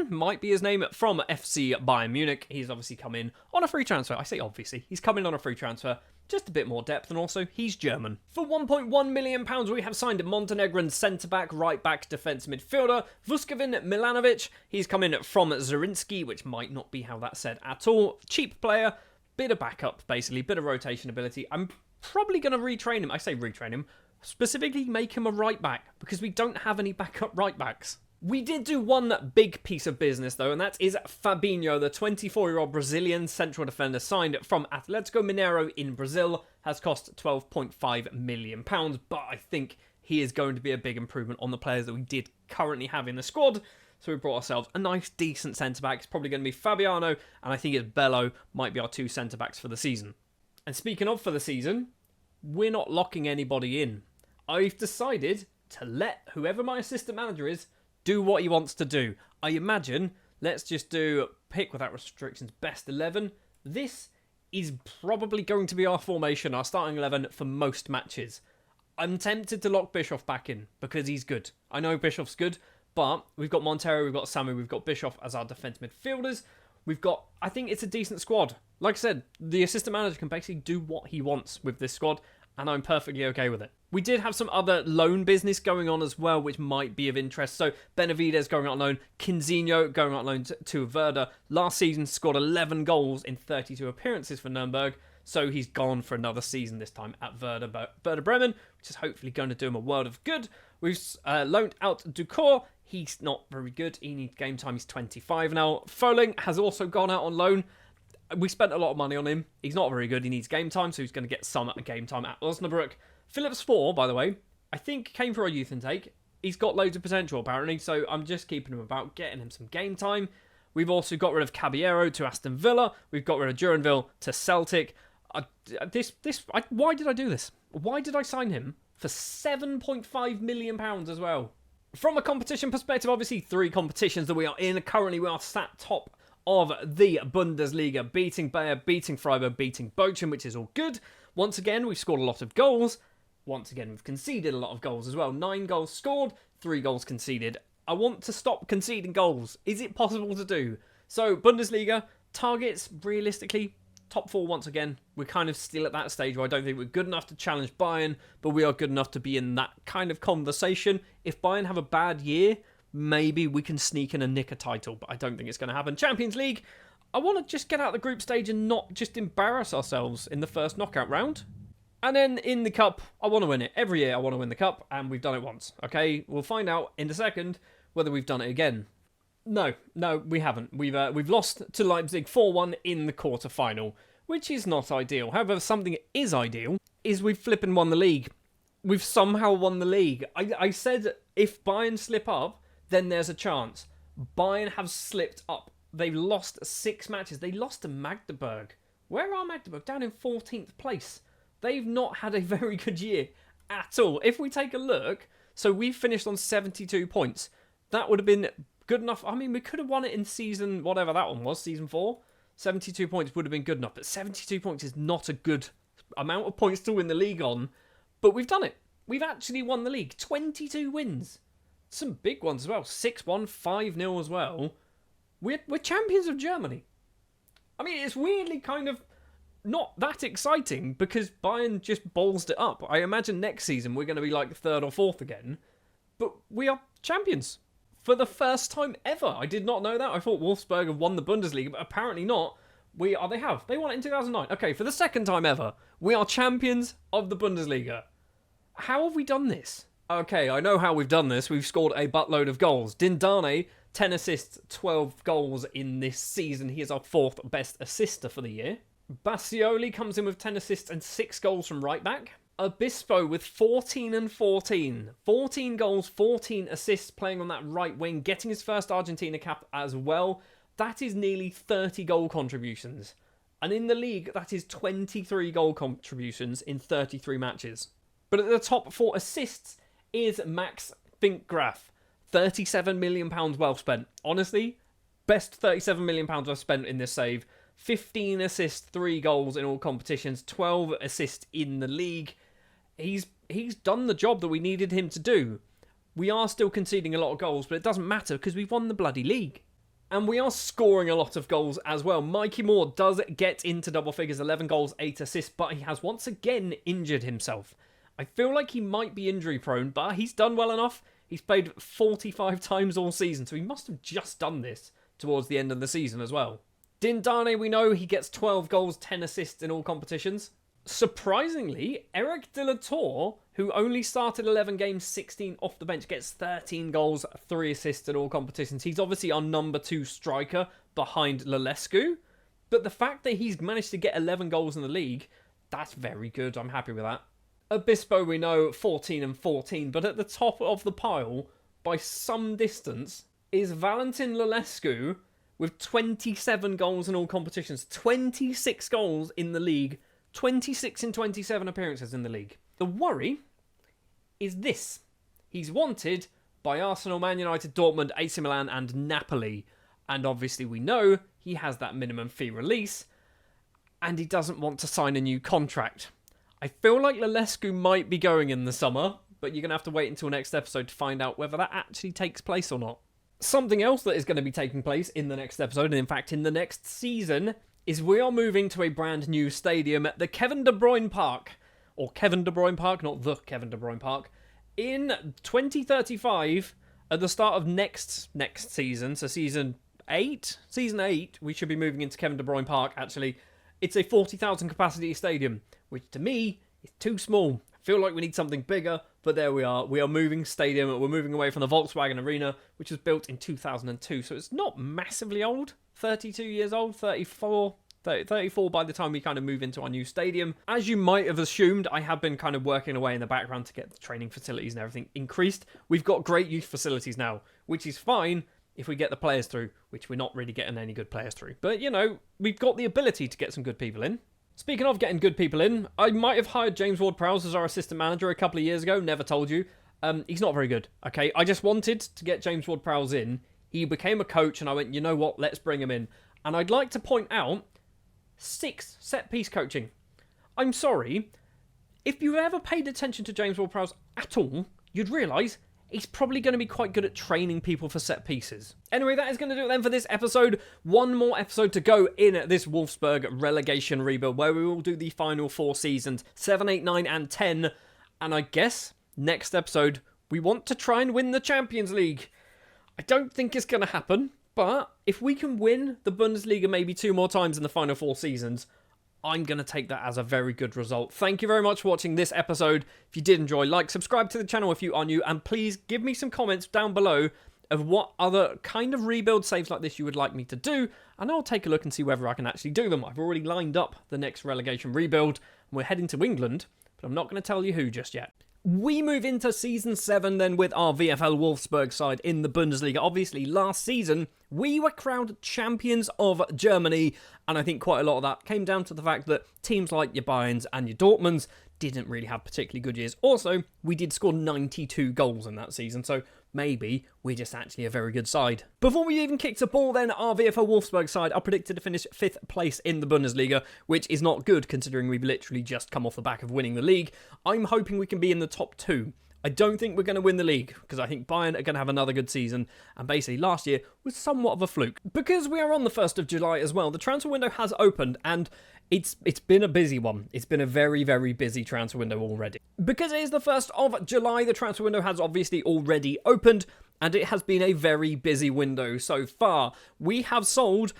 Speaker 1: might be his name, from FC Bayern Munich. He's obviously come in on a free transfer. I say obviously. He's come in on a free transfer. Just a bit more depth, and also, he's German. For £1.1 million, we have signed Montenegrin centre-back, right-back, defence midfielder, Vuskovic Milanovic. He's come in from Zrinski, which might not be how that's said at all. Cheap player, bit of backup, basically, bit of rotation ability. I'm probably going to retrain him. I say retrain him. Specifically make him a right-back, because we don't have any backup right-backs. We did do one big piece of business, though, and that is Fabinho, the 24-year-old Brazilian central defender signed from Atletico Mineiro in Brazil, has cost £12.5 million, but I think he is going to be a big improvement on the players that we did currently have in the squad. So we brought ourselves a nice, decent centre-back. It's probably going to be Fabiano, and I think it's Bello might be our 2 centre-backs for the season. And speaking of for the season, we're not locking anybody in. I've decided to let whoever my assistant manager is do what he wants to do. I imagine, let's just do pick without restrictions, best 11. This is probably going to be our formation, our starting 11 for most matches. I'm tempted to lock Bischoff back in because he's good. I know Bischoff's good, but we've got Montero, we've got Samu, we've got Bischoff as our defence midfielders. I think it's a decent squad. Like I said, the assistant manager can basically do what he wants with this squad, and I'm perfectly okay with it. We did have some other loan business going on as well, which might be of interest. So Benavides going out on loan, Kinzinho going out on loan to Werder. Last season scored 11 goals in 32 appearances for Nuremberg, so he's gone for another season this time at Werder Bremen, which is hopefully going to do him a world of good. We've loaned out Ducour. He's not very good. He needs game time. He's 25 now. Foling has also gone out on loan. We spent a lot of money on him. He's not very good. He needs game time, so he's going to get some game time at Osnabrück. Phillips 4, by the way, I think came for a youth intake. He's got loads of potential, apparently, so I'm just keeping him about, getting him some game time. We've also got rid of Caballero to Aston Villa. We've got rid of Duranville to Celtic. Why did I do this? Why did I sign him for £7.5 million as well? From a competition perspective, obviously 3 competitions that we are in. Currently, we are sat top of the Bundesliga, beating Bayer, beating Freiburg, beating Bochum, which is all good. Once again, we've scored a lot of goals. Once again, we've conceded a lot of goals as well. 9 goals scored, 3 goals conceded. I want to stop conceding goals. Is it possible to do? So, Bundesliga, targets, realistically, top 4 once again. We're kind of still at that stage where I don't think we're good enough to challenge Bayern, but we are good enough to be in that kind of conversation. If Bayern have a bad year, maybe we can sneak in and nick a title, but I don't think it's going to happen. Champions League, I want to just get out of the group stage and not just embarrass ourselves in the first knockout round. And then in the cup, I want to win it. Every year I want to win the cup, and we've done it once. Okay, we'll find out in a second whether we've done it again. No, we haven't. We've lost to Leipzig 4-1 in the quarter-final, which is not ideal. However, something that is ideal is we've flipping won the league. We've somehow won the league. I said if Bayern slip up, then there's a chance. Bayern have slipped up. They've lost 6 matches. They lost to Magdeburg. Where are Magdeburg? Down in 14th place. They've not had a very good year at all. If we take a look, so we finished on 72 points. That would have been good enough. I mean, we could have won it in season, whatever that one was, season 4. 72 points would have been good enough, but 72 points is not a good amount of points to win the league on. But we've done it. We've actually won the league. 22 wins. Some big ones as well. 6-1, 5-0 as well. We're champions of Germany. I mean, it's weirdly kind of not that exciting because Bayern just ballsed it up. I imagine next season we're going to be like 3rd or 4th again. But we are champions. For the first time ever. I did not know that. I thought Wolfsburg have won the Bundesliga, but apparently not. They have. They won it in 2009. Okay, for the second time ever, we are champions of the Bundesliga. How have we done this? Okay, I know how we've done this. We've scored a buttload of goals. Dindane, 10 assists, 12 goals in this season. He is our 4th best assister for the year. Bassioli comes in with 10 assists and 6 goals from right back. Obispo with 14 and 14. 14 goals, 14 assists playing on that right wing, getting his first Argentina cap as well. That is nearly 30 goal contributions. And in the league, that is 23 goal contributions in 33 matches. But at the top 4 assists is Max Finkgraf. £37 million well spent. Honestly, best £37 million I've spent in this save. 15 assists, 3 goals in all competitions, 12 assists in the league. He's done the job that we needed him to do. We are still conceding a lot of goals, but it doesn't matter because we've won the bloody league. And we are scoring a lot of goals as well. Mikey Moore does get into double figures, 11 goals, 8 assists, but he has once again injured himself. I feel like he might be injury prone, but he's done well enough. He's played 45 times all season, so he must have just done this towards the end of the season as well. Dindane, we know he gets 12 goals, 10 assists in all competitions. Surprisingly, Eric de la Tour, who only started 11 games, 16 off the bench, gets 13 goals, 3 assists in all competitions. He's obviously our number 2 striker behind Lelescu. But the fact that he's managed to get 11 goals in the league, that's very good. I'm happy with that. Obispo, we know, 14 and 14. But at the top of the pile, by some distance, is Valentin Lelescu with 27 goals in all competitions. 26 goals in the league. 26 in 27 appearances in the league. The worry is this. He's wanted by Arsenal, Man United, Dortmund, AC Milan and Napoli. And obviously we know he has that minimum fee release and he doesn't want to sign a new contract. I feel like Lelescu might be going in the summer, but you're going to have to wait until next episode to find out whether that actually takes place or not. Something else that is going to be taking place in the next episode, and in fact in the next season, is we are moving to a brand new stadium at the Kevin De Bruyne Park. Or Kevin De Bruyne Park, not the Kevin De Bruyne Park. In 2035, at the start of next season, so season 8, we should be moving into Kevin De Bruyne Park, actually. It's a 40,000 capacity stadium, which to me is too small. I feel like we need something bigger, but there we are. We are moving stadium. We're moving away from the Volkswagen Arena, which was built in 2002, so it's not massively old. 32 years old, 34 by the time we kind of move into our new stadium. As you might have assumed, I have been kind of working away in the background to get the training facilities and everything increased. We've got great youth facilities now, which is fine if we get the players through, which we're not really getting any good players through. But, you know, we've got the ability to get some good people in. Speaking of getting good people in, I might have hired James Ward-Prowse as our assistant manager a couple of years ago, never told you. He's not very good, okay? I just wanted to get James Ward-Prowse in. He became a coach, and I went, you know what, let's bring him in. And I'd like to point out 6 set-piece coaching. I'm sorry, if you ever paid attention to James Ward-Prowse at all, you'd realise he's probably going to be quite good at training people for set pieces. Anyway, that is going to do it then for this episode. One more episode to go in this Wolfsburg relegation rebuild, where we will do the final 4 seasons, 7, 8, 9 and 10. And I guess next episode, we want to try and win the Champions League. I don't think it's going to happen, but if we can win the Bundesliga maybe 2 more times in the final 4 seasons, I'm going to take that as a very good result. Thank you very much for watching this episode. If you did enjoy, like, subscribe to the channel if you are new, and please give me some comments down below of what other kind of rebuild saves like this you would like me to do, and I'll take a look and see whether I can actually do them. I've already lined up the next relegation rebuild, and we're heading to England, but I'm not going to tell you who just yet. We move into Season 7 then with our VfL Wolfsburg side in the Bundesliga. Obviously, last season, we were crowned champions of Germany, and I think quite a lot of that came down to the fact that teams like your Bayerns and your Dortmunds didn't really have particularly good years. Also, we did score 92 goals in that season, so maybe we're just actually a very good side. Before we even kicked a ball then, our VfL Wolfsburg side are predicted to finish 5th place in the Bundesliga, which is not good considering we've literally just come off the back of winning the league. I'm hoping we can be in the top 2. I don't think we're going to win the league, because I think Bayern are going to have another good season, and basically last year was somewhat of a fluke. Because we are on the 1st of July as well, the transfer window has opened, and it's been a busy one. It's been a very, very busy transfer window already. Because it is the 1st of July, the transfer window has obviously already opened, and it has been a very busy window so far. We have sold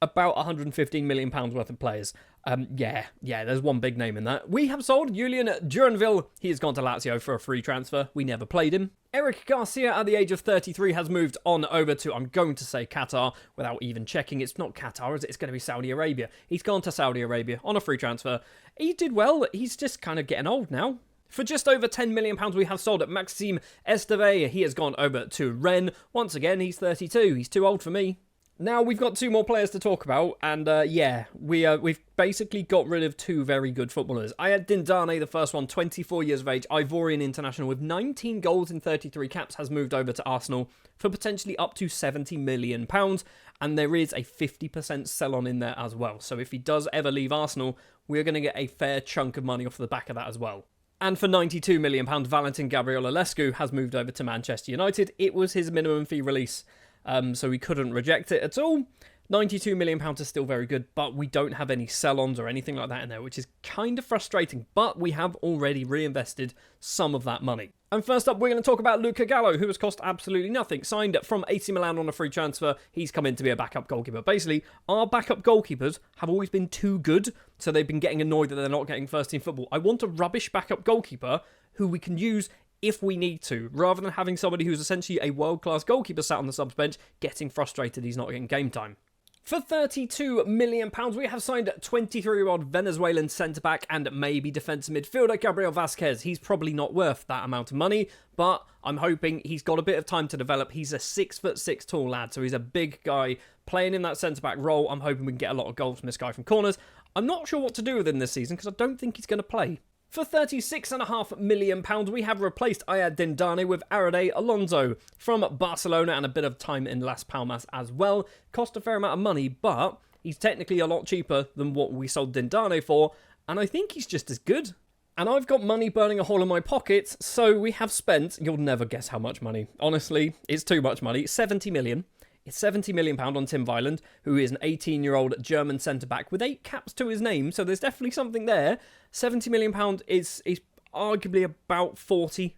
Speaker 1: about £115 million worth of players. Yeah, there's one big name in that. We have sold Julian Duranville. He has gone to Lazio for a free transfer. We never played him. Eric Garcia, at the age of 33, has moved on over to, I'm going to say Qatar, without even checking. It's not Qatar, is it? It's going to be Saudi Arabia. He's gone to Saudi Arabia on a free transfer. He did well. He's just kind of getting old now. For just over £10 million, we have sold at Maxime Esteve. He has gone over to Rennes. Once again, he's 32. He's too old for me. Now, we've got 2 more players to talk about, and we've basically got rid of 2 very good footballers. Ayad Dindane, the first one, 24 years of age, Ivorian international with 19 goals in 33 caps, has moved over to Arsenal for potentially up to £70 million, and there is a 50% sell-on in there as well. So if he does ever leave Arsenal, we're going to get a fair chunk of money off the back of that as well. And for £92 million, Valentin Gabriel Lelescu has moved over to Manchester United. It was his minimum fee release. So we couldn't reject it at all. £92 million is still very good, but we don't have any sell-ons or anything like that in there, which is kind of frustrating, but we have already reinvested some of that money. And first up, we're going to talk about Luca Gallo, who has cost absolutely nothing. Signed from AC Milan on a free transfer. He's come in to be a backup goalkeeper. Basically, our backup goalkeepers have always been too good, so they've been getting annoyed that they're not getting first-team football. I want a rubbish backup goalkeeper who we can use if we need to, rather than having somebody who's essentially a world-class goalkeeper sat on the subs bench getting frustrated he's not getting game time. For £32 million, we have signed 23-year-old Venezuelan centre-back and maybe defensive midfielder Gabriel Vasquez. He's probably not worth that amount of money, but I'm hoping he's got a bit of time to develop. He's a 6'6" tall lad, so he's a big guy playing in that centre-back role. I'm hoping we can get a lot of goals from this guy from corners. I'm not sure what to do with him this season because I don't think he's going to play. For £36.5 million, we have replaced Ayad Dindane with Arade Alonso from Barcelona and a bit of time in Las Palmas as well. Cost a fair amount of money, but he's technically a lot cheaper than what we sold Dindane for, and I think he's just as good. And I've got money burning a hole in my pockets, so we have spent, you'll never guess how much money. Honestly, it's too much money. 70 million. It's £70 million on Tim Weiland, who is an 18-year-old German centre-back with 8 caps to his name, so there's definitely something there. £70 million is arguably about £40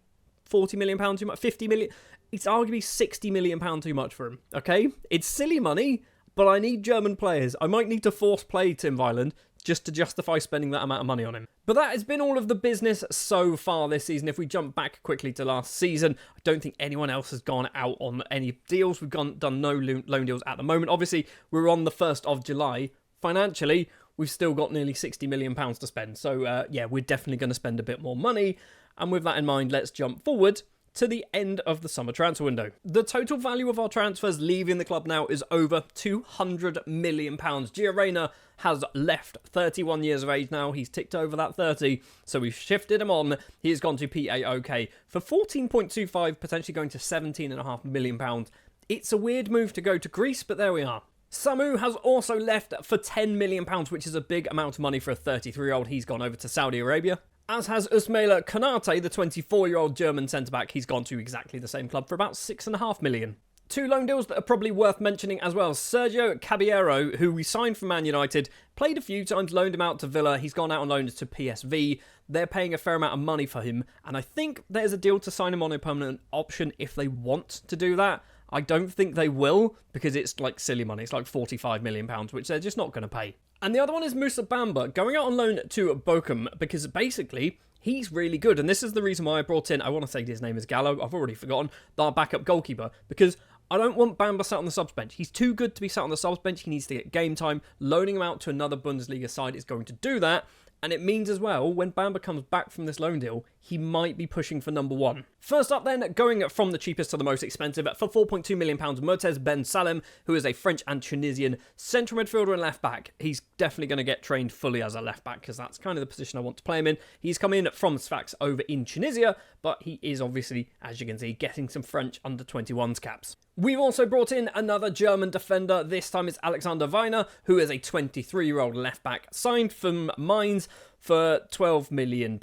Speaker 1: million too much, 50 million. It's arguably £60 million too much for him, okay? It's silly money, but I need German players. I might need to force play Tim Weiland just to justify spending that amount of money on him. But that has been all of the business so far this season. If we jump back quickly to last season, I don't think anyone else has gone out on any deals. We've done no loan deals at the moment. Obviously, we're on the 1st of July. Financially, we've still got nearly £60 million to spend. So, yeah, we're definitely going to spend a bit more money. And with that in mind, let's jump forward to the end of the summer transfer window. The total value of our transfers leaving the club now is over £200 million. Gio Reyna has left, 31 years of age now. He's ticked over that 30, so we've shifted him on. He has gone to PAOK for 14.25, potentially going to £17.5 million. It's a weird move to go to Greece, but there we are. Samu has also left for £10 million, which is a big amount of money for a 33-year-old. He's gone over to Saudi Arabia. As has Usmaila Konate, the 24-year-old German centre-back. He's gone to exactly the same club for about £6.5 million. 2 loan deals that are probably worth mentioning as well. Sergio Caballero, who we signed from Man United, played a few times, loaned him out to Villa. He's gone out on loan to PSV. They're paying a fair amount of money for him, and I think there's a deal to sign him on a permanent option if they want to do that. I don't think they will, because it's like silly money. It's like £45 million, which they're just not going to pay. And the other one is Musa Bamba, going out on loan to Bochum, because basically, he's really good. And this is the reason why I brought in, I want to say his name is Gallo, I've already forgotten, our backup goalkeeper, because I don't want Bamba sat on the subs bench. He's too good to be sat on the subs bench. He needs to get game time. Loaning him out to another Bundesliga side is going to do that. And it means as well, when Bamba comes back from this loan deal, he might be pushing for number 1. First up then, going from the cheapest to the most expensive, for £4.2 million, Murtez Ben Salem, who is a French and Tunisian central midfielder and left back. He's definitely going to get trained fully as a left back, because that's kind of the position I want to play him in. He's come in from Sfax over in Tunisia, but he is obviously, as you can see, getting some French under-21s caps. We've also brought in another German defender. This time it's Alexander Weiner, who is a 23-year-old left back, signed from Mainz for £12 million.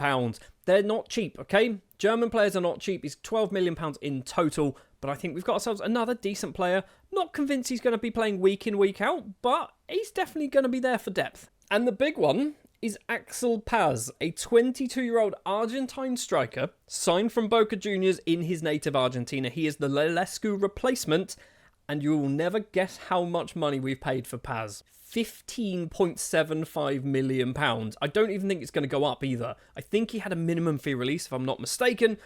Speaker 1: They're not cheap, okay? German players are not cheap. It's £12 million in total, but I think we've got ourselves another decent player. Not convinced he's going to be playing week in, week out, but he's definitely going to be there for depth. And the big one is Axel Paz, a 22-year-old Argentine striker, signed from Boca Juniors in his native Argentina. He is the Lelescu replacement, and you will never guess how much money we've paid for Paz. £15.75 million. I don't even think it's going to go up either. I think he had a minimum fee release, if I'm not mistaken.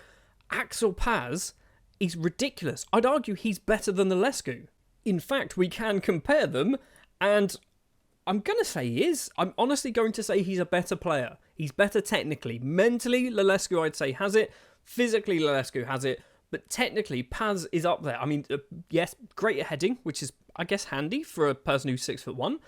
Speaker 1: Axel Paz is ridiculous. I'd argue he's better than Lelescu. In fact, we can compare them, and I'm going to say he is. I'm honestly going to say he's a better player. He's better technically. Mentally, Lelescu, I'd say, has it. Physically, Lelescu has it. But technically, Paz is up there. I mean, yes, great at heading, which is, I guess, handy for a person who's 6'1".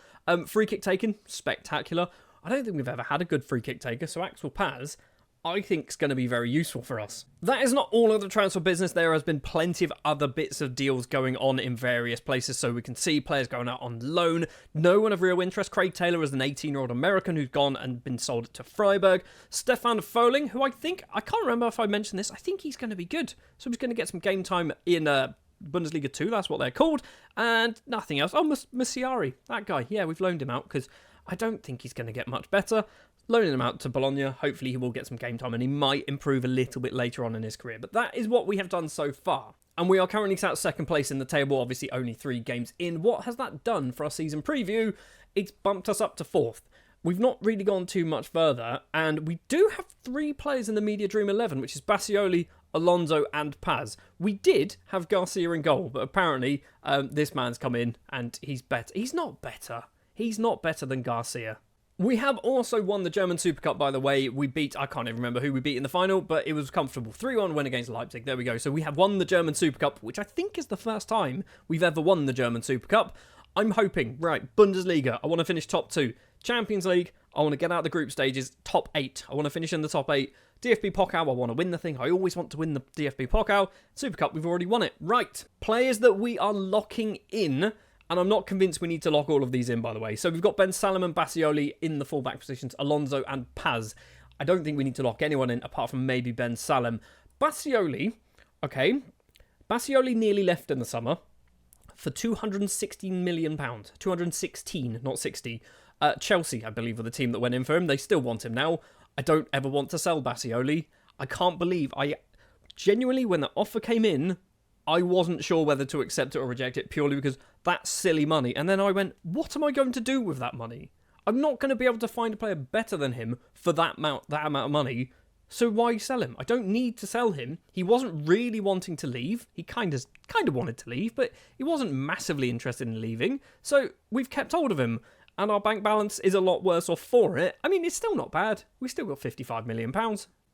Speaker 1: Free kick taken, spectacular. I don't think we've ever had a good free kick taker, so Axel Paz, I think, is going to be very useful for us. That is not all of the transfer business. There has been plenty of other bits of deals going on in various places, so we can see players going out on loan. No one of real interest. Craig Taylor is an 18-year-old American who's gone and been sold to Freiburg. Stefan Foling, who I can't remember if I mentioned this, I think he's going to be good. So he's going to get some game time in Bundesliga 2, that's what they're called, and nothing else. Oh, Masiari, that guy. Yeah, we've loaned him out because I don't think he's going to get much better. Loaning him out to Bologna, hopefully he will get some game time and he might improve a little bit later on in his career. But that is what we have done so far. And we are currently sat second place in the table, obviously only 3 games in. What has that done for our season preview? It's bumped us up to 4th. We've not really gone too much further, and we do have 3 players in the Media Dream 11, which is Bassioli, Alonso and Paz. We did have Garcia in goal, but apparently this man's come in and he's better. He's not better. He's not better than Garcia. We have also won the German Super Cup, by the way. We beat, I can't even remember who we beat in the final, but it was comfortable. 3-1 win against Leipzig. There we go. So we have won the German Super Cup, which I think is the first time we've ever won the German Super Cup. I'm hoping, right, Bundesliga, I want to finish top 2. Champions League, I want to get out the group stages, top 8. I want to finish in the top 8. DFB Pokal, I want to win the thing. I always want to win the DFB Pokal. Super Cup, we've already won it. Right, players that we are locking in, and I'm not convinced we need to lock all of these in, by the way. So we've got Ben Salem and Bassioli in the fullback positions, Alonso and Paz. I don't think we need to lock anyone in apart from maybe Ben Salem. Bassioli, okay. Bassioli nearly left in the summer for £216 million. 216, not 60. Chelsea, I believe, were the team that went in for him. They still want him now. I don't ever want to sell Bassioli. I can't believe genuinely, when the offer came in, I wasn't sure whether to accept it or reject it purely because that's silly money. And then I went, what am I going to do with that money? I'm not going to be able to find a player better than him for that amount of money. So why sell him? I don't need to sell him. He wasn't really wanting to leave. He kind of wanted to leave, but he wasn't massively interested in leaving. So we've kept hold of him, and our bank balance is a lot worse off for it. I mean, it's still not bad. We've still got £55 million.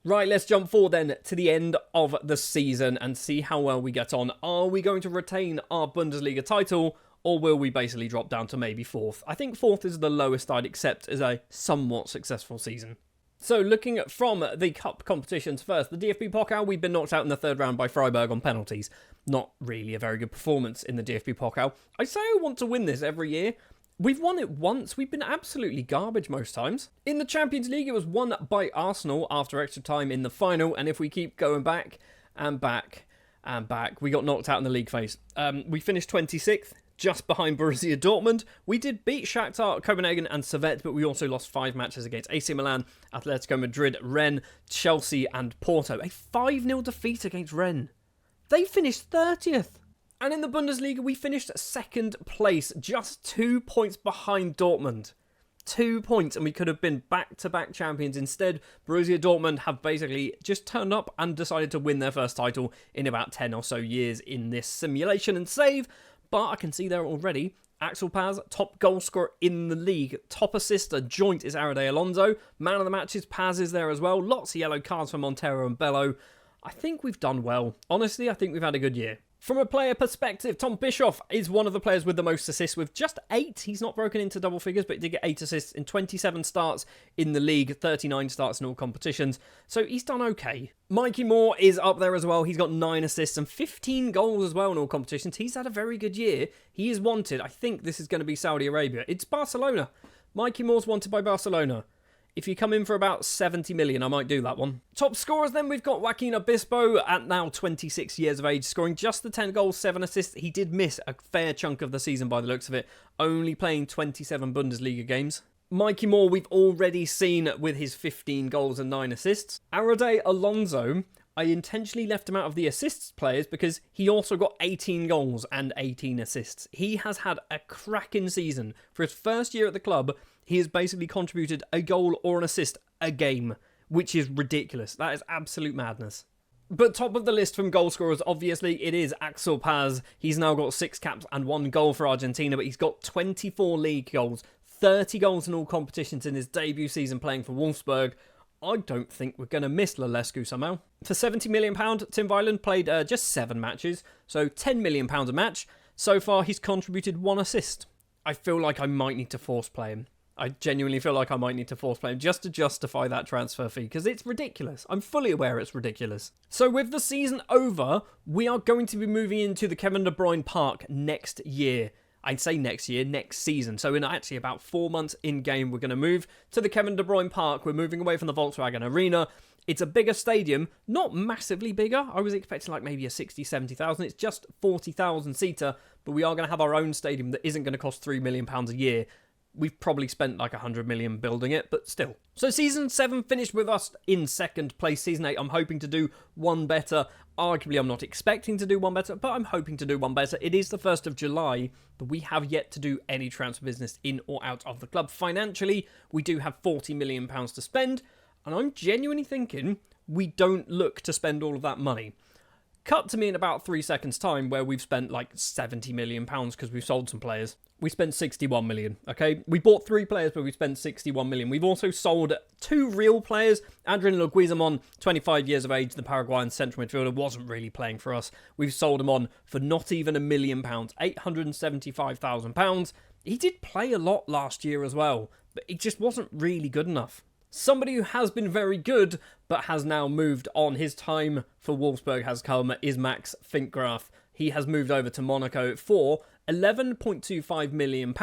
Speaker 1: Right, let's jump forward then to the end of the season and see how well we get on. Are we going to retain our Bundesliga title, or will we basically drop down to maybe 4th? I think 4th is the lowest I'd accept as a somewhat successful season. So looking from the cup competitions first, the DFB Pokal, we've been knocked out in the 3rd round by Freiburg on penalties. Not really a very good performance in the DFB Pokal. I say I want to win this every year. We've won it once. We've been absolutely garbage most times. In the Champions League, it was won by Arsenal after extra time in the final. And if we keep going back and back and back, we got knocked out in the league phase. We finished 26th, just behind Borussia Dortmund. We did beat Shakhtar, Copenhagen and Servette, but we also lost 5 matches against AC Milan, Atletico Madrid, Rennes, Chelsea and Porto. A 5-0 defeat against Rennes. They finished 30th. And in the Bundesliga, we finished 2nd place, just 2 points behind Dortmund. 2 points, and we could have been back-to-back champions. Instead, Borussia Dortmund have basically just turned up and decided to win their first title in about 10 or so years in this simulation and save. But I can see there already, Axel Paz, top goal scorer in the league. Top assister joint is Arade Alonso. Man of the matches, Paz is there as well. Lots of yellow cards for Montero and Bello. I think we've done well. Honestly, I think we've had a good year. From a player perspective, Tom Bischoff is one of the players with the most assists with just 8. He's not broken into double figures, but he did get 8 assists in 27 starts in the league, 39 starts in all competitions. So he's done okay. Mikey Moore is up there as well. He's got 9 assists and 15 goals as well in all competitions. He's had a very good year. He is wanted. I think this is going to be Saudi Arabia. It's Barcelona. Mikey Moore's wanted by Barcelona. If you come in for about 70 million, I might do that one. Top scorers then, we've got Joaquin Obispo at now 26 years of age, scoring just the 10 goals, 7 assists. He did miss a fair chunk of the season by the looks of it, only playing 27 Bundesliga games. Mikey Moore, we've already seen with his 15 goals and 9 assists. Arade Alonso, I intentionally left him out of the assists players because he also got 18 goals and 18 assists. He has had a cracking season. For his first year at the club, he has basically contributed a goal or an assist a game, which is ridiculous. That is absolute madness. But top of the list from goal scorers, obviously, it is Axel Paz. He's now got 6 caps and 1 goal for Argentina, but he's got 24 league goals, 30 goals in all competitions in his debut season playing for Wolfsburg. I don't think we're going to miss Lelescu somehow. For £70 million, Tim Weiland played just 7 matches, so £10 million a match. So far, he's contributed 1 assist. I feel like I might need to force play him. I genuinely feel like I might need to force play him just to justify that transfer fee, because it's ridiculous. I'm fully aware it's ridiculous. So with the season over, we are going to be moving into the Kevin De Bruyne Park next year. I'd say next year, next season. So in actually about 4 months in-game, we're going to move to the Kevin De Bruyne Park. We're moving away from the Volkswagen Arena. It's a bigger stadium, not massively bigger. I was expecting like maybe a 60, 70,000. It's just 40,000 seater, but we are going to have our own stadium that isn't going to cost £3 million a year. We've probably spent like 100 million building it, but still. So season 7 finished with us in 2nd place. Season 8, I'm hoping to do one better. Arguably, I'm not expecting to do one better, but I'm hoping to do one better. It is the 1st of July, but we have yet to do any transfer business in or out of the club. Financially, we do have £40 million to spend, and I'm genuinely thinking we don't look to spend all of that money. Cut to me in about 3 seconds' time where we've spent like £70 million because we've sold some players. We spent 61 million, okay? We bought 3 players, but we spent 61 million. We've also sold 2 real players. Adrian Leguizamon, 25 years of age, the Paraguayan central midfielder, wasn't really playing for us. We've sold him on for not even £1 million, £875,000. He did play a lot last year as well, but it just wasn't really good enough. Somebody who has been very good, but has now moved on. His time for Wolfsburg has come, is Max Finkgraf. He has moved over to Monaco for £11.25 million.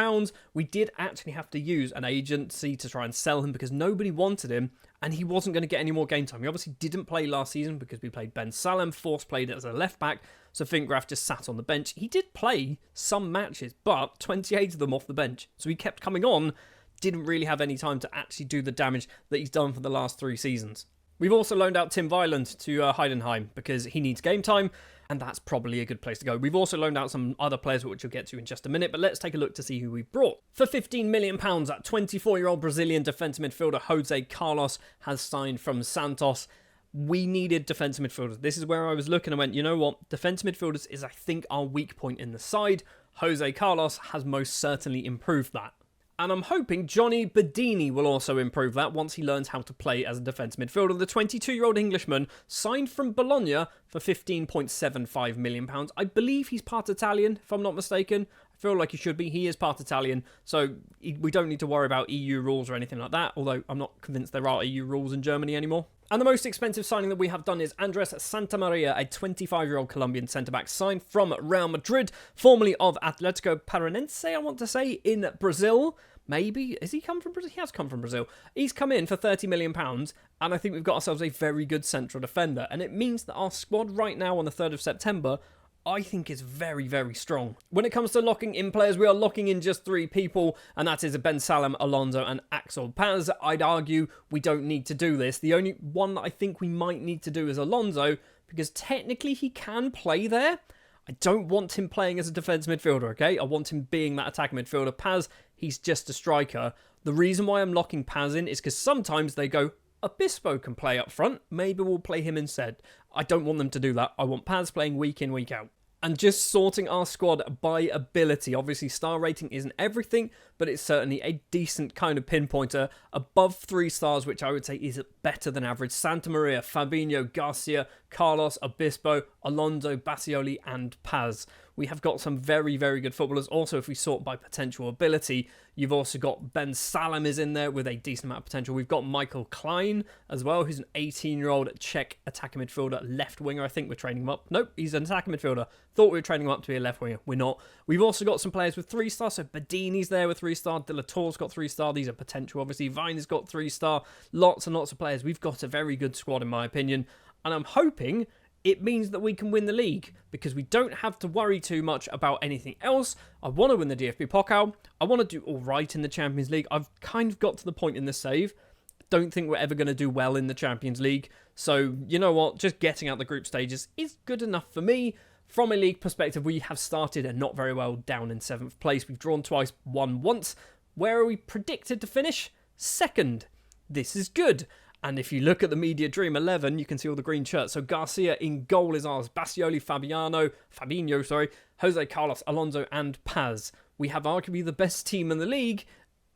Speaker 1: We did actually have to use an agency to try and sell him because nobody wanted him, and he wasn't going to get any more game time. He obviously didn't play last season because we played Ben Salem, Force played as a left back, so Finkgraf just sat on the bench. He did play some matches, but 28 of them off the bench, so he kept coming on, didn't really have any time to actually do the damage that he's done for the last 3 seasons. We've also loaned out Tim Weiland to Heidenheim because he needs game time, and that's probably a good place to go. We've also loaned out some other players, which we'll get to in just a minute, but let's take a look to see who we brought. For £15 million, that 24-year-old Brazilian defensive midfielder Jose Carlos has signed from Santos. We needed defensive midfielders. This is where I was looking and went, you know what? Defensive midfielders is, I think, our weak point in the side. Jose Carlos has most certainly improved that. And I'm hoping Johnny Bedini will also improve that once he learns how to play as a defensive midfielder. The 22-year-old Englishman signed from Bologna for £15.75 million. I believe he's part Italian, if I'm not mistaken. I feel like he should be. He is part Italian, so we don't need to worry about EU rules or anything like that, although I'm not convinced there are EU rules in Germany anymore. And the most expensive signing that we have done is Andres Santamaria, a 25-year-old Colombian centre-back signed from Real Madrid, formerly of Atletico Paranense, I want to say, in Brazil. Maybe. Has he come from Brazil? He has come from Brazil. He's come in for £30 million, and I think we've got ourselves a very good central defender. And it means that our squad right now on the 3rd of September, I think is very, very strong. When it comes to locking in players, we are locking in just 3 people, and that is Ben Salem, Alonso, and Axel Paz. I'd argue we don't need to do this. The only one that I think we might need to do is Alonso, because technically he can play there. I don't want him playing as a defensive midfielder, okay? I want him being that attacking midfielder. Paz, he's just a striker. The reason why I'm locking Paz in is because sometimes they go, Obispo can play up front. Maybe we'll play him instead. I don't want them to do that. I want Paz playing week in, week out. And just sorting our squad by ability. Obviously, star rating isn't everything, but it's certainly a decent kind of pinpointer. Above 3 stars, which I would say is better than average. Santa Maria, Fabinho, Garcia, Carlos, Obispo, Alonso, Bassioli, and Paz. We have got some very, very good footballers. Also, if we sort by potential ability, you've also got Ben Salem is in there with a decent amount of potential. We've got Michael Klein as well, who's an 18-year-old Czech attacking midfielder, left winger. I think we're training him up. Nope, he's an attacking midfielder. Thought we were training him up to be a left winger. We're not. We've also got some players with 3 stars. So Bedini's there with 3 star. De La Torre's got 3 star. These are potential. Obviously, Vine's got 3 star. Lots and lots of players. We've got a very good squad, in my opinion. And I'm hoping it means that we can win the league because we don't have to worry too much about anything else. I want to win the DFB Pokal. I want to do all right in the Champions League. I've kind of got to the point in the save. I don't think we're ever going to do well in the Champions League. So, you know what? Just getting out the group stages is good enough for me. From a league perspective, we have started and not very well down in 7th place. We've drawn twice, won once. Where are we predicted to finish? 2nd. This is good. And if you look at the Media Dream 11, you can see all the green shirts. So Garcia in goal is ours. Bassioli, Fabinho, Jose Carlos, Alonso, and Paz. We have arguably the best team in the league,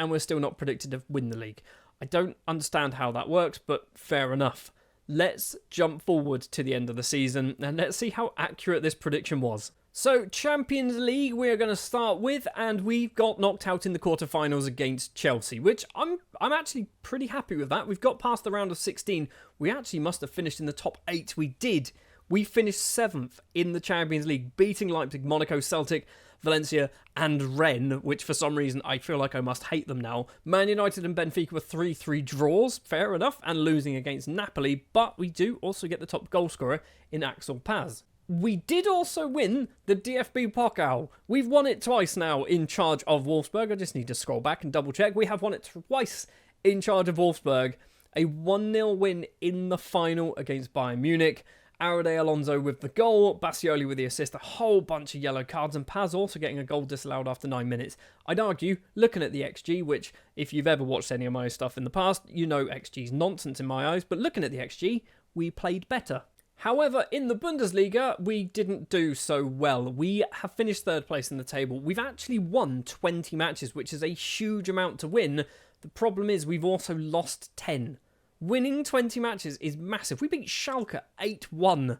Speaker 1: and we're still not predicted to win the league. I don't understand how that works, but fair enough. Let's jump forward to the end of the season, and let's see how accurate this prediction was. So, Champions League we're going to start with, and we got knocked out in the quarterfinals against Chelsea, which I'm actually pretty happy with that. We've got past the round of 16. We actually must have finished in the top 8. We did. We finished 7th in the Champions League, beating Leipzig, Monaco, Celtic, Valencia, and Rennes, which for some reason I feel like I must hate them now. Man United and Benfica were 3-3 draws, fair enough, and losing against Napoli, but we do also get the top goal scorer in Axel Paz. We did also win the DFB Pokal. We've won it twice now in charge of Wolfsburg. I just need to scroll back and double check. We have won it twice in charge of Wolfsburg. A 1-0 win in the final against Bayern Munich. Arade Alonso with the goal, Bassioli with the assist, a whole bunch of yellow cards, and Paz also getting a goal disallowed after 9 minutes. I'd argue, looking at the XG, which if you've ever watched any of my stuff in the past, you know XG's nonsense in my eyes, but looking at the XG, we played better. However, in the Bundesliga, we didn't do so well. We have finished 3rd place in the table. We've actually won 20 matches, which is a huge amount to win. The problem is we've also lost 10. Winning 20 matches is massive. We beat Schalke 8-1.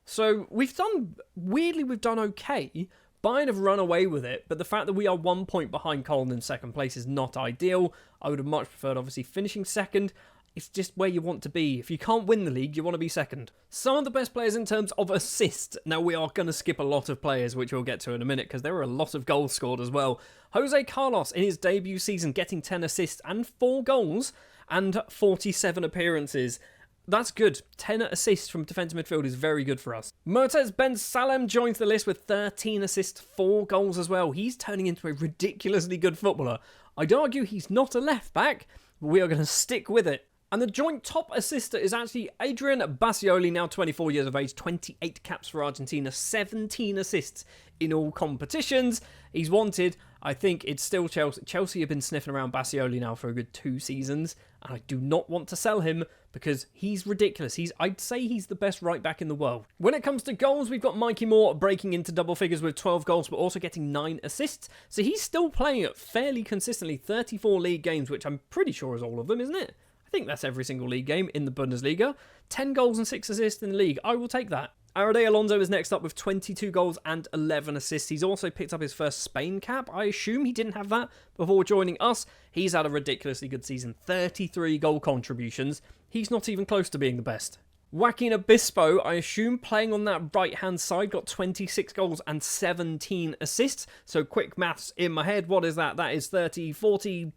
Speaker 1: So we've done okay, Bayern have run away with it, but the fact that we are 1 point behind Cologne in second place is not ideal. I would have much preferred, obviously, finishing second. It's just where you want to be. If you can't win the league, you want to be second. Some of the best players in terms of assists. Now, we are going to skip a lot of players, which we'll get to in a minute, because there are a lot of goals scored as well. Jose Carlos, in his debut season, getting 10 assists and 4 goals and 47 appearances. That's good. 10 assists from defensive midfield is very good for us. Mertens Ben Salem joins the list with 13 assists, 4 goals as well. He's turning into a ridiculously good footballer. I'd argue he's not a left back, but we are going to stick with it. And the joint top assister is actually Adrian Bassioli, now 24 years of age, 28 caps for Argentina, 17 assists in all competitions. He's wanted. I think it's still Chelsea. Chelsea have been sniffing around Bassioli now for a good 2 seasons, and I do not want to sell him because he's ridiculous. I'd say he's the best right back in the world. When it comes to goals, we've got Mikey Moore breaking into double figures with 12 goals, but also getting 9 assists. So he's still playing it fairly consistently, 34 league games, which I'm pretty sure is all of them, isn't it? I think that's every single league game in the Bundesliga. 10 goals and 6 assists in the league. I will take that. Arade Alonso is next up with 22 goals and 11 assists. He's also picked up his first Spain cap. I assume he didn't have that before joining us. He's had a ridiculously good season. 33 goal contributions. He's not even close to being the best. Joaquin Obispo, I assume playing on that right-hand side, got 26 goals and 17 assists. So quick maths in my head. What is that? That is 43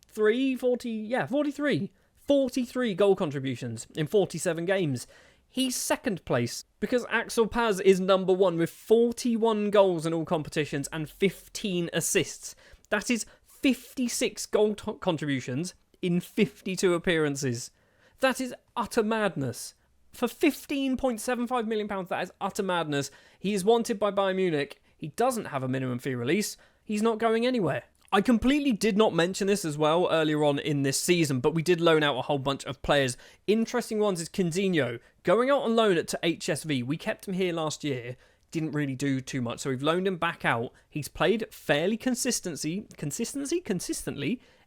Speaker 1: goal contributions in 47 games. He's second place because Axel Paz is number 1 with 41 goals in all competitions and 15 assists. That is 56 goal contributions in 52 appearances. That is utter madness. For £15.75 million, that is utter madness. He is wanted by Bayern Munich. He doesn't have a minimum fee release. He's not going anywhere. I completely did not mention this as well earlier on in this season, but we did loan out a whole bunch of players. Interesting ones is Quinzinho. Going out on loan to HSV. We kept him here last year. Didn't really do too much, so we've loaned him back out. He's played fairly consistently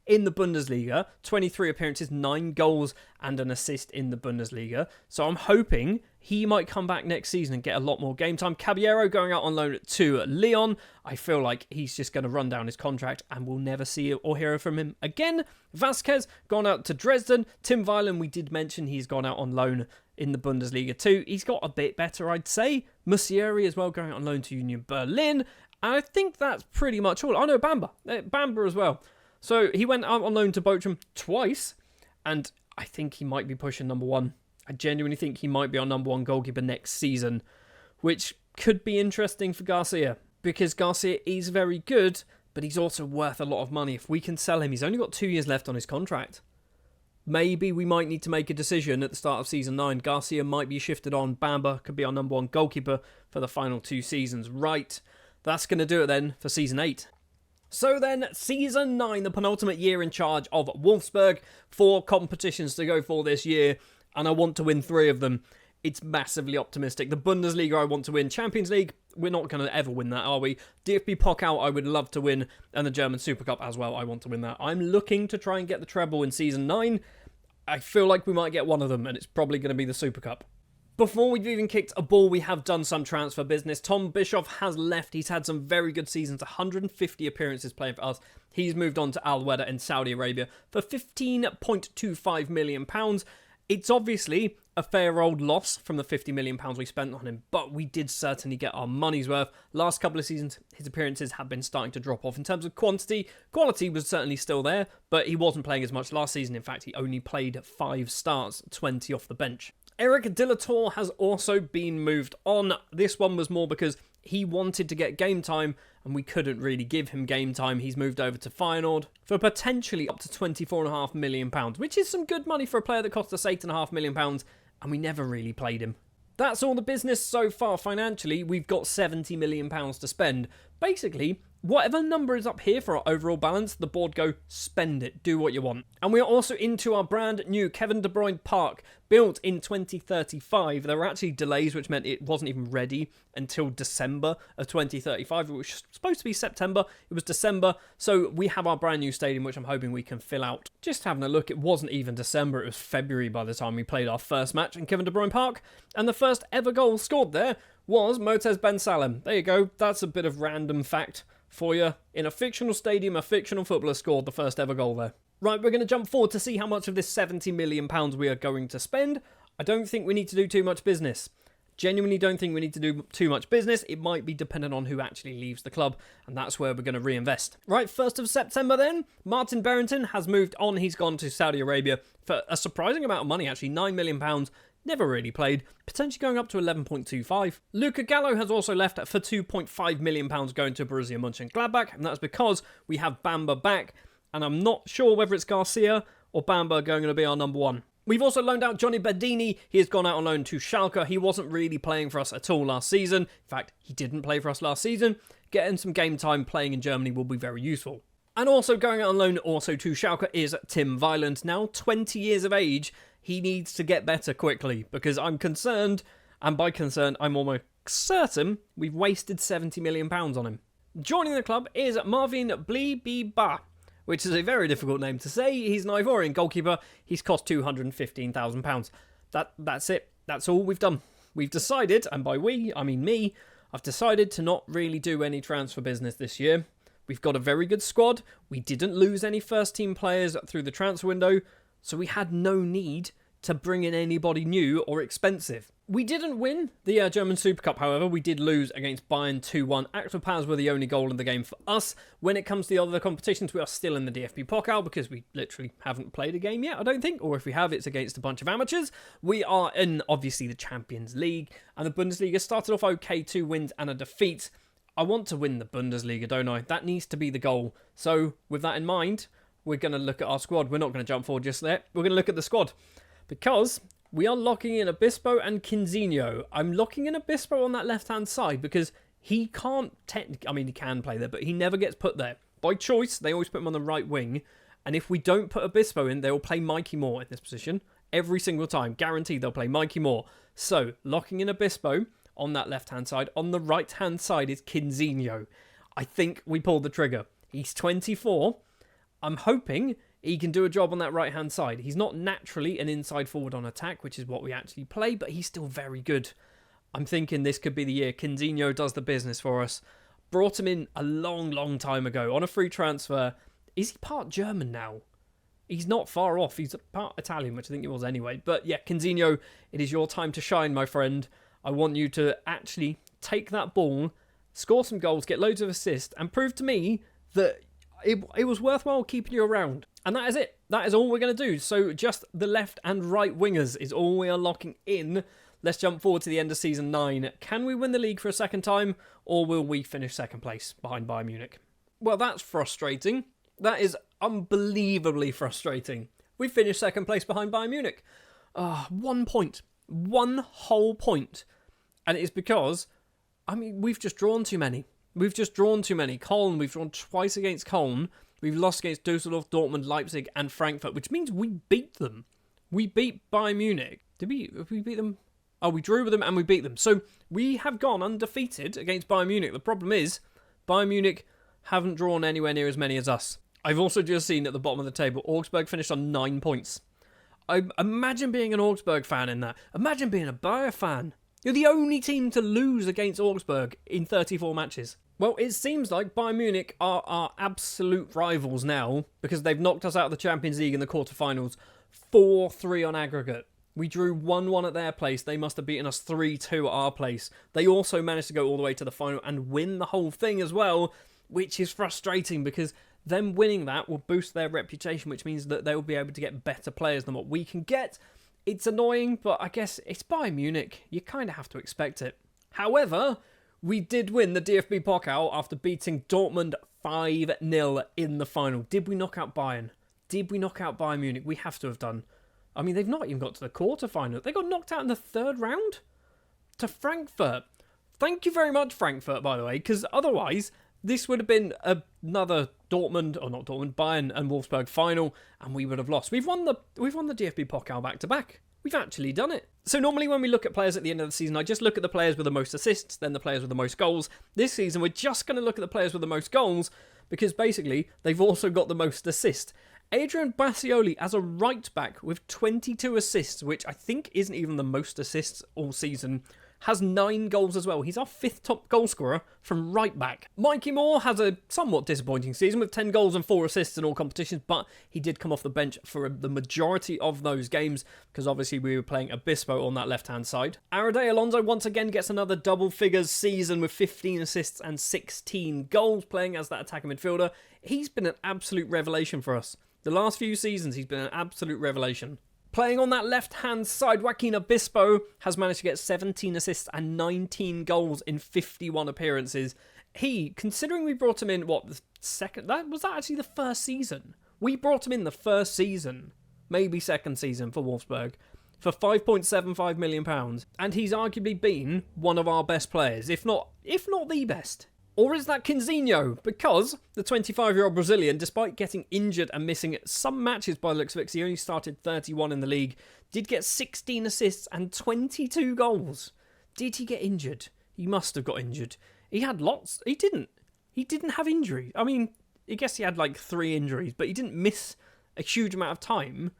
Speaker 1: in the Bundesliga. 23 appearances, 9 goals and an assist in the Bundesliga. So I'm hoping he might come back next season and get a lot more game time. Caballero going out on loan to Lyon. I feel like he's just going to run down his contract and we'll never see or hear from him again. Vasquez gone out to Dresden. Tim Weiland, we did mention he's gone out on loan in the Bundesliga too. He's got a bit better, I'd say. Musieri as well going out on loan to Union Berlin. And I think that's pretty much all. Oh no, Bamba as well. So he went out on loan to Bochum twice, and I think he might be pushing number 1. I genuinely think he might be our number 1 goalkeeper next season, which could be interesting for Garcia, because Garcia is very good, but he's also worth a lot of money. If we can sell him, he's only got 2 years left on his contract. Maybe we might need to make a decision at the start of Season 9. Garcia might be shifted on. Bamba could be our number 1 goalkeeper for the final 2 seasons. Right, that's going to do it then for Season 8. So then, Season 9, the penultimate year in charge of Wolfsburg. 4 competitions to go for this year, and I want to win 3 of them. It's massively optimistic. The Bundesliga I want to win. Champions League, we're not going to ever win that, are we? DFB Pokal I would love to win, and the German Super Cup as well, I want to win that. I'm looking to try and get the treble in Season 9. I feel like we might get one of them, and it's probably going to be the Super Cup. Before we've even kicked a ball, we have done some transfer business. Tom Bischoff has left. He's had some very good seasons, 150 appearances playing for us. He's moved on to Al Weda in Saudi Arabia for £15.25 million. It's obviously a fair old loss from the £50 million we spent on him, but we did certainly get our money's worth. Last couple of seasons, his appearances have been starting to drop off in terms of quantity. Quality was certainly still there, but he wasn't playing as much last season. In fact, he only played 5 starts, 20 off the bench. Eric de la Tour has also been moved on. This one was more because he wanted to get game time and we couldn't really give him game time. He's moved over to Feyenoord for potentially up to £24.5 million, which is some good money for a player that cost us £8.5 million, and we never really played him. That's all the business so far financially. We've got £70 million to spend. Basically, Whatever number is up here for our overall balance, the board go, spend it, do what you want. And we are also into our brand new Kevin De Bruyne Park, built in 2035. There were actually delays, which meant it wasn't even ready until December of 2035. It was supposed to be September, it was December, so we have our brand new stadium, which I'm hoping we can fill out. Just having a look, it wasn't even December, it was February by the time we played our first match in Kevin De Bruyne Park, and the first ever goal scored there was Motez Ben Salem. There you go, that's a bit of random fact for you. In a fictional stadium, a fictional footballer scored the first ever goal there. Right, we're going to jump forward to see how much of this £70 million we are going to spend. I don't think we need to do too much business. Genuinely don't think we need to do too much business. It might be dependent on who actually leaves the club, and that's where we're going to reinvest. Right, 1st of September then, Martin Berrington has moved on. He's gone to Saudi Arabia for a surprising amount of money, actually, £9 million. Never really played, potentially going up to 11.25. Luca Gallo has also left for £2.5 million going to Borussia Mönchengladbach, and that's because we have Bamba back, and I'm not sure whether it's Garcia or Bamba going to be our number one. We've also loaned out Johnny Bedini. He has gone out on loan to Schalke. He wasn't really playing for us at all last season. In fact, he didn't play for us last season. Getting some game time playing in Germany will be very useful. And also going out on loan also to Schalke is Tim Weiland, now 20 years of age. He needs to get better quickly because I'm concerned, and by concerned, I'm almost certain we've wasted £70 million on him. Joining the club is Marvin Blibiba, which is a very difficult name to say. He's an Ivorian goalkeeper. He's cost £215,000. That's it. That's all we've done. We've decided, and by we, I mean me, I've decided to not really do any transfer business this year. We've got a very good squad. We didn't lose any first-team players through the transfer window, so we had no need to bring in anybody new or expensive. We didn't win the German Super Cup, however. We did lose against Bayern 2-1. Axel Paz were the only goal in the game for us. When it comes to the other competitions, we are still in the DFB Pokal because we literally haven't played a game yet, I don't think. Or if we have, it's against a bunch of amateurs. We are in, obviously, the Champions League. And the Bundesliga started off okay, 2 wins and a defeat. I want to win the Bundesliga, don't I? That needs to be the goal. So, with that in mind, we're going to look at our squad. We're not going to jump forward just there. We're going to look at the squad. Because we are locking in Obispo and Quinzinho. I'm locking in Obispo on that left-hand side because he can't technically... I mean, he can play there, but he never gets put there. By choice, they always put him on the right wing. And if we don't put Obispo in, they will play Mikey Moore in this position. Every single time. Guaranteed they'll play Mikey Moore. So, locking in Obispo on that left-hand side. On the right-hand side is Quinzinho. I think we pulled the trigger. He's 24. I'm hoping he can do a job on that right-hand side. He's not naturally an inside forward on attack, which is what we actually play, but he's still very good. I'm thinking this could be the year Quinzinho does the business for us. Brought him in a long, long time ago on a free transfer. Is he part German now? He's not far off. He's part Italian, which I think he was anyway. But yeah, Quinzinho, it is your time to shine, my friend. I want you to actually take that ball, score some goals, get loads of assists, and prove to me that it was worthwhile keeping you around. And that is it. That is all we're going to do. So just the left and right wingers is all we are locking in. Let's jump forward to the end of Season 9. Can we win the league for a second time, or will we finish second place behind Bayern Munich? Well, that's frustrating. That is unbelievably frustrating. We finished second place behind Bayern Munich. 1 point. 1 whole point. And it's because, I mean, we've just drawn too many. We've just drawn too many. Köln, we've drawn twice against Köln. We've lost against Dusseldorf, Dortmund, Leipzig, and Frankfurt, which means we beat them. We beat Bayern Munich. Did we beat them? Oh, we drew with them and we beat them. So we have gone undefeated against Bayern Munich. The problem is, Bayern Munich haven't drawn anywhere near as many as us. I've also just seen at the bottom of the table, Augsburg finished on 9 points. I imagine being an Augsburg fan in that. Imagine being a Bayer fan. You're the only team to lose against Augsburg in 34 matches. Well, it seems like Bayern Munich are our absolute rivals now because they've knocked us out of the Champions League in the quarterfinals 4-3 on aggregate. We drew 1-1 at their place. They must have beaten us 3-2 at our place. They also managed to go all the way to the final and win the whole thing as well, which is frustrating because them winning that will boost their reputation, which means that they will be able to get better players than what we can get. It's annoying, but I guess it's Bayern Munich. You kind of have to expect it. However, we did win the DFB Pokal after beating Dortmund 5-0 in the final. Did we knock out Bayern? Did we knock out Bayern Munich? We have to have done. I mean, they've not even got to the quarterfinal. They got knocked out in the third round to Frankfurt. Thank you very much, Frankfurt, by the way, because otherwise This would have been another Dortmund, or not Dortmund, Bayern and Wolfsburg final, and we would have lost. We've won the DFB Pokal back-to-back. We've actually done it. So normally when we look at players at the end of the season, I just look at the players with the most assists, then the players with the most goals. This season, we're just going to look at the players with the most goals, because basically, they've also got the most assists. Adrian Bassioli as a right-back with 22 assists, which I think isn't even the most assists all season, has 9 goals as well. He's our 5th top goal scorer from right back. Mikey Moore has a somewhat disappointing season with 10 goals and 4 assists in all competitions, but he did come off the bench for the majority of those games because obviously we were playing Obispo on that left-hand side. Arade Alonso once again gets another double figures season with 15 assists and 16 goals playing as that attacking midfielder. He's been an absolute revelation for us. The last few seasons, he's been an absolute revelation. Playing on that left-hand side, Joaquin Obispo has managed to get 17 assists and 19 goals in 51 appearances. He, considering we brought him in, the second... Was that actually the first season? We brought him in the first season, maybe second season for Wolfsburg, for £5.75 million. And he's arguably been one of our best players, if not the best. Or is that Quinzinho? Because the 25-year-old Brazilian, despite getting injured and missing some matches by the looks of it, because he only started 31 in the league, did get 16 assists and 22 goals. Did he get injured? He must have got injured. He had lots. He didn't. He didn't have injury. I mean, I guess he had like 3 injuries, but he didn't miss a huge amount of time.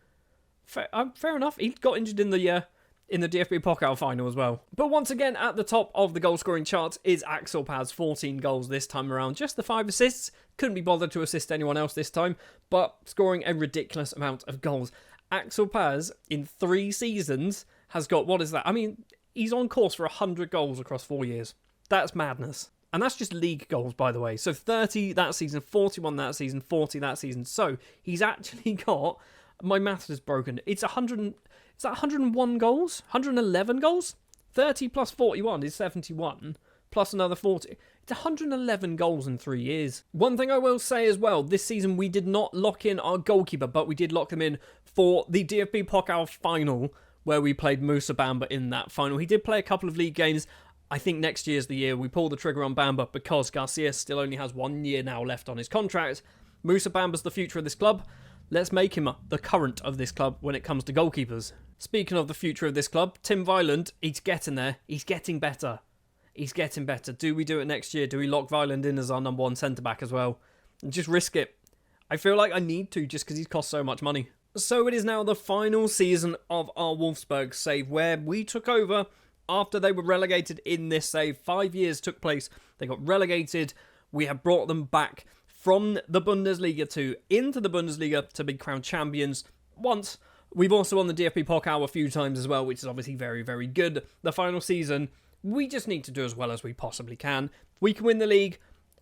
Speaker 1: Fair enough. He got injured in the DFB Pokal final as well. But once again, at the top of the goal-scoring charts is Axel Paz, 14 goals this time around. Just the 5 assists. Couldn't be bothered to assist anyone else this time, but scoring a ridiculous amount of goals. Axel Paz, in 3 seasons, has got, what is that? I mean, he's on course for 100 goals across 4 years. That's madness. And that's just league goals, by the way. So 30 that season, 41 that season, 40 that season. So he's actually got, my maths is broken, it's 100... Is that 101 goals? 111 goals? 30 plus 41 is 71, plus another 40. It's 111 goals in 3 years. One thing I will say as well, this season we did not lock in our goalkeeper, but we did lock him in for the DFB Pokal final, where we played Moussa Bamba in that final. He did play a couple of league games. I think next year's the year we pull the trigger on Bamba because Garcia still only has 1 year now left on his contract. Moussa Bamba's the future of this club. Let's make him the current of this club when it comes to goalkeepers. Speaking of the future of this club, Tim Weiland, he's getting there. He's getting better. He's getting better. Do we do it next year? Do we lock Weiland in as our number 1 centre-back as well? And just risk it. I feel like I need to just because he's cost so much money. So it is now the final season of our Wolfsburg save where we took over after they were relegated in this save. 5 years took place. They got relegated. We have brought them back from the Bundesliga 2 into the Bundesliga to be crowned champions once. We've also won the DFB Pokal a few times as well, which is obviously very, very good. The final season, we just need to do as well as we possibly can. We can win the league.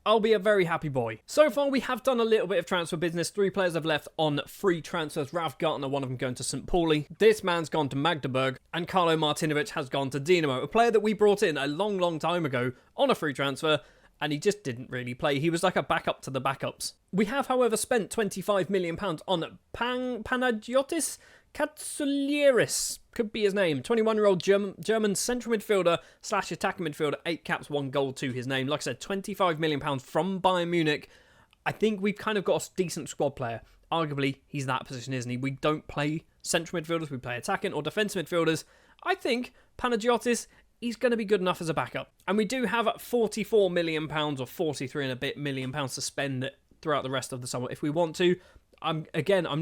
Speaker 1: I'll be a very happy boy. So far, we have done a little bit of transfer business. 3 players have left on free transfers. Ralph Gartner, one of them going to St. Pauli. This man's gone to Magdeburg. And Carlo Martinovic has gone to Dinamo, a player that we brought in a long, long time ago on a free transfer. And he just didn't really play. He was like a backup to the backups. We have, however, spent £25 million on Panagiotis Katsulieris, could be his name. 21-year-old German central midfielder / attacking midfielder, 8 caps, 1 goal to his name. Like I said, £25 million from Bayern Munich. I think we've kind of got a decent squad player. Arguably, he's that position, isn't he? We don't play central midfielders. We play attacking or defensive midfielders. I think Panagiotis, he's going to be good enough as a backup. And we do have £44 million or 43 and a bit million to spend throughout the rest of the summer if we want to. I'm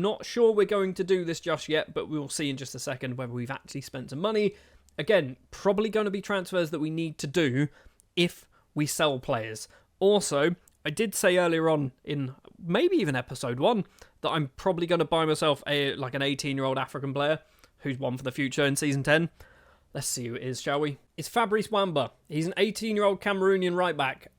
Speaker 1: not sure we're going to do this just yet, but we'll see in just a second whether we've actually spent some money. Again, probably going to be transfers that we need to do if we sell players. Also, I did say earlier on in maybe even episode 1 that I'm probably going to buy myself an 18-year-old African player who's one for the future in season 10. Let's see who it is, shall we? It's Fabrice Wamba. He's an 18-year-old Cameroonian right-back.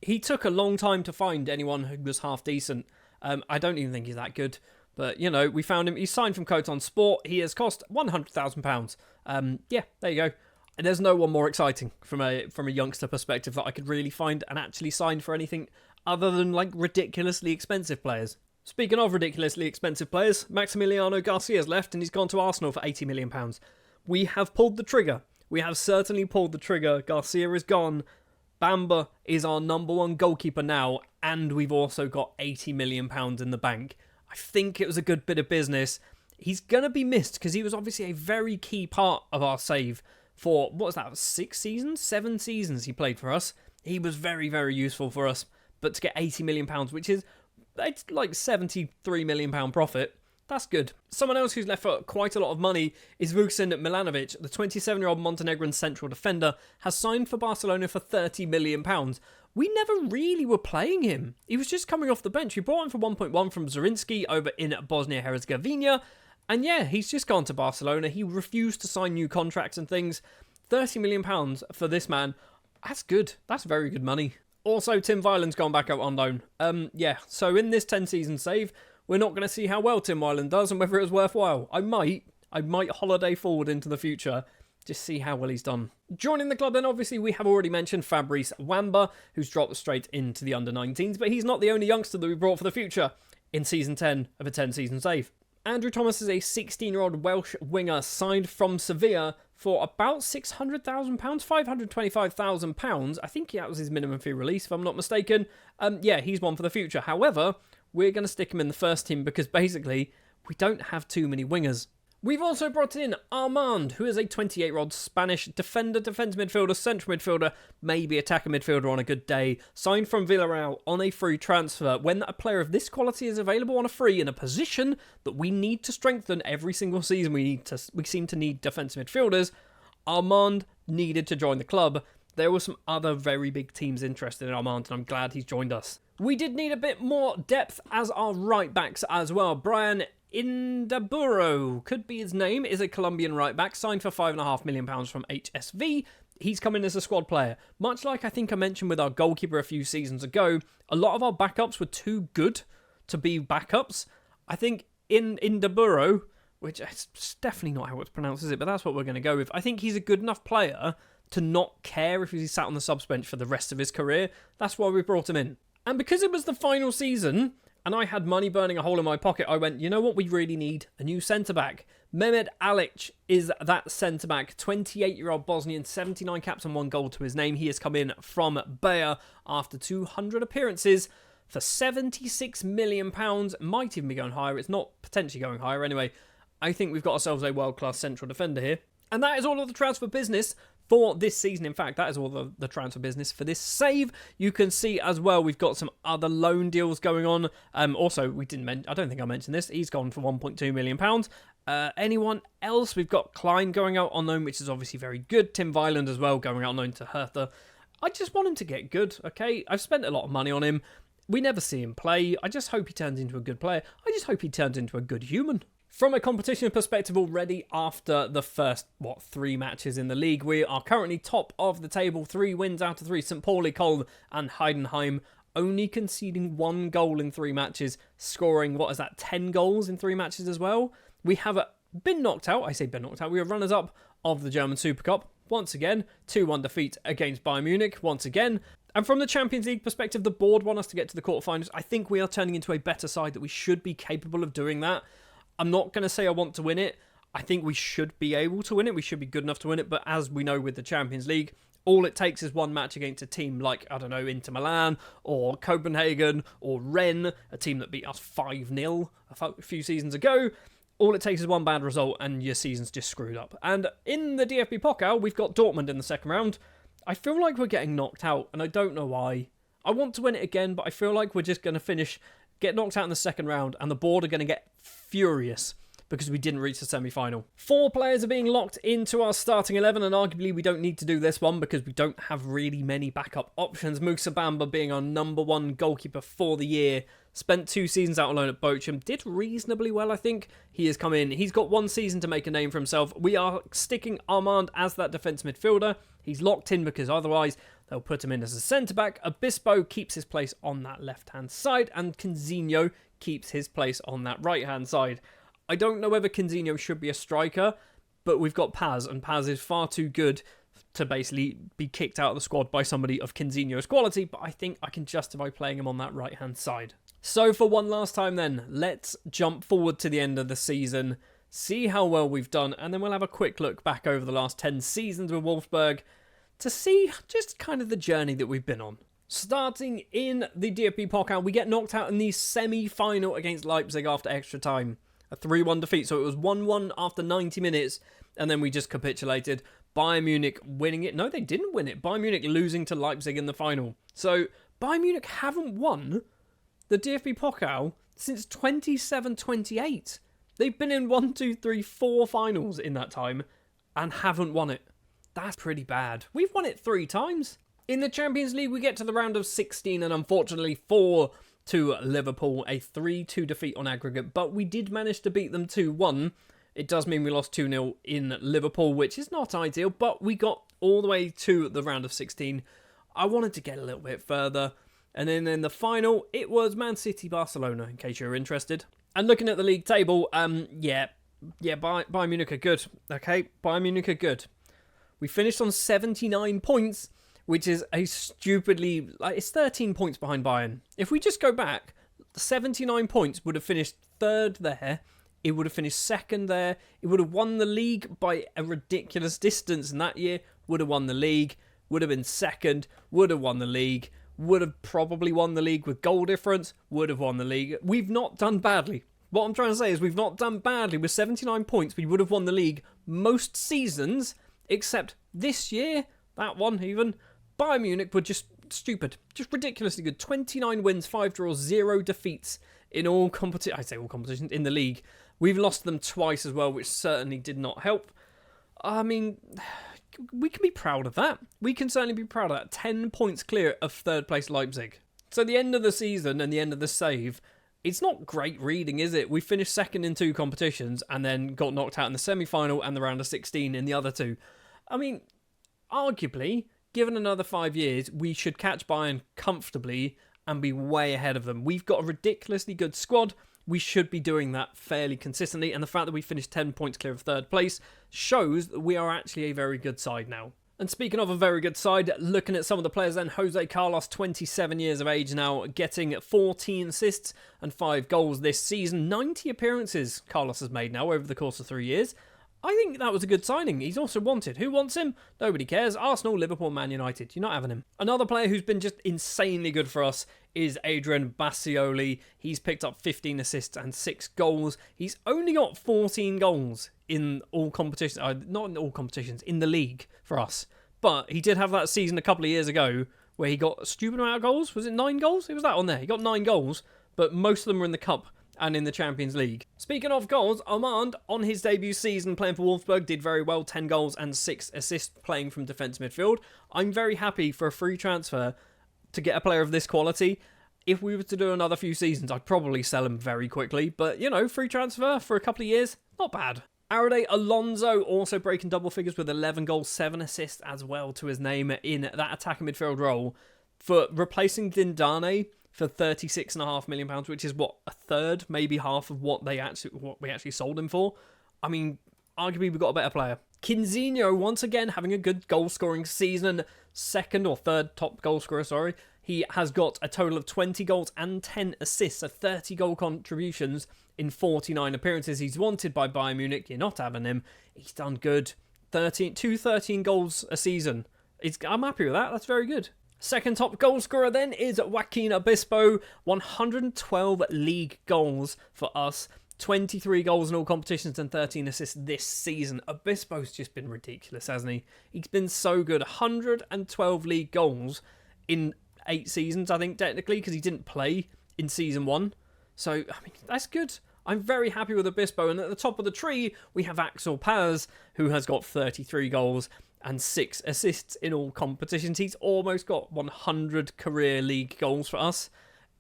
Speaker 1: He took a long time to find anyone who was half decent. I don't even think he's that good. But, you know, we found him. He's signed from Coton Sport. He has cost £100,000. Yeah, there you go. And there's no one more exciting from a youngster perspective that I could really find and actually sign for anything other than, ridiculously expensive players. Speaking of ridiculously expensive players, Maximiliano Garcia's left and he's gone to Arsenal for £80 million. We have pulled the trigger. We have certainly pulled the trigger. Garcia is gone. Bamba is our number one goalkeeper now, and we've also got £80 million in the bank. I think it was a good bit of business. He's going to be missed because he was obviously a very key part of our save for, what was that, 6 seasons? 7 seasons he played for us. He was very, very useful for us. But to get £80 million, which is, it's like £73 million profit, that's good. Someone else who's left for quite a lot of money is Vucin Milanovic. The 27-year-old Montenegrin central defender has signed for Barcelona for £30 million. We never really were playing him. He was just coming off the bench. We brought him for 1.1 from Zrinski over in Bosnia-Herzegovina. And yeah, he's just gone to Barcelona. He refused to sign new contracts and things. £30 million for this man. That's good. That's very good money. Also, Tim Weiland's gone back out on loan. So in this 10-season save, we're not going to see how well Tim Weiland does and whether it was worthwhile. I might holiday forward into the future, just see how well he's done. Joining the club then, obviously, we have already mentioned Fabrice Wamba, who's dropped straight into the under-19s, but he's not the only youngster that we brought for the future in Season 10 of a 10-season save. Andrew Thomas is a 16-year-old Welsh winger signed from Sevilla for about £600,000, £525,000. I think that was his minimum fee release, if I'm not mistaken. He's one for the future. However, we're going to stick him in the first team because basically we don't have too many wingers. We've also brought in Armand, who is a 28-year-old Spanish defender, defensive midfielder, central midfielder, maybe attacker midfielder on a good day, signed from Villarreal on a free transfer. When a player of this quality is available on a free in a position that we need to strengthen every single season, we seem to need defensive midfielders, Armand needed to join the club. There were some other very big teams interested in Armand, and I'm glad he's joined us. We did need a bit more depth as our right backs as well. Brian Indaburo, could be his name, is a Colombian right back, signed for £5.5 million from HSV. He's come in as a squad player. Much like I think I mentioned with our goalkeeper a few seasons ago, a lot of our backups were too good to be backups. I think in Indaburo, which is definitely not how it's pronounced, is it? But that's what we're going to go with. I think he's a good enough player to not care if he's sat on the subs bench for the rest of his career. That's why we brought him in. And because it was the final season, and I had money burning a hole in my pocket, I went, you know what we really need? A new centre-back. Mehmet Alic is that centre-back. 28-year-old Bosnian, 79 caps and 1 goal to his name. He has come in from Bayer after 200 appearances for £76 million. Might even be going higher. It's not potentially going higher anyway. I think we've got ourselves a world-class central defender here. And that is all of the transfer business for this season. In fact, that is all the transfer business for this save. You can see as well, we've got some other loan deals going on. Also, I don't think I mentioned this. He's gone for £1.2 million. Anyone else? We've got Klein going out on loan, which is obviously very good. Tim Weiland as well, going out on loan to Hertha. I just want him to get good, okay? I've spent a lot of money on him. We never see him play. I just hope he turns into a good player. I just hope he turns into a good human. From a competition perspective already, after the first, 3 matches in the league, we are currently top of the table, 3 wins out of 3. St. Pauli, Köln and Heidenheim only conceding 1 goal in 3 matches, scoring, 10 goals in 3 matches as well. We have been knocked out. I say been knocked out. We are runners-up of the German Super Cup. Once again, 2-1 defeat against Bayern Munich. Once again. And from the Champions League perspective, the board want us to get to the quarterfinals. I think we are turning into a better side that we should be capable of doing that. I'm not going to say I want to win it. I think we should be able to win it. We should be good enough to win it. But as we know with the Champions League, all it takes is 1 match against a team like, Inter Milan or Copenhagen or Rennes, a team that beat us 5-0 a few seasons ago. All it takes is 1 bad result and your season's just screwed up. And in the DFB Pokal, we've got Dortmund in the second round. I feel like we're getting knocked out, and I don't know why. I want to win it again, but I feel like we're just going to get knocked out in the second round, and the board are going to get furious because we didn't reach the semi-final. 4 players are being locked into our starting 11, and arguably we don't need to do this one because we don't have really many backup options. Moussa Bamba being our number 1 goalkeeper for the year. Spent 2 seasons out on loan at Bochum. Did reasonably well, I think. He has come in. He's got 1 season to make a name for himself. We are sticking Armand as that defensive midfielder. He's locked in because otherwise they'll put him in as a centre-back. Obispo keeps his place on that left-hand side, and Kinzinho keeps his place on that right-hand side. I don't know whether Kinzinho should be a striker, but we've got Paz, and Paz is far too good to basically be kicked out of the squad by somebody of Kinzinho's quality, but I think I can justify playing him on that right-hand side. So for one last time then, let's jump forward to the end of the season, see how well we've done, and then we'll have a quick look back over the last 10 seasons with Wolfsburg to see just kind of the journey that we've been on. Starting in the DFB Pokal, we get knocked out in the semi-final against Leipzig after extra time. A 3-1 defeat, so it was 1-1 after 90 minutes, and then we just capitulated. Bayern Munich winning it. No, they didn't win it. Bayern Munich losing to Leipzig in the final. So, Bayern Munich haven't won the DFB Pokal since 27-28. They've been in 4 finals in that time, and haven't won it. That's pretty bad. We've won it 3 times. In the Champions League, we get to the round of 16 and unfortunately 4 to Liverpool, a 3-2 defeat on aggregate, but we did manage to beat them 2-1. It does mean we lost 2-0 in Liverpool, which is not ideal, but we got all the way to the round of 16. I wanted to get a little bit further, and then in the final, it was Man City-Barcelona, in case you're interested. And looking at the league table, Bayern Munich are good, okay? Bayern Munich are good. We finished on 79 points, which is a stupidly... it's 13 points behind Bayern. If we just go back, 79 points would have finished 3rd there. It would have finished 2nd there. It would have won the league by a ridiculous distance in that year. Would have won the league. Would have been 2nd. Would have won the league. Would have probably won the league with goal difference. Would have won the league. We've not done badly. What I'm trying to say is we've not done badly. With 79 points, we would have won the league most seasons, except this year, that one even... Bayern Munich were just stupid. Just ridiculously good. 29 wins, 5 draws, 0 defeats in all competitions. I say all competitions in the league. We've lost them twice as well, which certainly did not help. I mean, we can be proud of that. We can certainly be proud of that. 10 points clear of 3rd place Leipzig. So the end of the season and the end of the save, it's not great reading, is it? We finished 2nd in 2 competitions and then got knocked out in the semi-final and the round of 16 in the other 2. I mean, arguably... given another 5 years, we should catch Bayern comfortably and be way ahead of them. We've got a ridiculously good squad. We should be doing that fairly consistently. And the fact that we finished 10 points clear of 3rd place shows that we are actually a very good side now. And speaking of a very good side, looking at some of the players then, Jose Carlos, 27 years of age now, getting 14 assists and 5 goals this season. 90 appearances Carlos has made now over the course of 3 years. I think that was a good signing. He's also wanted. Who wants him? Nobody cares. Arsenal, Liverpool, Man United. You're not having him. Another player who's been just insanely good for us is Adrian Bassioli. He's picked up 15 assists and 6 goals. He's only got 14 goals in all competitions. Not in all competitions, in the league for us. But he did have that season a couple of years ago where he got a stupid amount of goals. Was it 9 goals? It was that on there. He got 9 goals, but most of them were in the Cup and in the Champions League. Speaking of goals, Armand, on his debut season playing for Wolfsburg, did very well, 10 goals and 6 assists playing from defence midfield. I'm very happy for a free transfer to get a player of this quality. If we were to do another few seasons, I'd probably sell him very quickly, but, you know, free transfer for a couple of years, not bad. Arade Alonso also breaking double figures with 11 goals, 7 assists as well to his name in that attacking midfield role for replacing Dindane for £36.5 million, which is what, a third, maybe half of what we actually sold him for. I mean, arguably we've got a better player. Kinzinho once again having a good goal scoring season, 2nd or 3rd top goal scorer, sorry. He has got a total of 20 goals and 10 assists, so 30 goal contributions in 49 appearances. He's wanted by Bayern Munich. You're not having him. He's done good. 13 goals a season. I'm happy with that. That's very good. Second top goal scorer then is Joaquin Obispo. 112 league goals for us. 23 goals in all competitions and 13 assists this season. Obispo's just been ridiculous, hasn't he? He's been so good. 112 league goals in 8 seasons, I think, technically, because he didn't play in season 1. So, I mean, that's good. I'm very happy with Obispo. And at the top of the tree, we have Axel Paz, who has got 33 goals and 6 assists in all competitions. He's almost got 100 career league goals for us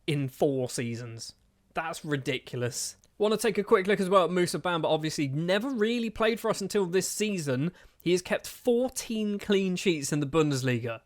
Speaker 1: in 4 seasons. That's ridiculous. Want to take a quick look as well at Moussa Bamba. Obviously, never really played for us until this season. He has kept 14 clean sheets in the Bundesliga.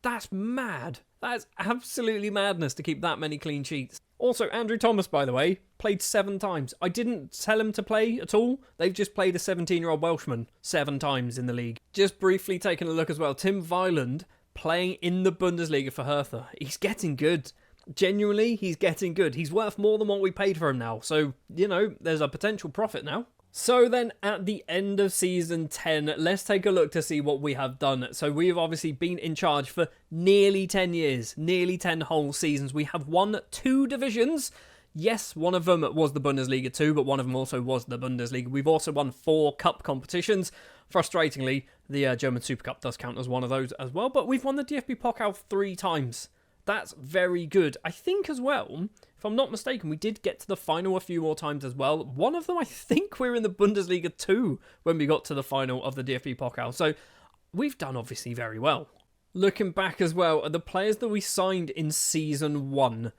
Speaker 1: That's mad. That's absolutely madness to keep that many clean sheets. Also, Andrew Thomas, by the way, played 7 times. I didn't tell him to play at all. They've just played a 17-year-old Welshman 7 times in the league. Just briefly taking a look as well. Tim Weiland playing in the Bundesliga for Hertha. He's getting good. Genuinely, he's getting good. He's worth more than what we paid for him now. So, you know, there's a potential profit now. So then at the end of season 10, let's take a look to see what we have done. So we've obviously been in charge for nearly 10 years, nearly 10 whole seasons. We have won 2 divisions. Yes, one of them was the Bundesliga 2, but one of them also was the Bundesliga. We've also won 4 cup competitions. Frustratingly, the German Super Cup does count as one of those as well, but we've won the DFB Pokal 3 times. That's very good. I think as well, if I'm not mistaken, we did get to the final a few more times as well. One of them, I think we were in the Bundesliga 2 when we got to the final of the DFB Pokal. So we've done obviously very well. Looking back as well at the players that we signed in season 1,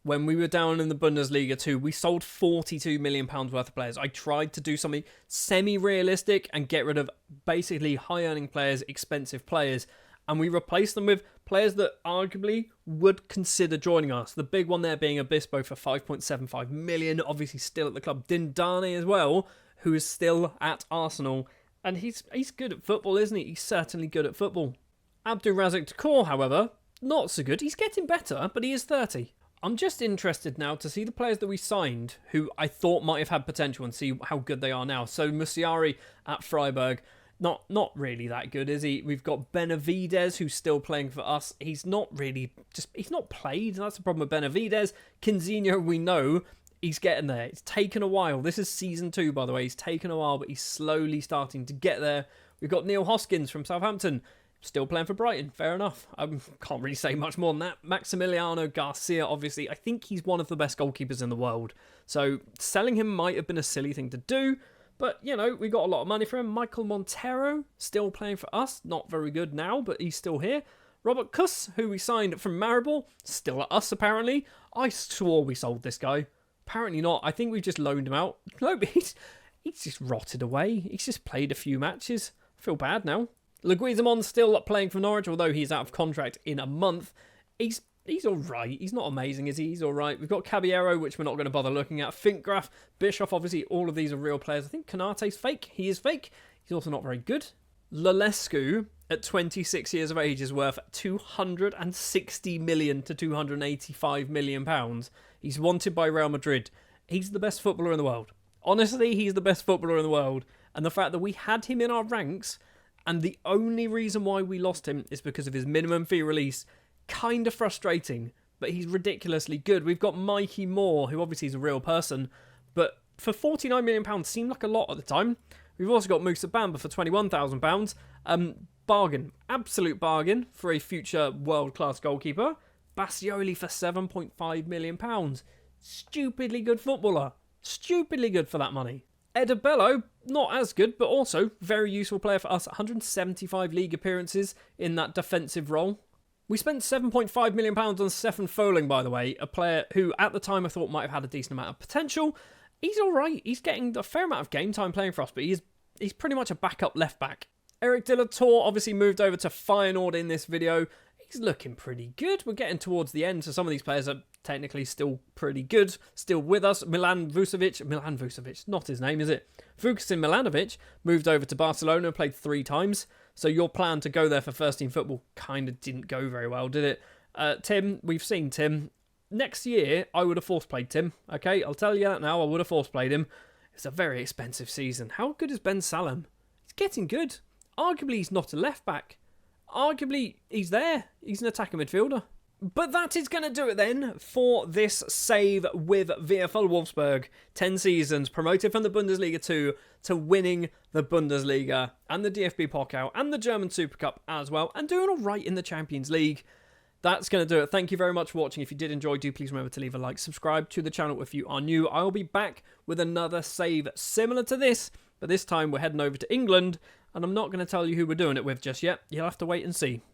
Speaker 1: when we were down in the Bundesliga 2, we sold £42 million worth of players. I tried to do something semi-realistic and get rid of basically high-earning players, expensive players, and we replaced them with players that arguably would consider joining us. The big one there being Obispo for £5.75 million, obviously still at the club. Dindane as well, who is still at Arsenal. And he's good at football, isn't he? He's certainly good at football. Abdulrazak Takor, however, not so good. He's getting better, but he is 30. I'm just interested now to see the players that we signed who I thought might have had potential and see how good they are now. So Musiari at Freiburg, not really that good, is he? We've got Benavides, who's still playing for us. He's not really, he's not played. That's the problem with Benavides. Kinzinho, we know, he's getting there. It's taken a while. This is season 2, by the way. He's taken a while, but he's slowly starting to get there. We've got Neil Hoskins from Southampton, still playing for Brighton. Fair enough. I can't really say much more than that. Maximiliano Garcia, obviously, I think he's one of the best goalkeepers in the world. So selling him might have been a silly thing to do. But, you know, we got a lot of money for him. Michael Montero, still playing for us. Not very good now, but he's still here. Robert Kuss, who we signed from Maribor, still at us, apparently. I swore we sold this guy. Apparently not. I think we just loaned him out. No, but he's just rotted away. He's just played a few matches. I feel bad now. Leguizamon still playing for Norwich, although he's out of contract in a month. He's all right. He's not amazing, is he? He's all right. We've got Caballero, which we're not going to bother looking at. Finkgraf, Bischoff, obviously, all of these are real players. I think Konate's fake. He is fake. He's also not very good. Lalescu, at 26 years of age, is worth 260 million to 285 million pounds. He's wanted by Real Madrid. He's the best footballer in the world. Honestly, he's the best footballer in the world. And the fact that we had him in our ranks, and the only reason why we lost him is because of his minimum fee release, kind of frustrating, but he's ridiculously good. We've got Mikey Moore, who obviously is a real person, but for £49 million seemed like a lot at the time. We've also got Musa Bamba for £21,000. Bargain. Absolute bargain for a future world-class goalkeeper. Bastioli for £7.5 million. Stupidly good footballer. Stupidly good for that money. Edabello, not as good, but also very useful player for us. 175 league appearances in that defensive role. We spent £7.5 million on Stefan Foling, by the way, a player who at the time I thought might have had a decent amount of potential. He's all right. He's getting a fair amount of game time playing for us, but he's pretty much a backup left back. Eric de la Tour obviously moved over to Feyenoord in this video. He's looking pretty good. We're getting towards the end, so some of these players are technically still pretty good, still with us. Milan Vucevic, not his name, is it? Vukasin Milanovic moved over to Barcelona and played 3 times. So your plan to go there for first team football kind of didn't go very well, did it? Tim, we've seen Tim. Next year, I would have force played Tim. Okay, I'll tell you that now. I would have force played him. It's a very expensive season. How good is Ben Salem? He's getting good. Arguably, he's not a left back. Arguably, he's there. He's an attacking midfielder. But that is going to do it then for this save with VfL Wolfsburg. 10 seasons, promoted from the Bundesliga 2 to winning the Bundesliga and the DFB Pokal and the German Super Cup as well, and doing all right in the Champions League. That's going to do it. Thank you very much for watching. If you did enjoy, do please remember to leave a like, subscribe to the channel if you are new. I'll be back with another save similar to this, but this time we're heading over to England, and I'm not going to tell you who we're doing it with just yet. You'll have to wait and see.